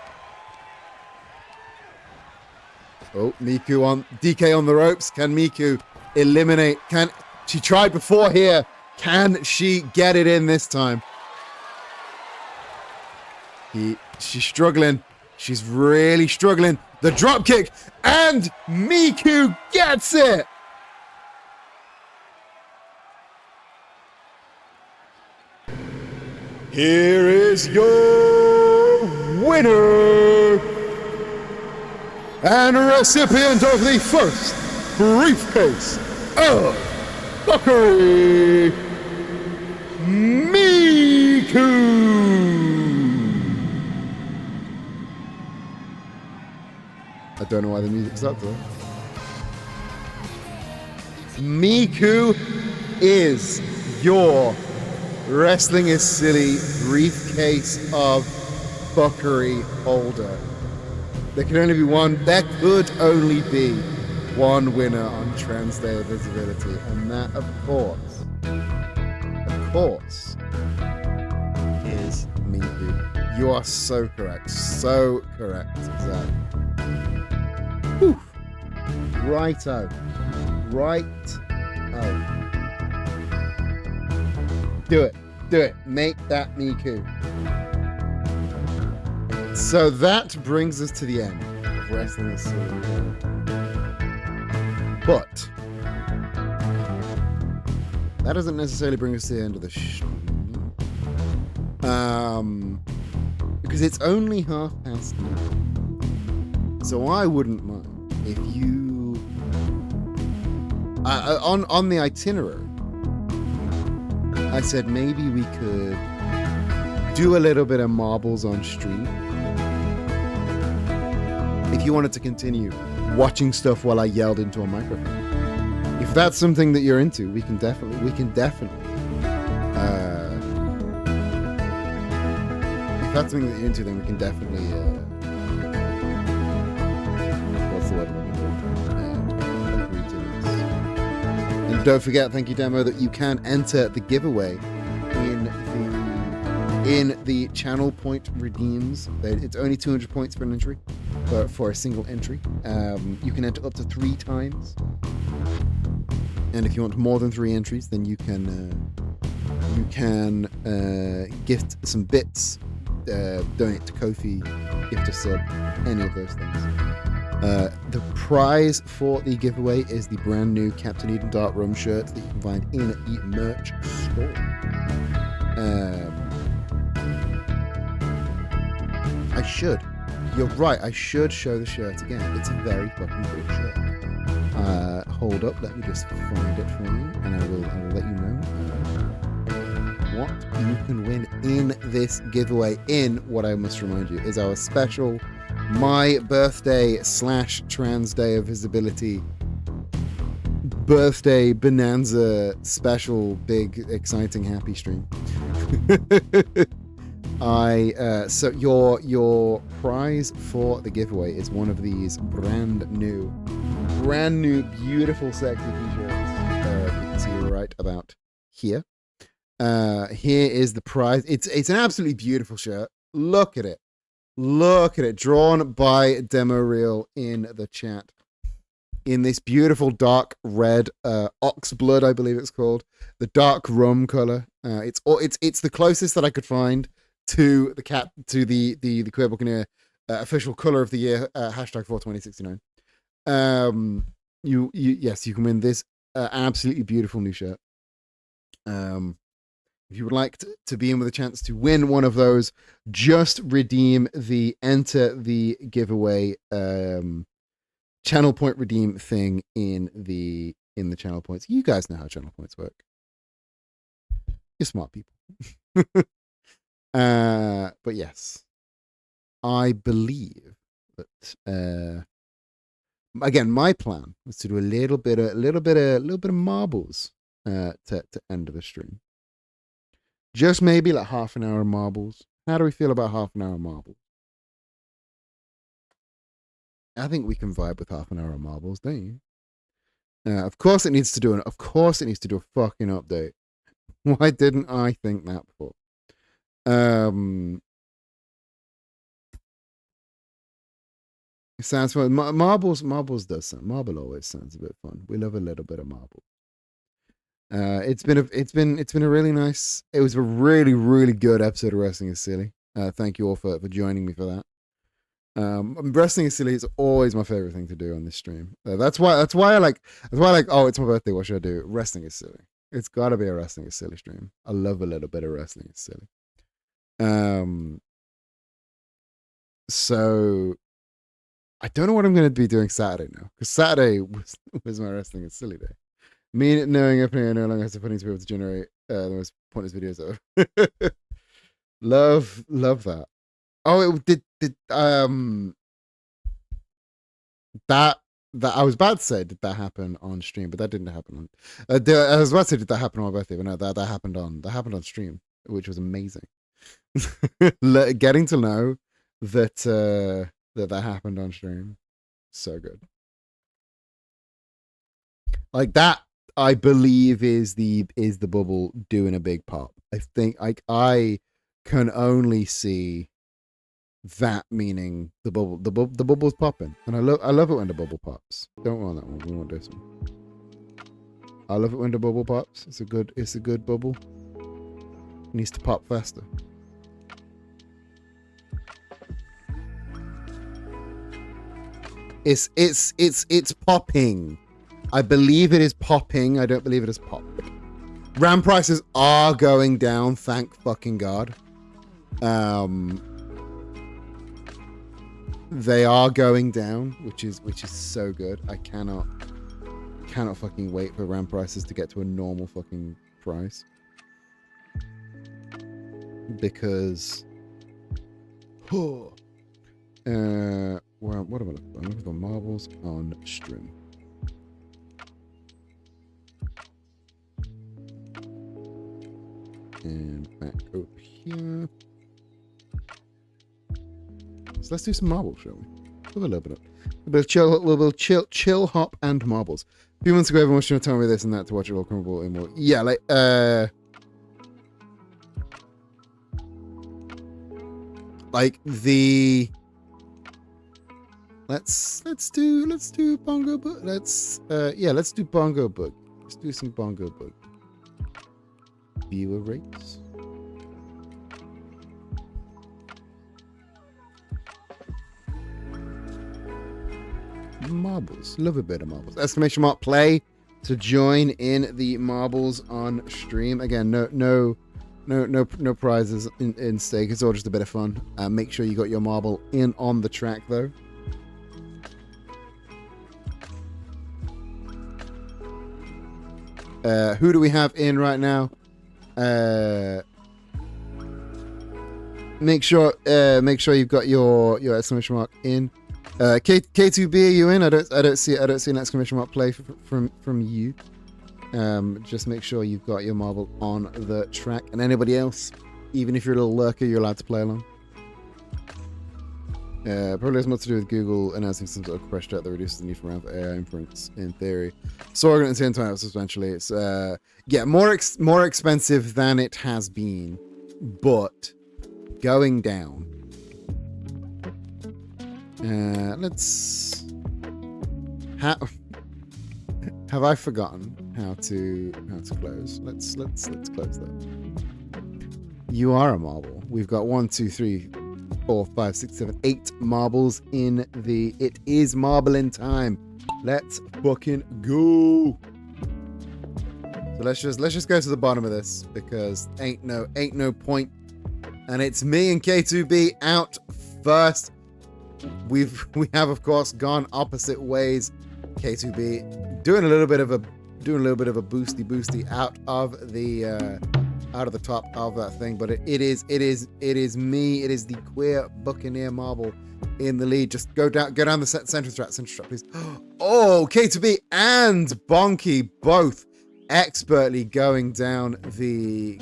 Oh, Miku on DK on the ropes. Can Miku eliminate? She tried before here? Can she get it in this time? She's struggling. She's really struggling. The drop kick, and Miku gets it. Here is your winner and recipient of the first briefcase of Buckery, Miku. I don't know why the music's up though. Miku is your Wrestling is Silly briefcase of Buckery holder. There can only be one. There could only be one winner on Trans Day of Visibility, and that, of course, is Miku. You are so correct. So correct, Zach. Whew. Righto. Right-o. Do it. Make that Miku. So that brings us to the end of Wrestling is Silly. But That doesn't necessarily bring us to the end of the stream. Because it's only 9:30. So I wouldn't mind if you on the itinerary I said maybe we could do a little bit of marbles on stream if you wanted to continue watching stuff while I yelled into a microphone. If that's something that you're into, we can definitely if that's something that you're into, then we can definitely what's the word agree to this. And don't forget, thank you Demo, that you can enter the giveaway in the channel point redeems. It's only 200 points per entry for a single entry. You can enter up to 3 times, and if you want more than 3 entries, then you can gift some bits, donate to Ko-fi, gift a sub, any of those things. The prize for the giveaway is the brand new Captain Eden Dark Rum shirt that you can find in the merch store. You're right, I should show the shirt again. It's a very fucking good shirt. Hold up, let me just find it for you, and I will let you know what you can win in this giveaway. In what I must remind you is our special My Birthday / Trans Day of Visibility birthday bonanza special, big, exciting, happy stream. So your prize for the giveaway is one of these brand new beautiful sexy t-shirts. You can see right about here. Here is the prize. It's an absolutely beautiful shirt. Look at it, drawn by Demo Reel in the chat, in this beautiful dark red ox blood, I believe it's called, the dark rum color. It's the closest that I could find to the Queer Buccaneer official color of the year, hashtag 42069. You can win this absolutely beautiful new shirt. If you would like to be in with a chance to win one of those, just enter the giveaway channel point redeem thing in the channel points. You guys know how channel points work. You're smart people. But yes, I believe that again, my plan was to do a little bit of marbles to end the stream. Just maybe like half an hour of marbles. How do we feel about half an hour of marbles? I think we can vibe with half an hour of marbles, don't you? Of course it needs to do a fucking update. Why didn't I think that before? It sounds fun. Marbles does sound. Marble always sounds a bit fun. We love a little bit of marble. It's been a really nice. It was a really, really good episode of Wrestling is Silly. Thank you all for joining me for that. Wrestling is Silly is always my favorite thing to do on this stream. That's why I like. Oh, it's my birthday. What should I do? Wrestling is Silly. It's got to be a Wrestling is Silly stream. I love a little bit of Wrestling is Silly. So I don't know what I'm going to be doing Saturday now, because Saturday was my Wrestling is Silly day. Me knowing opening, I no longer has to put into people to generate the most pointless videos ever. love that. Oh, it did that I was about to say, did that happen on stream? But that didn't happen on. I was about to say, did that happen on my birthday? But no, that happened on stream, which was amazing. Getting to know that that happened on stream, so good. Like that, I believe is the bubble doing a big pop. I think I can only see that meaning the bubble's popping, and I love it when the bubble pops. Don't want that one. We want this one. I love it when the bubble pops. It's a good bubble. It needs to pop faster. It's popping. I believe it is popping. I don't believe it is popped. RAM prices are going down, thank fucking God. They are going down, which is so good. I cannot fucking wait for RAM prices to get to a normal fucking price. Because what am I looking for? I'm looking for marbles on stream. And back over here. So let's do some marbles, shall we? A little bit of chill, hop, and marbles. A few months ago, everyone was trying to tell me this and that to watch it all crumble in more. Yeah, like the. Let's do bongo book. Let's do bongo book. Let's do some bongo book. Viewer rates. Marbles. Love a bit of marbles. Exclamation mark play to join in the marbles on stream. Again, no prizes in stake. It's all just a bit of fun. Make sure you got your marble in on the track though. Who do we have in right now? Make sure you've got your exclamation mark in. K2B, are you in? I don't see an exclamation mark play from you. Just make sure you've got your marble on the track. And anybody else, even if you're a little lurker, you're allowed to play along. Probably has much to do with Google announcing some sort of crash that reduces the need for RAM for AI inference in theory. So we're going to 10 times substantially. It's more expensive than it has been, but going down. Let's have I forgotten how to close? Let's close that. You are a marble. We've got 1, 2, 3, 4, 5, 6, 7, 8 marbles in the. It is marbling time. Let's fucking go. So let's just go to the bottom of this because ain't no point. And it's me and K2B out first. We have of course gone opposite ways. K2B doing a little bit of a boosty out of the top of that thing, but it is me. It is the queer Buccaneer marble in the lead. Just go down the center track, please. Oh, K2B and Bonky both expertly going down the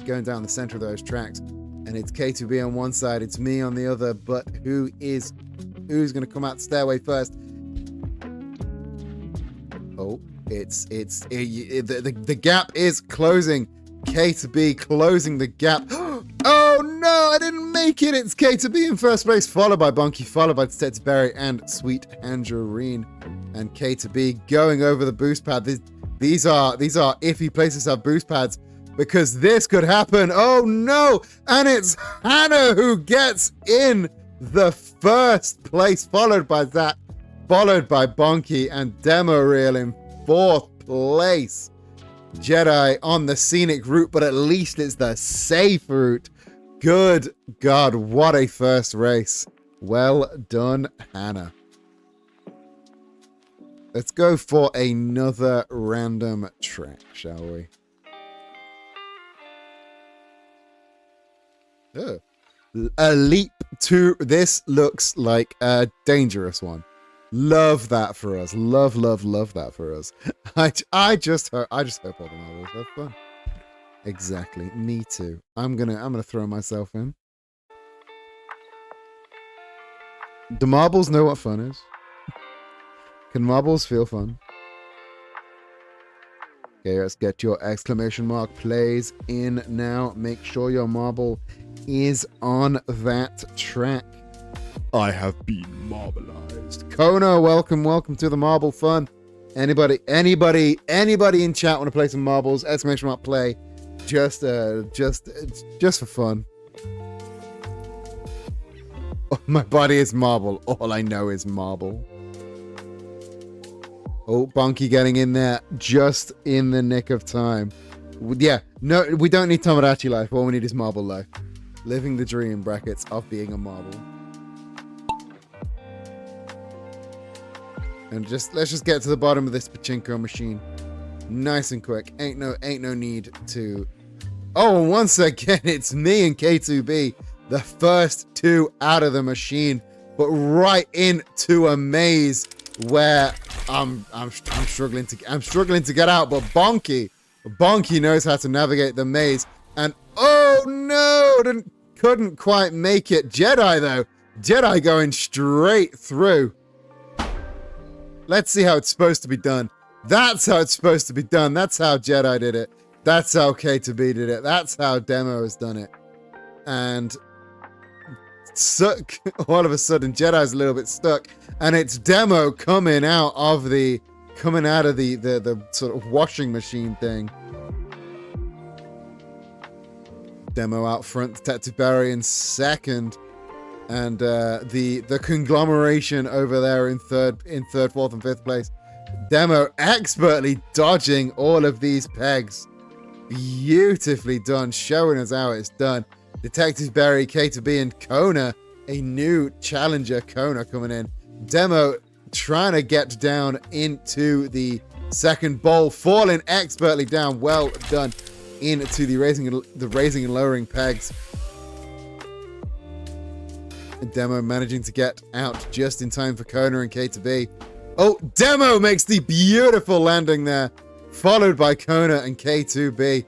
center of those tracks, and it's K2B on one side, it's me on the other. But who's going to come out the stairway first? Oh, the gap is closing. K2B closing the gap. Oh no, I didn't make it. It's K2B in first place, followed by Bonky, followed by Stetsberry and Sweet Tangerine. And K2B going over the boost pad. These are iffy places to have boost pads because this could happen. Oh no, and it's Hannah who gets in the first place, followed by Bonky and Demoreal in fourth place. Jedi on the scenic route, but at least it's the safe route. Good God, what a first race. Well done, Hannah. Let's go for another random track, shall we? Oh. A leap to this looks like a dangerous one. Love that for us. Love that for us. I just hope all the marbles have fun. Exactly. Me too. I'm gonna throw myself in. Do marbles know what fun is? Can marbles feel fun? Okay, let's get your exclamation mark plays in now. Make sure your marble is on that track. I have been marbleized. Kona, welcome to the marble fun. Anybody in chat want to play some marbles? Exclamation mark play. Just for fun. Oh, my body is marble. All I know is marble. Oh, Bonky getting in there just in the nick of time. Yeah, no, we don't need Tomodachi life. All we need is marble life. Living the dream, brackets, of being a marble. And let's just get to the bottom of this pachinko machine. Nice and quick. Ain't no need to... Oh, and once again, it's me and K2B. The first two out of the machine. But right into a maze where I'm struggling to get out. But Bonky knows how to navigate the maze. And oh no, couldn't quite make it. Jedi though. Jedi going straight through. Let's see how it's supposed to be done. That's how it's supposed to be done. That's how Jedi did it. That's how K2B did it. That's how Demo has done it. And all of a sudden, Jedi's a little bit stuck, and it's Demo coming out of the sort of washing machine thing. Demo out front, Detective Barry in second. And the conglomeration over there in third, fourth, and fifth place. Demo expertly dodging all of these pegs. Beautifully done, showing us how it's done. Detective Barry, K2B, and Kona, a new challenger, Kona coming in. Demo trying to get down into the second bowl, falling expertly down. Well done into the raising and lowering pegs. Demo managing to get out just in time for Kona and K2B. Oh, Demo makes the beautiful landing there, followed by Kona and K2B.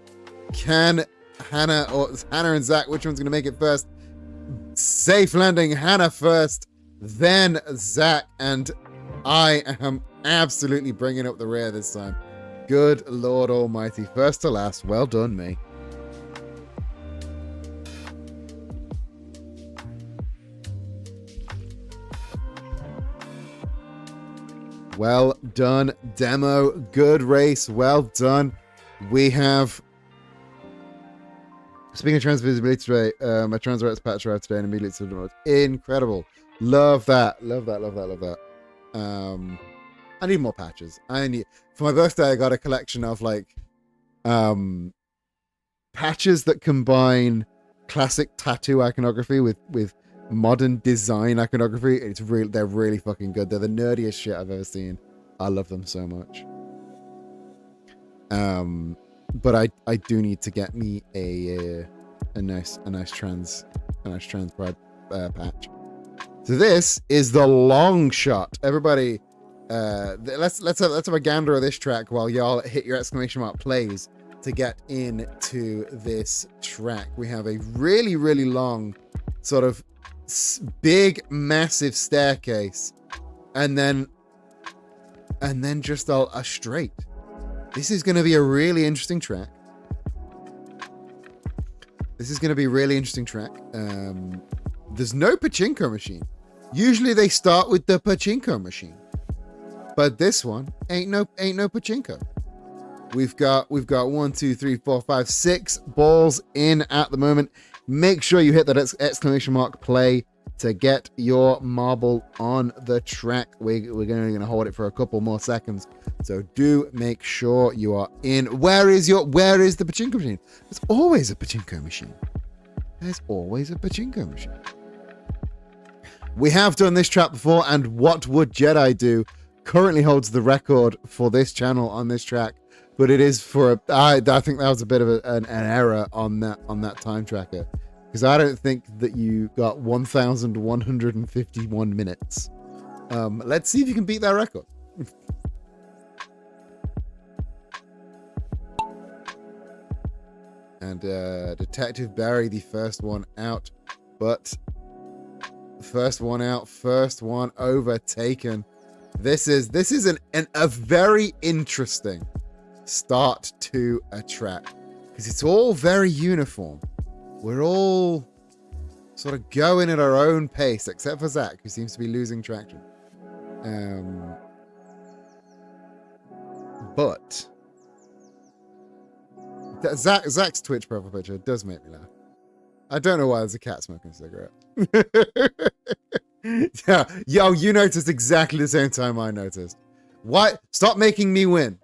Can Hannah and Zach, which one's going to make it first? Safe landing, Hannah first, then Zach, and I am absolutely bringing up the rear this time. Good Lord Almighty. First to last. Well done, me. Well done, Demo. Good race. Well done. We have... Speaking of transvisibility today, my Transrats patch arrived today and immediately to the incredible. Love that. Love that. Love that. Love that. I need more patches. For my birthday, I got a collection of like patches that combine classic tattoo iconography with modern design iconography. They're really fucking good. They're the nerdiest shit I've ever seen. I love them so much. But I do need to get me a nice trans pride patch. So this is the long shot. Everybody, let's have a gander of this track while y'all hit your exclamation mark plays to get into this track. We have a really, really long sort of big, massive staircase, and then just a straight. This is going to be a really interesting track. There's no pachinko machine. Usually they start with the pachinko machine, but this one ain't no pachinko. We've got 1, 2, 3, 4, 5, 6 balls in at the moment. Make sure you hit that exclamation mark play to get your marble on the track. We're going to hold it for a couple more seconds, so do make sure you are in. Where is the pachinko machine? There's always a pachinko machine. We have done this track before, and What Would Jedi Do currently holds the record for this channel on this track, but it is for I think that was a bit of an error on that time tracker, because I don't think that you got 1,151 minutes. Let's see if you can beat that record. And Detective Barry, the first one out, but first one out, first one overtaken. This is a very interesting start to a track, because it's all very uniform. We're all sort of going at our own pace, except for Zach, who seems to be losing traction. But Zach's Twitch profile picture does make me laugh. I don't know why there's a cat smoking a cigarette. Yeah, yo, you noticed exactly the same time I noticed. Why? Stop making me win.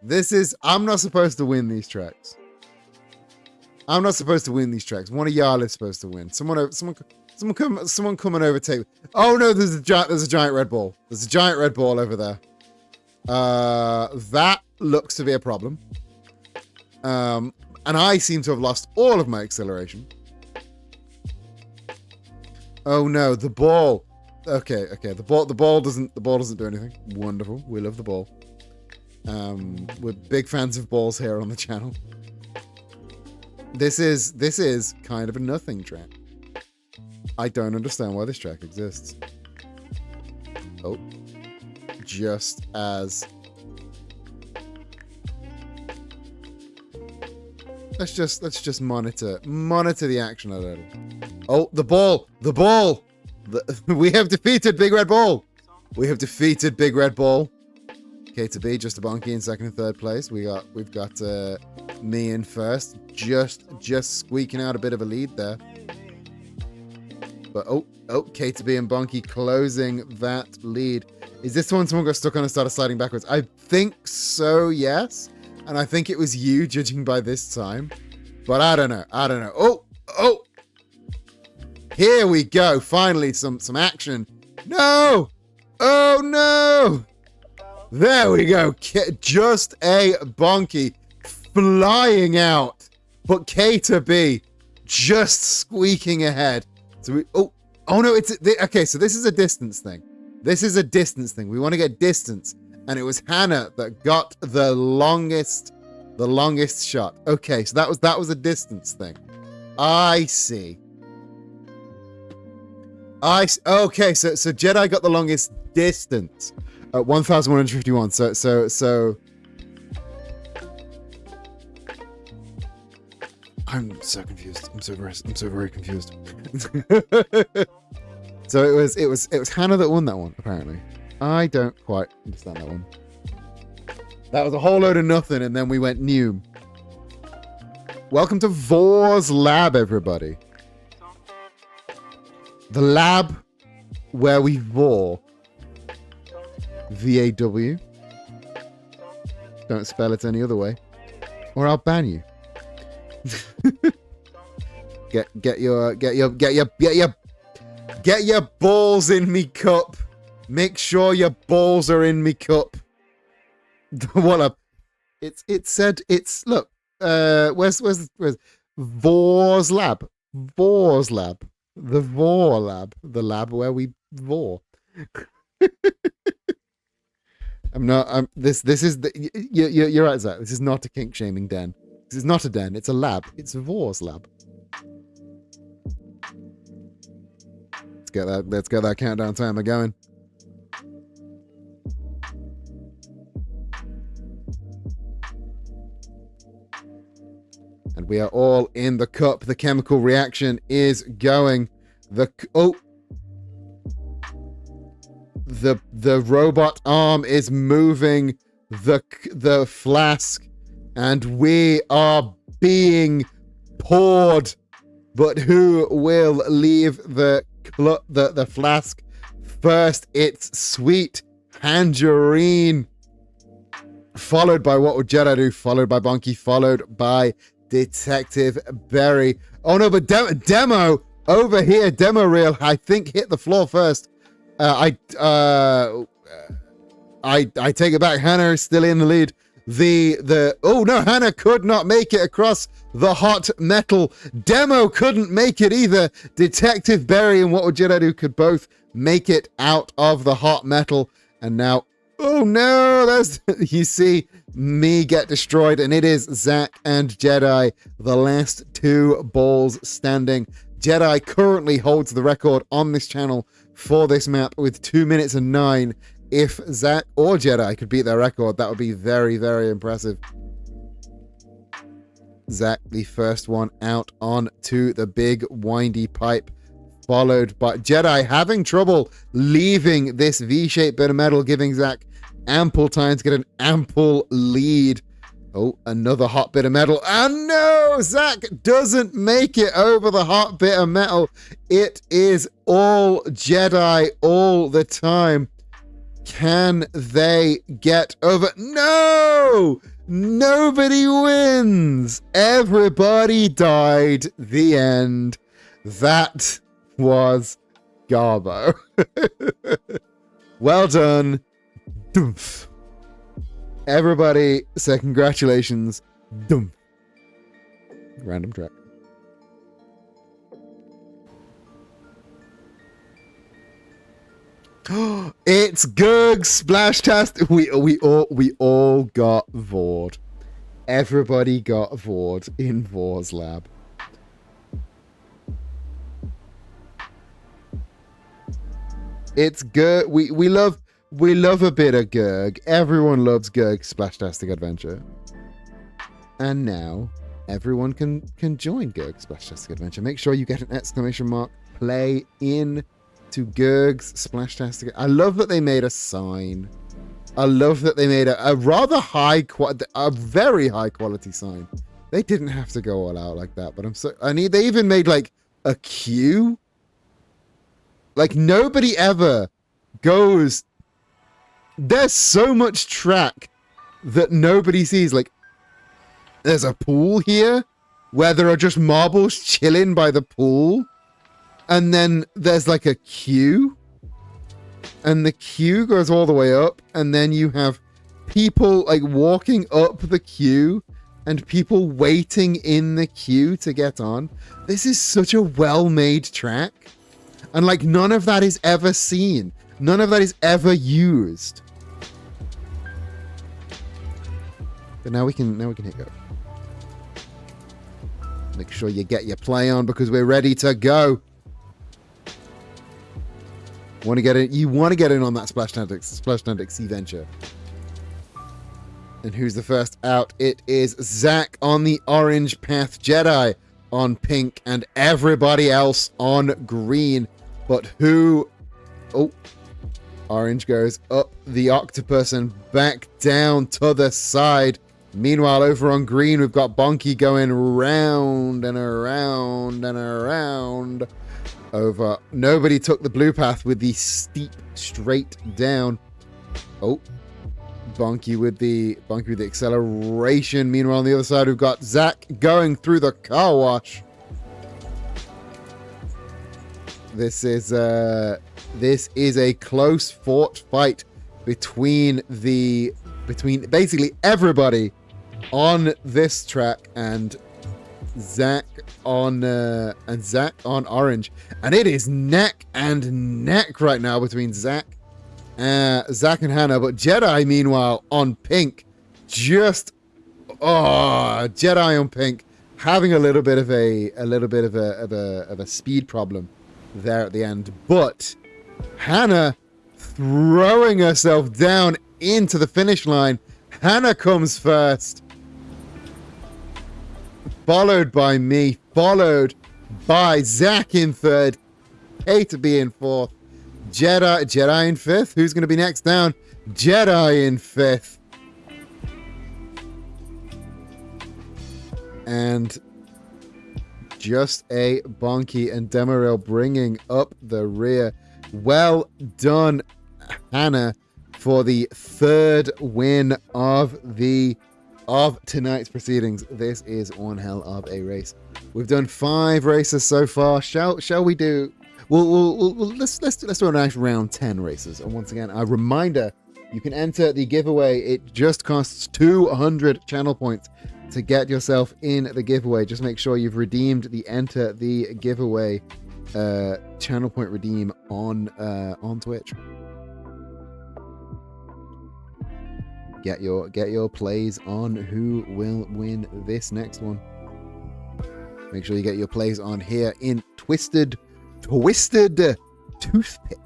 I'm not supposed to win these tracks. I'm not supposed to win these tracks. One of y'all is supposed to win. Someone come and overtake me. Oh no, there's a giant red ball. There's a giant red ball over there. That looks to be a problem. And I seem to have lost all of my acceleration. Oh no, the ball. Okay. The ball doesn't do anything. Wonderful. We love the ball. We're big fans of balls here on the channel. This is kind of a nothing track. I don't understand why this track exists. Oh. Just as... Let's just monitor the action a little. Oh, the ball! We have defeated Big Red Ball! We have defeated Big Red Ball. K to B, just a Bonky in second and third place. We've got me in first, just squeaking out a bit of a lead there. But oh, K to B and Bonky closing that lead. Is this one someone got stuck on and started sliding backwards? I think so, yes. And I think it was you, judging by this time. But I don't know. Oh! Here we go. Finally, some action. No! Oh, no! There we go. Just a Bonky flying out. But K to B just squeaking ahead. So oh no, okay, so this is a distance thing. We want to get distance. And it was Hannah that got the longest shot. Okay, so that was a distance thing. I see. Okay, so Jedi got the longest distance at 1,151. So I'm so confused. I'm so very confused. So it was Hannah that won that one, apparently. I don't quite understand that one. That was a whole load of nothing, and then we went new. Welcome to Vor's Lab, everybody. The lab where we Vor. V-A-W. Don't spell it any other way, or I'll ban you. Get your balls in me cup. Make sure your balls are in me cup. What up? It said it's look. Where's Vor's Lab? Vor's Lab. The Vor Lab. The lab where we Vor. This is the you're right, Zach. This is not a kink shaming den. This is not a den, it's a lab. It's Vor's Lab. Let's get that countdown timer going. And we are all in the cup. The chemical reaction is going. The robot arm is moving the flask, and we are being poured. But who will leave the flask first? It's Sweet Tangerine, followed by What Would Jedi Do, followed by Bonky, followed by Detective Berry. Oh no, but Demo over here, Demo Reel, I think hit the floor first. I take it back. Hannah is still in the lead. Oh no, Hannah could not make it across the hot metal. Demo couldn't make it either. Detective Berry and What Would Jedi Do could both make it out of the hot metal. And now, oh no, you see me get destroyed, and it is Zach and Jedi, the last two balls standing. Jedi currently holds the record on this channel for this map with 2 minutes and 9. If Zach or Jedi could beat their record, that would be very, very impressive. Zach, the first one out onto the big windy pipe, followed by Jedi having trouble leaving this V-shaped bit of metal, giving Zach ample time to get an ample lead. Oh, another hot bit of metal. And no, Zach doesn't make it over the hot bit of metal. It is all Jedi all the time. Can they get over? No! Nobody wins. Everybody died. The end. That was Garbo. Well done. Doomph. Everybody say congratulations. Doomph. Random track. It's Gurg Splashtastic. We all got Vord. Everybody got Vord in Vor's lab. It's Gurg. We love a bit of Gurg. Everyone loves Gurg Splashtastic Adventure. And now everyone can join Gurg Splashtastic Adventure. Make sure you get an exclamation mark play in to Gurg's Splashtastic. I love that they made a sign. I love that they made a rather a very high quality sign. They didn't have to go all out like that, but they even made like a queue. Like nobody ever goes. There's so much track that nobody sees. Like there's a pool here where there are just marbles chilling by the pool. And then there's like a queue. And the queue goes all the way up. And then you have people like walking up the queue. And people waiting in the queue to get on. This is such a well-made track. And like none of that is ever seen. None of that is ever used. But now we can hit go. Make sure you get your play on because we're ready to go. Want to get in? You want to get in on that Splashtastic Sea Venture. And who's the first out? It is Zach on the orange path, Jedi on pink, and everybody else on green. But who? Oh, orange goes up the octopus and back down to the side. Meanwhile, over on green, we've got Bonky going round and around and around. Over. Nobody took the blue path with the steep straight down. Oh, Bonky with the acceleration. Meanwhile, on the other side, we've got Zach going through the car wash. This is a close fought fight between basically everybody on this track and Zach on orange, and it is neck and neck right now between Zach and Hannah. But Jedi, meanwhile, on pink, Jedi on pink, having a little bit of a speed problem there at the end. But Hannah throwing herself down into the finish line. Hannah comes first. Followed by me, followed by Zach in third, Kate B in fourth, Jedi in fifth. Who's going to be next down? Jedi in fifth. And just a Bonky and Demaril bringing up the rear. Well done, Hannah, for the third win of tonight's proceedings. This is one hell of a race. We've done 5 races so far. Shall we do? Let's do a nice round 10 races. And once again, a reminder: you can enter the giveaway. It just costs 200 channel points to get yourself in the giveaway. Just make sure you've redeemed the enter the giveaway channel point redeem on Twitch. Get your plays on who will win this next one. Make sure you get your plays on here in Twisted Toothpick.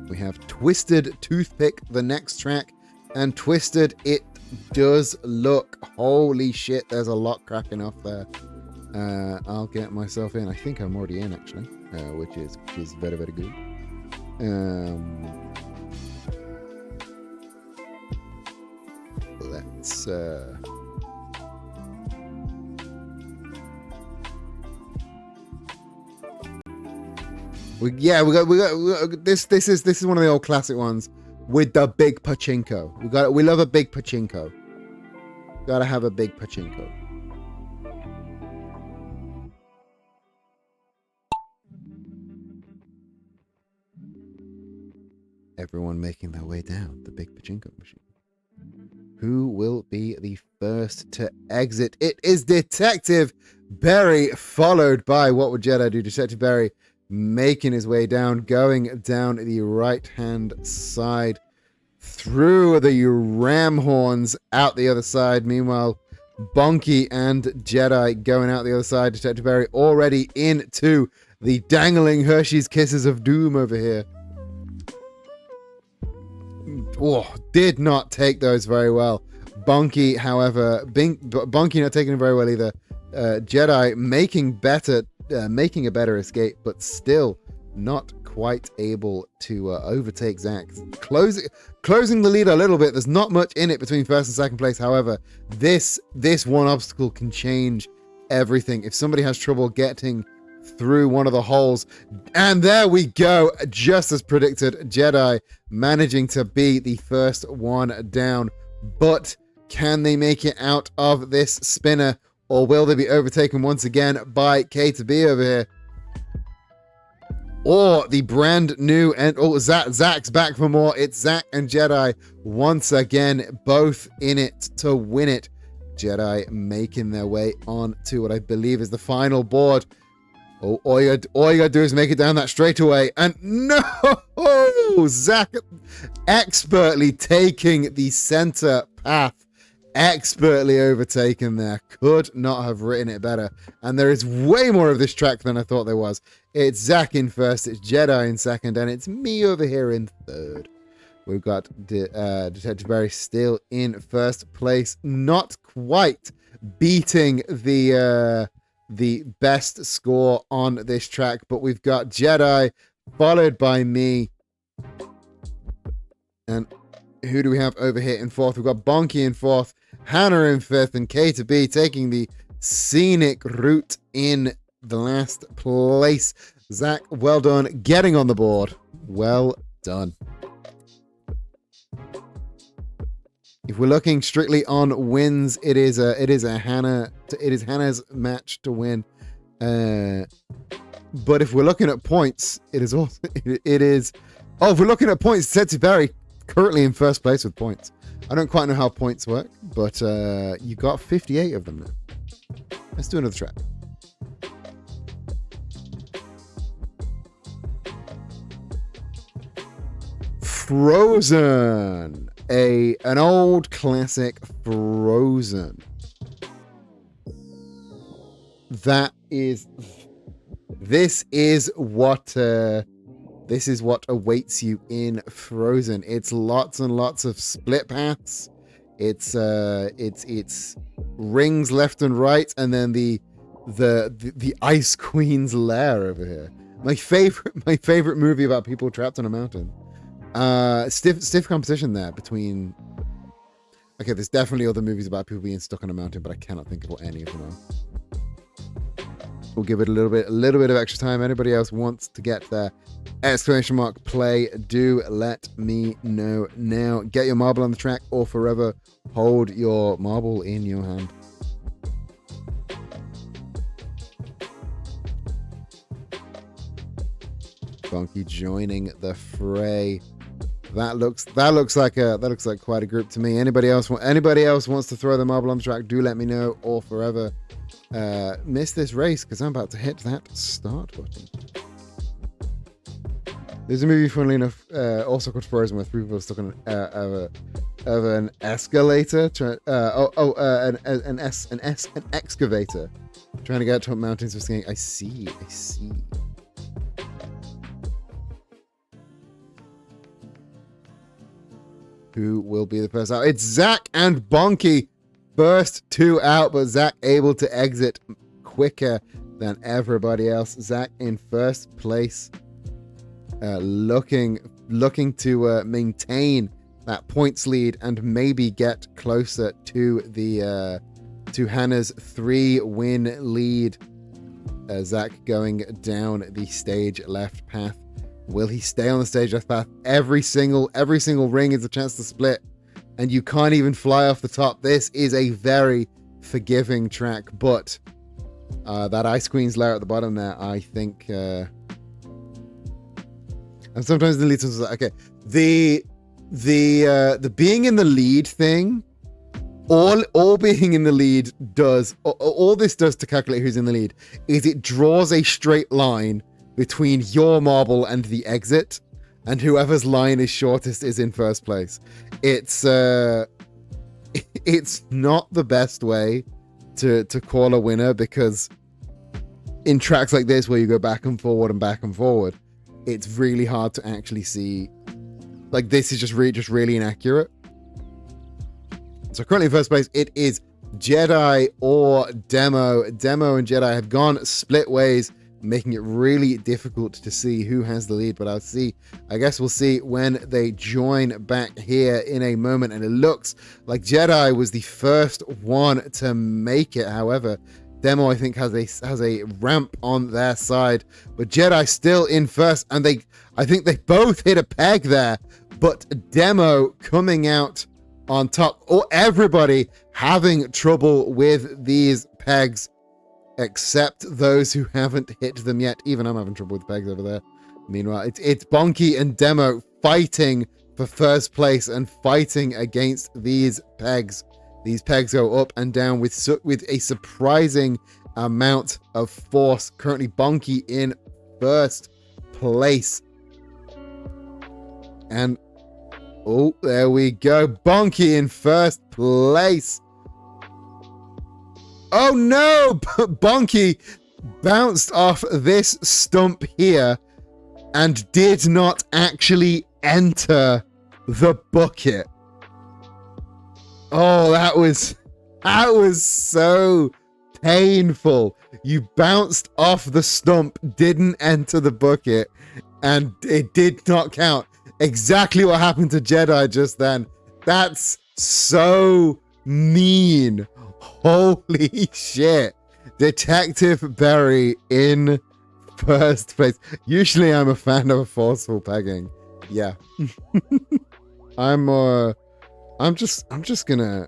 We have Twisted Toothpick, the next track, and Twisted it does look. Holy shit, there's a lot cracking off there. I'll get myself in. I think I'm already in actually, which is very, very good. Let's we got this is one of the old classic ones with the big pachinko. We love a big pachinko. Gotta have a big pachinko. Everyone making their way down the big pachinko machine. Who will be the first to exit? It is Detective Berry, followed by What Would Jedi Do? Detective Berry making his way down, going down the right-hand side through the ram horns out the other side. Meanwhile, Bonky and Jedi going out the other side. Detective Berry already into the dangling Hershey's Kisses of Doom over here. Oh, did not take those very well. Bonky, however, Bonky not taking it very well either. Jedi making a better escape, but still not quite able to overtake Zach. Closing the lead a little bit. There's not much in it between first and second place. However, this one obstacle can change everything. If somebody has trouble getting through one of the holes, and there we go, just as predicted, Jedi managing to be the first one down. But can they make it out of this spinner, or will they be overtaken once again by K to B over here? Or the brand new, and Zach's back for more. It's Zach and Jedi once again, both in it to win it. Jedi making their way on to what I believe is the final board. Oh, all you gotta do is make it down that straightaway. And no! Zach expertly taking the center path. Expertly overtaken there. Could not have written it better. And there is way more of this track than I thought there was. It's Zach in first, it's Jedi in second, and it's me over here in third. We've got Detective Berry still in first place. Not quite beating the best score on this track, but we've got Jedi followed by me, and who do we have over here in fourth? We've got Bonky in fourth, Hannah in fifth, and K to B taking the scenic route in the last place. Zach, well done getting on the board. Well done. If we're looking strictly on wins, it is Hannah's match to win. But if we're looking at points, if we're looking at points, Detective Berry currently in first place with points. I don't quite know how points work, but you got 58 of them now. Let's do another track. Frozen. An old classic, Frozen. This is what awaits you in Frozen. It's lots and lots of split paths. It's rings left and right, and then the Ice Queen's lair over here. My favorite movie about people trapped on a mountain. Stiff competition there between. Okay, there's definitely other movies about people being stuck on a mountain, but I cannot think of what any of them are. We'll give it a little bit of extra time. Anybody else wants to get there? Exclamation mark play. Do let me know now. Get your marble on the track, or forever hold your marble in your hand. Bonky joining the fray. That looks like quite a group to me. Anybody else wants to throw the marble on the track? Do let me know, or forever miss this race, because I'm about to hit that start button. There's a movie, funnily enough, also called Frozen, where three people are stuck on an escalator, an excavator, trying to get to mountains for skiing. I see. Who will be the first out? It's Zach and Bonky. First two out, but Zach able to exit quicker than everybody else. Zach in first place, looking to maintain that points lead and maybe get closer to the to Hannah's 3-win lead. Zach going down the stage left path. Will he stay on the stage left path? Every single ring is a chance to split. and you can't even fly off the top. This is a very forgiving track, but that Ice Queen's lair at the bottom there, I think, and sometimes the lead songs like, okay, the being in the lead thing, all being in the lead does, all this does to calculate who's in the lead is it draws a straight line between your marble and the exit, and whoever's line is shortest is in first place. It's not the best way to call a winner, because in tracks like this where you go back and forward, it's really hard to actually see. Like, this is just really inaccurate. So currently in first place, it is Jedi or Demo. Demo and Jedi have gone split ways, making it really difficult to see who has the lead. But I guess we'll see when they join back here in a moment. And it looks like Jedi was the first one to make it. However, Demo, I think, has a ramp on their side, but Jedi still in first, and I think they both hit a peg there, but Demo coming out on top. Or everybody having trouble with these pegs, except those who haven't hit them yet. Even I'm having trouble with pegs over there. Meanwhile, it's Bonky and Demo fighting for first place and fighting against these pegs. These pegs go up and down with a surprising amount of force. Currently, Bonky in first place. And, oh, there we go. Bonky in first place. Oh, no! Bonky bounced off this stump here and did not actually enter the bucket. Oh, that was so painful. You bounced off the stump, didn't enter the bucket, and it did not count. Exactly what happened to Jedi just then. That's so mean. Holy shit. Detective Berry in first place. Usually I'm a fan of a forceful pegging. Yeah. I'm just gonna.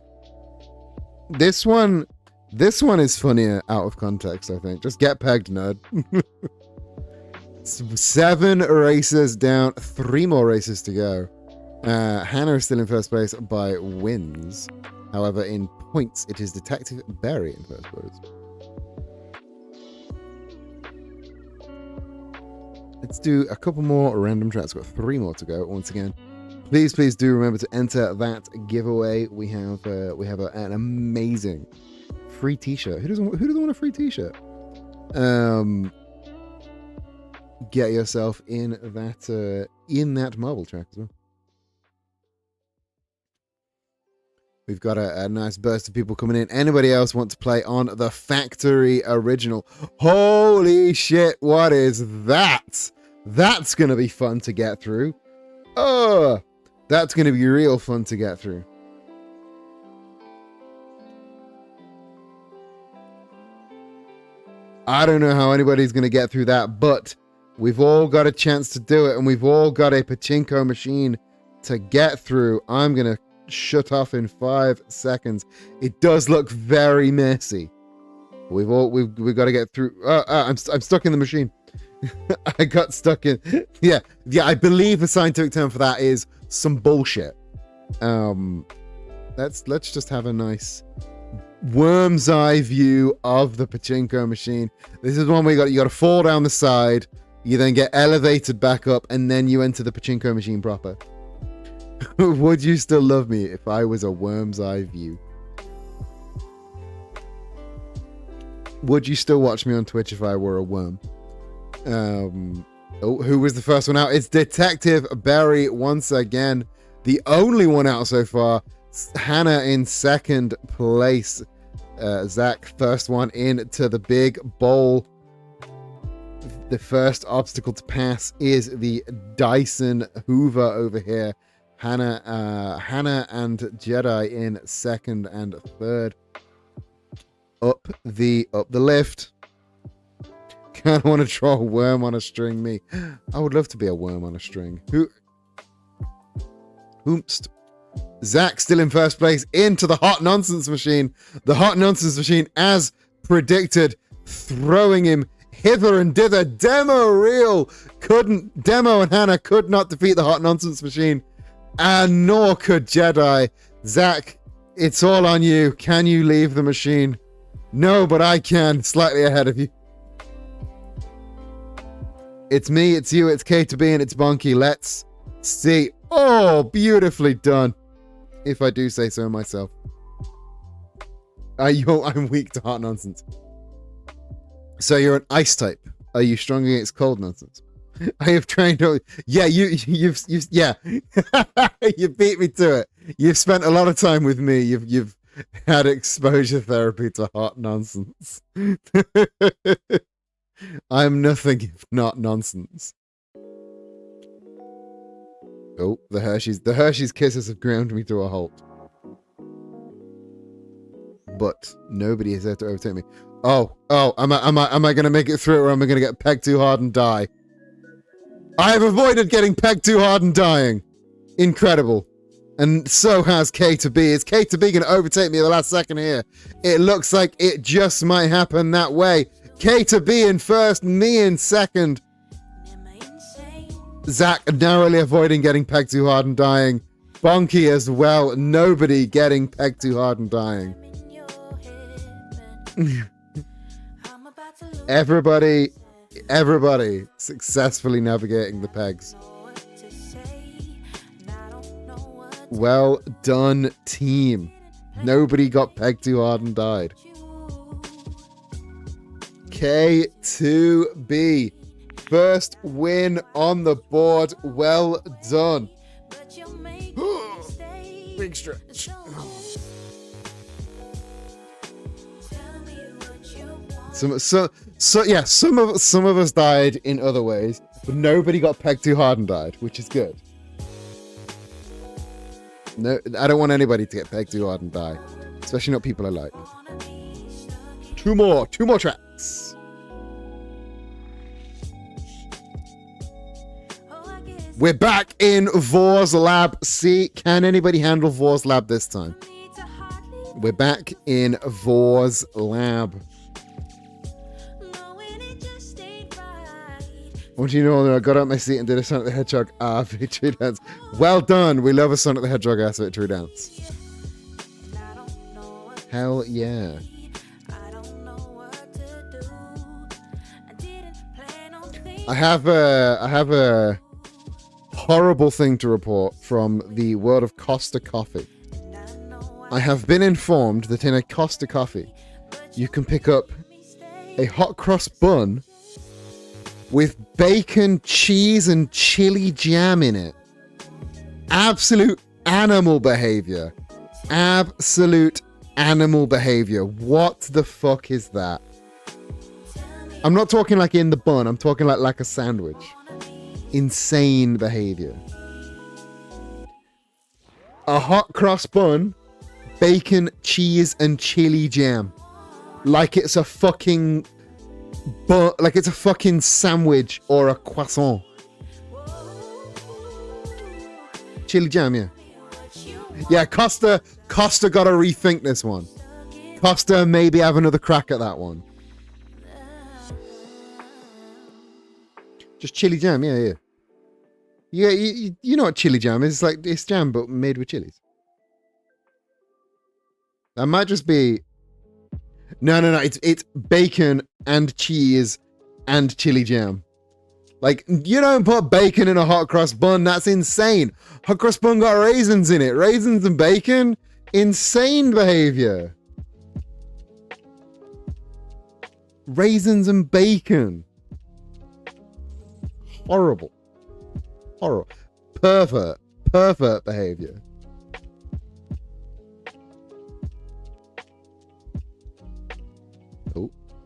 This one is funnier out of context, I think. Just get pegged, nerd. 7 races down, 3 more races to go. Hannah is still in first place by wins. However, in points, it is Detective Berry in first place. Let's do a couple more random tracks. We've got 3 more to go. Once again, please do remember to enter that giveaway. We have an amazing free T-shirt. Who doesn't want a free T-shirt? Get yourself in that marble track as well. We've got a nice burst of people coming in. Anybody else want to play on the factory original? Holy shit, what is that? That's going to be fun to get through. Oh, that's going to be real fun to get through. I don't know how anybody's going to get through that, but we've all got a chance to do it, and we've all got a pachinko machine to get through. I'm going to shut off in 5 seconds. It does look very messy. We've got to get through. I'm stuck in the machine. I got stuck in. Yeah. I believe the scientific term for that is some bullshit. Let's just have a nice worm's eye view of the pachinko machine. This is one where you got to fall down the side. You then get elevated back up, and then you enter the pachinko machine proper. Would you still love me if I was a worm's eye view? Would you still watch me on Twitch if I were a worm? Who was the first one out? It's Detective Berry once again. The only one out so far. Hannah in second place. Zach, first one into the big bowl. The first obstacle to pass is the Dyson Hoover over here. Hannah and Jedi in second and third. Up the lift. Kind of want to draw a worm on a string, me. I would love to be a worm on a string. Hoomst. Zach still in first place into the hot nonsense machine. The hot nonsense machine, as predicted, throwing him hither and thither. Demo and Hannah could not defeat the hot nonsense machine, and nor could Jedi. Zach, it's all on you. Can you leave the machine? No, but I can. Slightly ahead of you. It's me, it's you, it's K to B, and it's Bonky. Let's see. Oh, beautifully done. If I do say so myself. I'm weak to hot nonsense. So you're an ice type. Are you strong against cold nonsense? I have trained. Yeah, you've yeah. You beat me to it. You've spent a lot of time with me. You've had exposure therapy to hot nonsense. I'm nothing if not nonsense. Oh, the Hershey's kisses have ground me to a halt. But nobody is there to overtake me. Oh, am I gonna make it through, or am I gonna get pegged too hard and die? I have avoided getting pegged too hard and dying. Incredible. And so has K to B. Is K to B gonna overtake me at the last second here? It looks like it just might happen that way. K to B in first, me in second. Zach narrowly avoiding getting pegged too hard and dying. Bonky as well. Nobody getting pegged too hard and dying. Everybody successfully navigating the pegs. Well done, team. Nobody got pegged too hard and died. K2B. First win on the board. Well done. Big stretch. Some of us died in other ways, but nobody got pegged too hard and died, which is good. No, I don't want anybody to get pegged too hard and die, especially not people I like. Two more tracks. We're back in Vor's Lab C. Can anybody handle Vor's Lab this time? We're back in Vor's Lab. What do you know? I got out my seat and did a Sonic the Hedgehog victory dance. Well done. We love a Sonic the Hedgehog ass victory dance. Hell yeah. I have a horrible thing to report from the world of Costa Coffee. I have been informed that in a Costa Coffee, you can pick up a hot cross bun with bacon, cheese, and chili jam in it. Absolute animal behavior. Absolute animal behavior. What the fuck is that? I'm not talking like in the bun. I'm talking like a sandwich. Insane behavior. A hot cross bun, bacon, cheese, and chili jam. Like it's a fucking... But like it's a fucking sandwich or a croissant. Chili jam, yeah. Yeah, Costa gotta rethink this one. Costa maybe have another crack at that one. Just chili jam, yeah. Yeah, you know what chili jam is? It's like it's jam but made with chilies. That might just be... No. It's bacon and cheese and chili jam. Like, you don't put bacon in a hot cross bun. That's insane. Hot cross bun got raisins in it. Raisins and bacon? Insane behavior. Raisins and bacon. Horrible. Pervert behavior.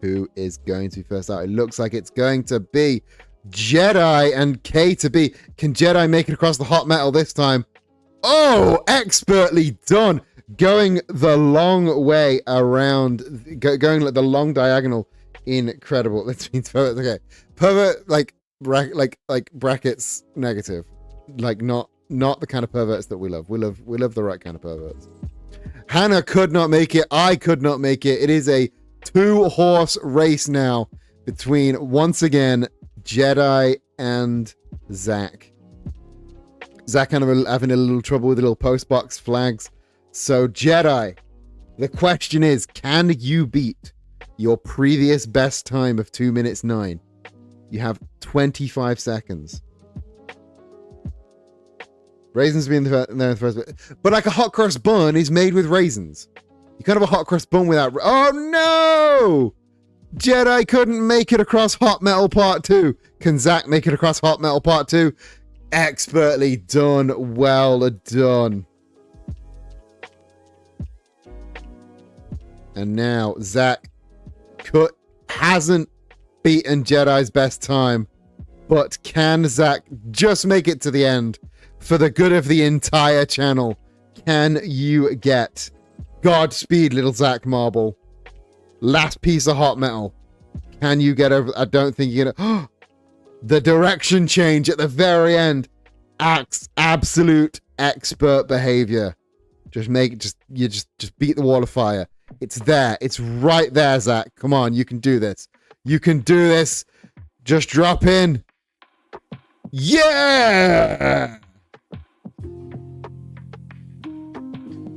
Who is going to be first out? It looks like it's going to be Jedi and K to B. Can Jedi make it across the hot metal this time? Oh, expertly done. Going the long way around, going like the long diagonal. Incredible. That means pervert. Okay, pervert like brackets negative, like not not the kind of perverts that we love. We love the right kind of perverts. Hannah could not make it. I could not make it. It is a 2-horse race now between, once again, Jedi and Zach. Zach kind of having a little trouble with the little postbox flags. So Jedi, the question is, can you beat your previous best time of 2 minutes 9? You have 25 seconds. Raisins being there in the first bit. But like a hot cross bun is made with raisins. You can't have a hot cross bun without... Oh no! Jedi couldn't make it across Hot Metal Part 2. Can Zach make it across Hot Metal Part 2? Expertly done. Well done. And now Zach hasn't beaten Jedi's best time. But can Zach just make it to the end? For the good of the entire channel, can you get Godspeed, little Zach Marble? Last piece of hot metal. Can you get over? I don't think you're gonna. The direction change at the very end. Absolute expert behavior. Just beat the wall of fire. It's there. It's right there, Zach. Come on, you can do this. You can do this. Just drop in. Yeah.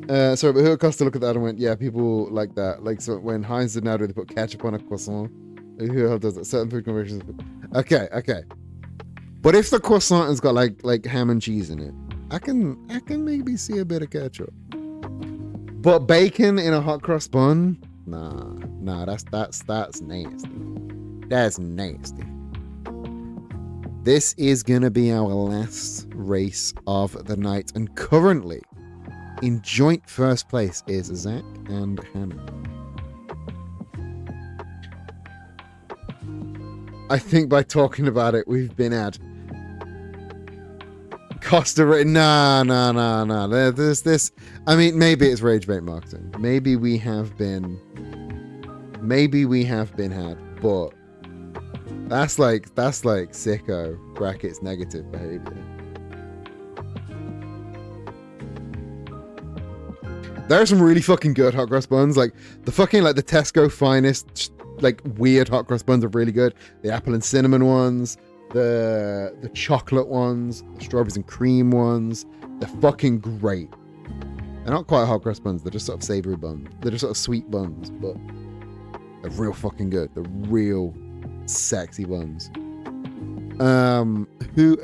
Sorry, but who Acosta looked at that and went, yeah, people like that. Like, so when Heinz did now, do they put ketchup on a croissant? Who else does that? Certain food conversions. Okay. But if the croissant has got like ham and cheese in it, I can maybe see a bit of ketchup. But bacon in a hot cross bun? Nah, that's nasty. That's nasty. This is gonna be our last race of the night, and currently in joint first place is Zach and Hannah. I think by talking about it, we've been at Costa Rica. Nah. There's this. I mean, maybe it's rage bait marketing. Maybe we have been had, but that's like sicko brackets negative behavior. There are some really fucking good hot cross buns. Like the Tesco finest, like weird hot cross buns are really good. The apple and cinnamon ones, the chocolate ones, the strawberries and cream ones. They're fucking great. They're not quite hot cross buns. They're just sort of savory buns. They're just sort of sweet buns, but they're real fucking good. They're real sexy buns.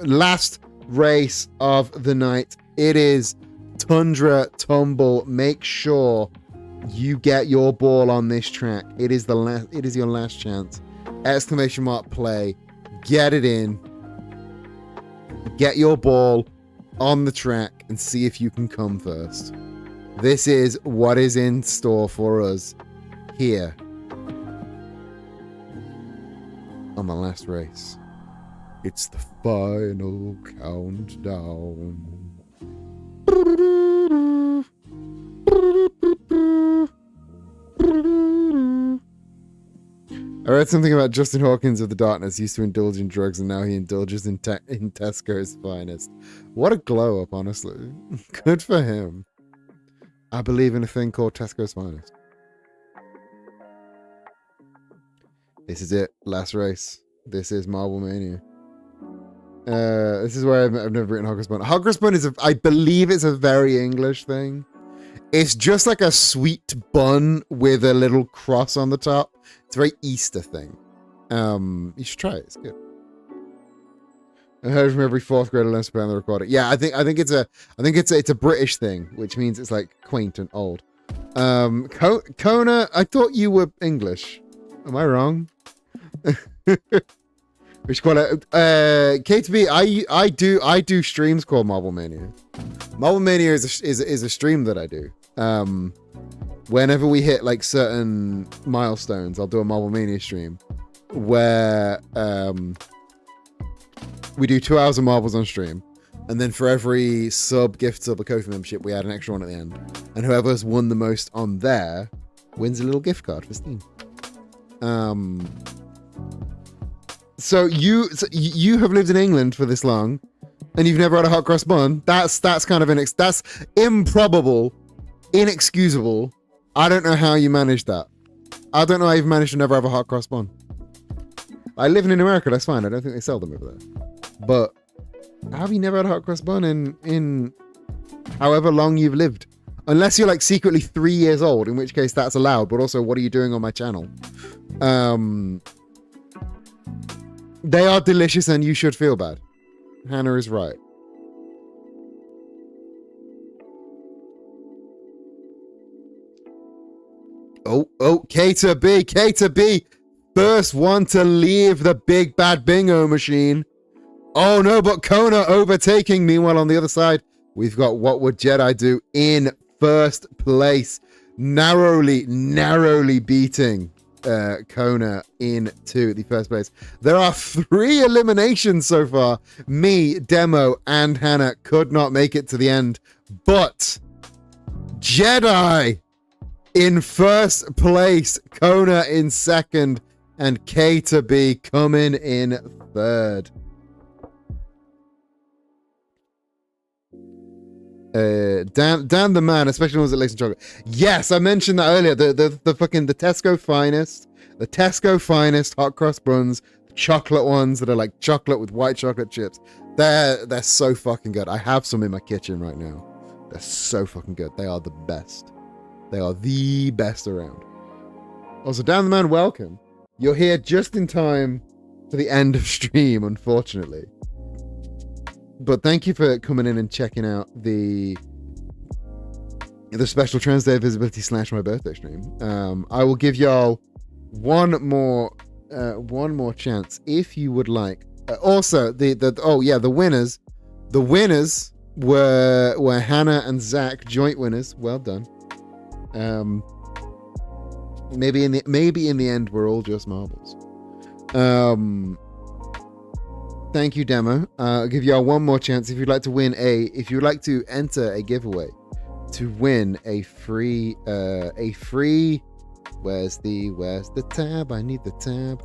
Last race of the night. It is Tundra Tumble. Make sure you get your ball on this track. It is your last chance. ! Play. Get it in. Get your ball on the track and see if you can come first. This is what is in store for us here on the last race. It's the final countdown. I read something about Justin Hawkins of The Darkness used to indulge in drugs and now he indulges in Tesco's finest. What a glow up, honestly. Good for him. I believe in a thing called Tesco's finest. This is it. Last race. This is Marble Mania. This is where I've never written Hog Cross Bun. Hog Cross Bun is, I believe it's a very English thing. It's just like a sweet bun with a little cross on the top. It's a very Easter thing. You should try it. It's good. I heard from every fourth grader learns to play on the recorder. Yeah, I think it's a British thing, which means it's like quaint and old. Kona, I thought you were English. Am I wrong? We should call it K2B. I do streams called Marble Mania. Marble Mania is a stream that I do. Whenever we hit like certain milestones, I'll do a Marble Mania stream where we do 2 hours of marbles on stream, and then for every gift sub, a Ko-fi membership, we add an extra one at the end, and whoever's won the most on there wins a little gift card for Steam. So you have lived in England for this long. and you've never had a hot cross bun, that's kind of that's improbable, inexcusable. I don't know how you managed that. I don't know how you've managed to never have a hot cross bun. I live in America, that's fine. I don't think they sell them over there. But how have you never had a hot cross bun in however long you've lived? Unless you're like secretly 3 years old, in which case that's allowed. But also, what are you doing on my channel? They are delicious and you should feel bad. Hannah is right. Oh, K to B. First one to leave the big bad bingo machine. Oh no, but Kona overtaking. Meanwhile, on the other side, we've got What Would Jedi Do in first place. Narrowly beating Kona into the first place. There are 3 eliminations so far. Me, Demo, and Hannah could not make it to the end. But Jedi in first place, Kona in second, and K to B coming in third. Dan the man, especially ones that lace and chocolate. Yes, I mentioned that earlier. The fucking the Tesco finest hot cross buns, chocolate ones that are like chocolate with white chocolate chips. They're so fucking good. I have some in my kitchen right now. They're so fucking good. They are the best. They are the best around. Also, Dan the man, welcome. You're here just in time for the end of stream, unfortunately. But thank you for coming in and checking out the special Trans Day Visibility / my birthday stream. I will give y'all one more chance if you would like. Also, the winners. The winners were Hannah and Zach, joint winners. Well done. Maybe in the end we're all just marbles. Thank you, Demo. I'll give y'all one more chance. If you'd like to enter a giveaway to win a free where's the tab? I need the tab.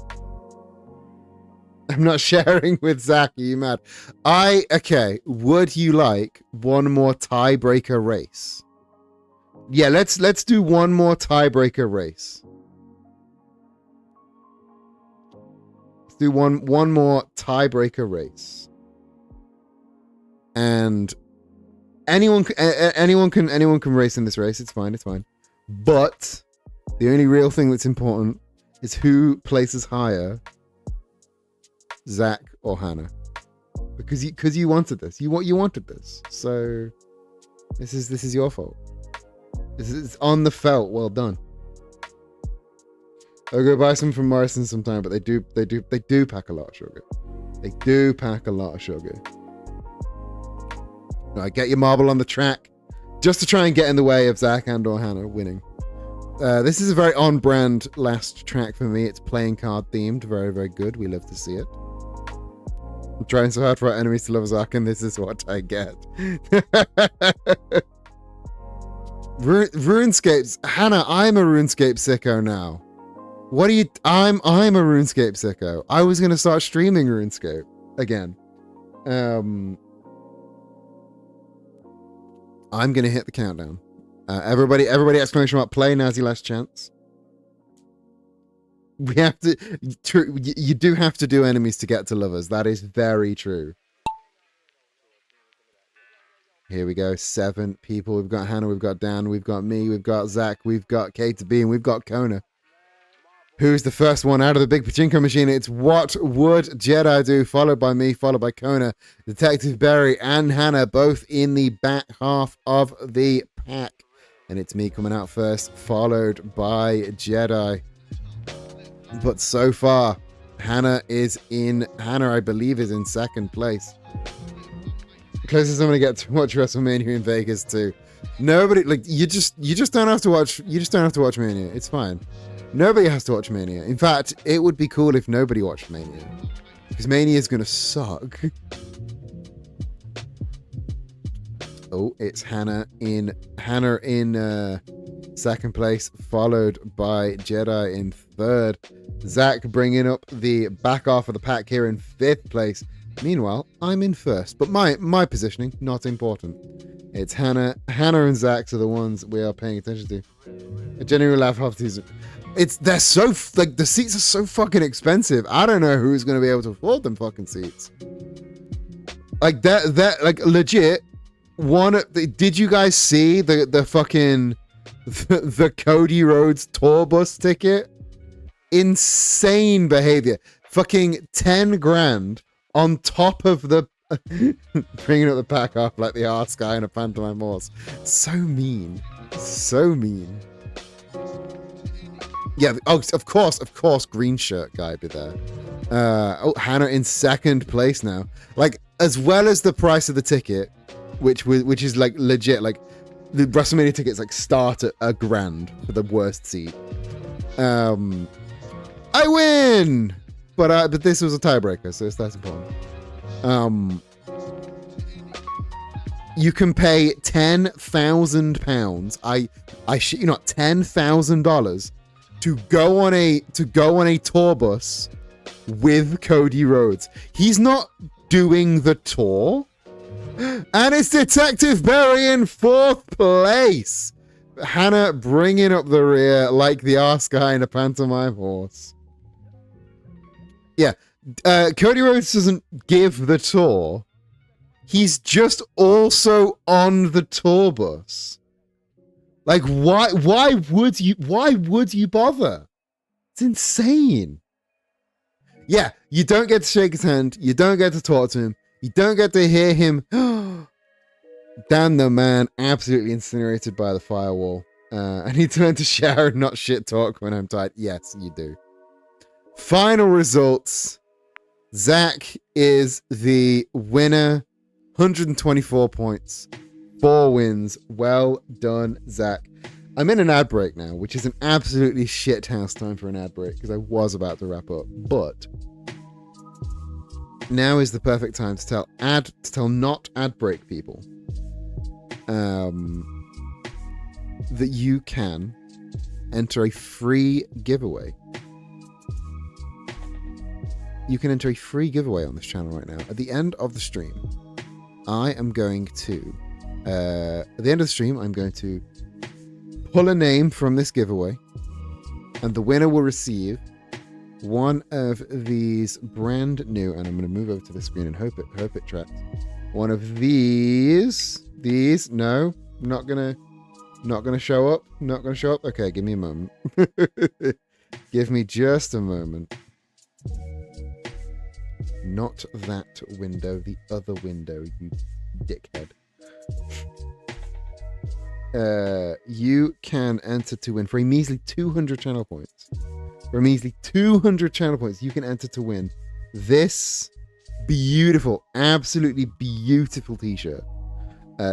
I'm not sharing with Zach. Are you mad? Okay. Would you like one more tiebreaker race? Yeah, let's do one more tiebreaker race. Do one more tiebreaker race, and anyone can race in this race. It's fine. But the only real thing that's important is who places higher, Zach or Hannah, because you wanted this. You wanted this. So this is your fault. This is on the felt. Well done. I'll go buy some from Morrison sometime, but they do pack a lot of sugar. They do pack a lot of sugar. Right, get your marble on the track, just to try and get in the way of Zach and or Hannah winning. This is a very on-brand last track for me. It's playing card themed, very, very good. We love to see it. I'm trying so hard for our enemies to love Zach, and this is what I get. RuneScapes, Hannah, I'm a RuneScape sicko now. What are you? I'm a RuneScape sicko. I was gonna start streaming RuneScape again. I'm gonna hit the countdown. Everybody! Exclamation mark! Play. Now's your last chance. We have to. You do have to do enemies to get to lovers. That is very true. Here we go. 7 people. We've got Hannah. We've got Dan. We've got me. We've got Zach. We've got K to B, and we've got Kona. Who's the first one out of the big pachinko machine? It's What Would Jedi Do, followed by me, followed by Kona, Detective Barry, and Hannah, both in the back half of the pack. And it's me coming out first, followed by Jedi. But so far, Hannah, I believe, is in second place. The closest I'm going to get to watch WrestleMania in Vegas too. Nobody, like, you just don't have to watch Mania. It's fine. Nobody has to watch Mania. In fact, it would be cool if nobody watched Mania, because Mania is gonna suck. Oh, it's Hannah in second place, followed by Jedi in third. Zach bringing up the back half of the pack here in 5th place, Meanwhile, I'm in first, but my positioning, not important. It's Hannah and Zach are the ones we are paying attention to. I genuinely laugh half these. They're so, like, the seats are so fucking expensive. I don't know who's going to be able to afford them fucking seats. Like, that like, legit, did you guys see the fucking, the Cody Rhodes tour bus ticket? Insane behavior. Fucking 10 grand on top of the bringing up the pack off like the arse guy in a pantomime horse. So mean. So mean. Yeah, oh, of course, green shirt guy be there. Hannah in second place now. Like, as well as the price of the ticket, which is like legit, like the WrestleMania tickets like start at $1,000 for the worst seat. I win! But this was a tiebreaker, so that's important. You can pay £10,000. I shit you not, $10,000 to go on a tour bus with Cody Rhodes. He's not doing the tour, and it's Detective Barry in 4th place. Hannah bringing up the rear like the arse guy in a pantomime horse. Yeah, Cody Rhodes doesn't give the tour. He's just also on the tour bus. Like, why would you bother? It's insane. Yeah, you don't get to shake his hand. You don't get to talk to him. You don't get to hear him. Dan the man, absolutely incinerated by the firewall. I need to learn to shower and not shit talk when I'm tired. Yes, you do. Final results. Zach is the winner. 124 points. 4 wins. Well done, Zach. I'm in an ad break now, which is an absolutely shit house time for an ad break because I was about to wrap up. But now is the perfect time to tell not ad break people that you can enter a free giveaway. You can enter a free giveaway on this channel right now. At the end of the stream, I'm going to pull a name from this giveaway, and the winner will receive one of these brand new, and I'm going to move over to the screen and hope it tracks. One of these, no, not gonna show up. Okay, give me a moment. Give me just a moment. Not that window, the other window, you dickhead. You can enter to win for a measly 200 channel points. For a measly 200 channel points, you can enter to win this beautiful, absolutely beautiful t-shirt.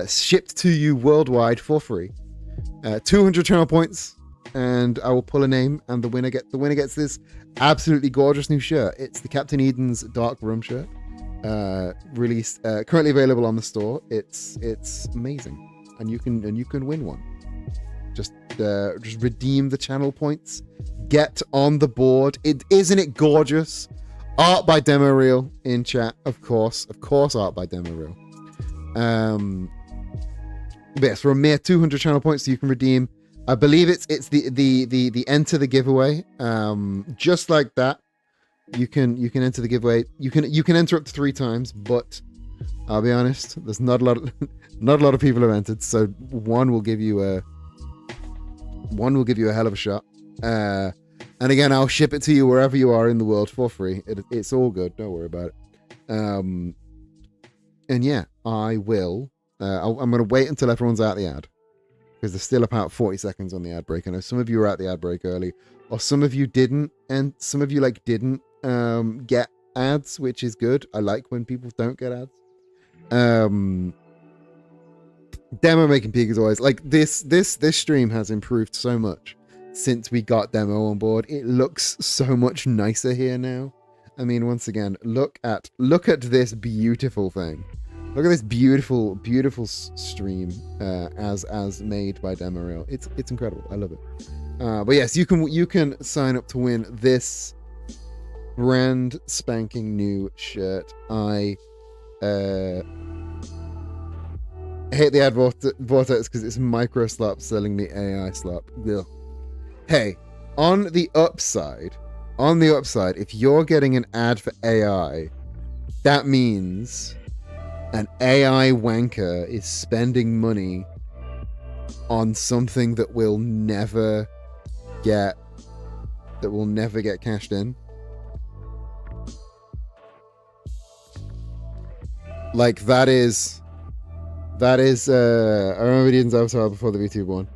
Shipped to you worldwide for free. 200 channel points, and I will pull a name, and the winner gets this absolutely gorgeous new shirt. It's the Captain Eden's Dark Room shirt. Released, currently available on the store. It's amazing. And you can win one. Just redeem the channel points. Get on the board. Isn't it gorgeous? Art by Demo Reel in chat, of course, art by Demo Reel. But yes, for a mere 200 channel points, you can redeem. I believe it's the enter the giveaway. Just like that, you can enter the giveaway. You can enter up to 3 times, but I'll be honest, there's not a lot of people have entered, so one will give you a hell of a shot. And again, I'll ship it to you wherever you are in the world for free. It's all good. Don't worry about it. And yeah, I will. I'm going to wait until everyone's out the ad, because there's still about 40 seconds on the ad break. I know some of you were at the ad break early, or some of you didn't, and some of you didn't get ads, which is good. I like when people don't get ads. Demo making peak as always. Like this stream has improved so much since we got Demo on board. It looks so much nicer here now. I mean, once again, look at this beautiful thing. Look at this beautiful stream as made by Demo Reel. It's incredible. I love it. But yes, you can sign up to win this brand spanking new shirt. I hate the ad vortex because it's micro slop selling me AI slop. Ugh. Hey, on the upside, if you're getting an ad for AI, that means an AI wanker is spending money on something that will never get cashed in. Like that is I remember Eden's avatar before the VTube one.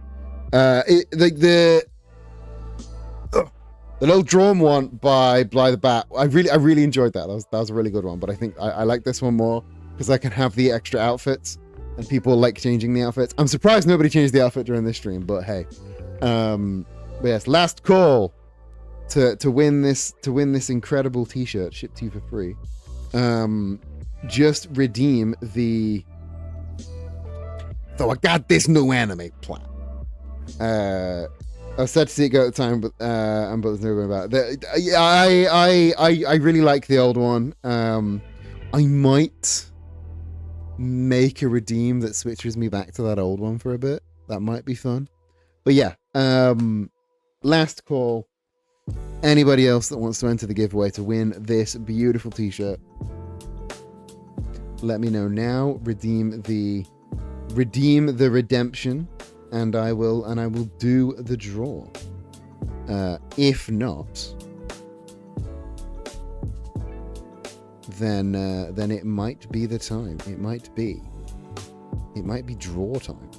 The little drawn one by Bly the Bat. I really enjoyed that. That was a really good one. But I think I like this one more because I can have the extra outfits and people like changing the outfits. I'm surprised nobody changed the outfit during this stream, but hey. But yes, last call to win this incredible t-shirt shipped to you for free. Just redeem the "so I got this new anime plot." I was sad to see it go at the time, but there's no going about it. I really like the old one. I might make a redeem that switches me back to that old one for a bit. That might be fun. But yeah, last call. Anybody else that wants to enter the giveaway to win this beautiful t-shirt, let me know now. Redeem the redemption, and I will do the draw. If not, then it might be the time. It might be draw time,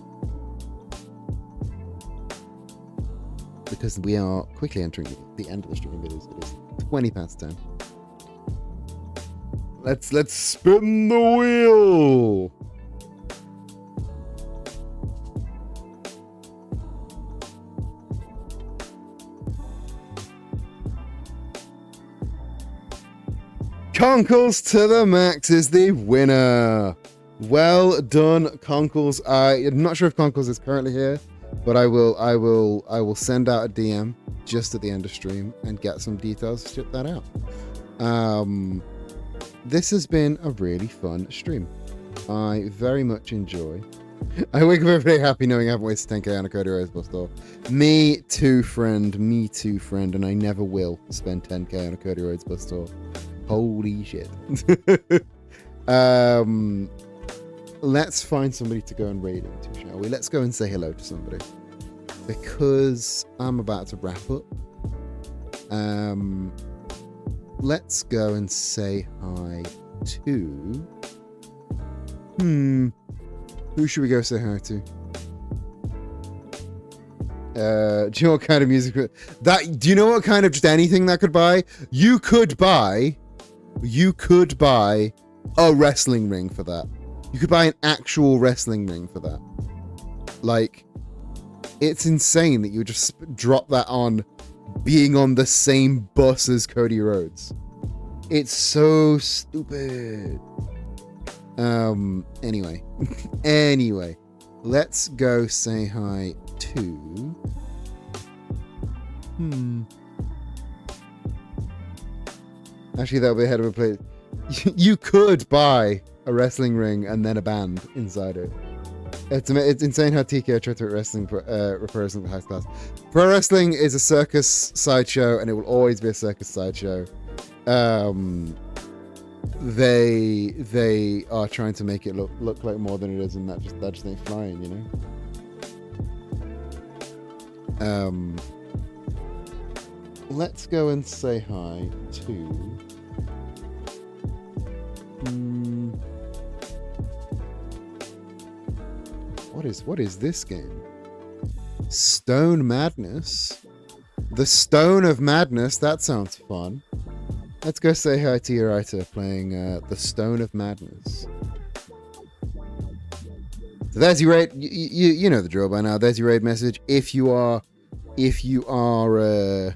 because we are quickly entering the end of the stream. It is 20 past 10. Let's spin the wheel. Conkles to the Max is the winner. Well done, Conkles. I'm not sure if Conkles is currently here, but I will send out a DM just at the end of stream and get some details to ship that out. This has been a really fun stream. I very much enjoy. I wake up every day happy knowing I haven't wasted 10k on a Cody Rhodes bus store. Me too, friend. And I never will spend 10k on a Cody Rhodes bus store. Holy shit. Let's find somebody to go and raid into, shall we? Let's go and say hello to somebody, because I'm about to wrap up. Let's go and say hi to... Who should we go say hi to? Do you know what kind of music... Do you know what kind of just anything that could buy? You could buy a wrestling ring for that. You could buy an actual wrestling ring for that. Like, it's insane that you just drop that on being on the same bus as Cody Rhodes. It's so stupid. Anyway, let's go say hi to... Actually, that'll be ahead of a play. You could buy a wrestling ring and then a band inside it. It's insane how TKO tried to wrestling represents the highest class. Pro wrestling is a circus sideshow, and it will always be a circus sideshow. They are trying to make it look like more than it is, and that just ain't flying, you know. Let's go and say hi to... What is this game? Stone Madness? The Stone of Madness? That sounds fun. Let's go say hi to Urita playing the Stone of Madness. So there's your raid. You know the drill by now. There's your raid message. If you are a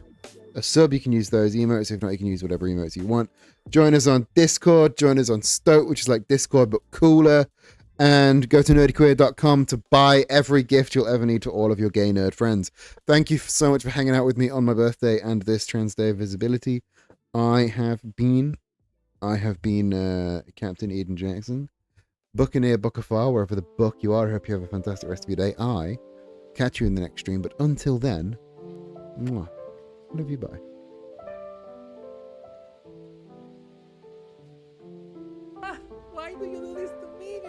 sub, you can use those emotes. If not, you can use whatever emotes you want. Join us on Discord. Join us on Stoke, which is like Discord but cooler. And go to nerdyqueer.com to buy every gift you'll ever need to all of your gay nerd friends. Thank you so much for hanging out with me on my birthday and this Trans Day of Visibility. I have been Captain Eden Jackson, Buccaneer Buckafar, wherever the buck you are. I hope you have a fantastic rest of your day. I catch you in the next stream, but until then, mwah, love you, bye. Why do you do this to me,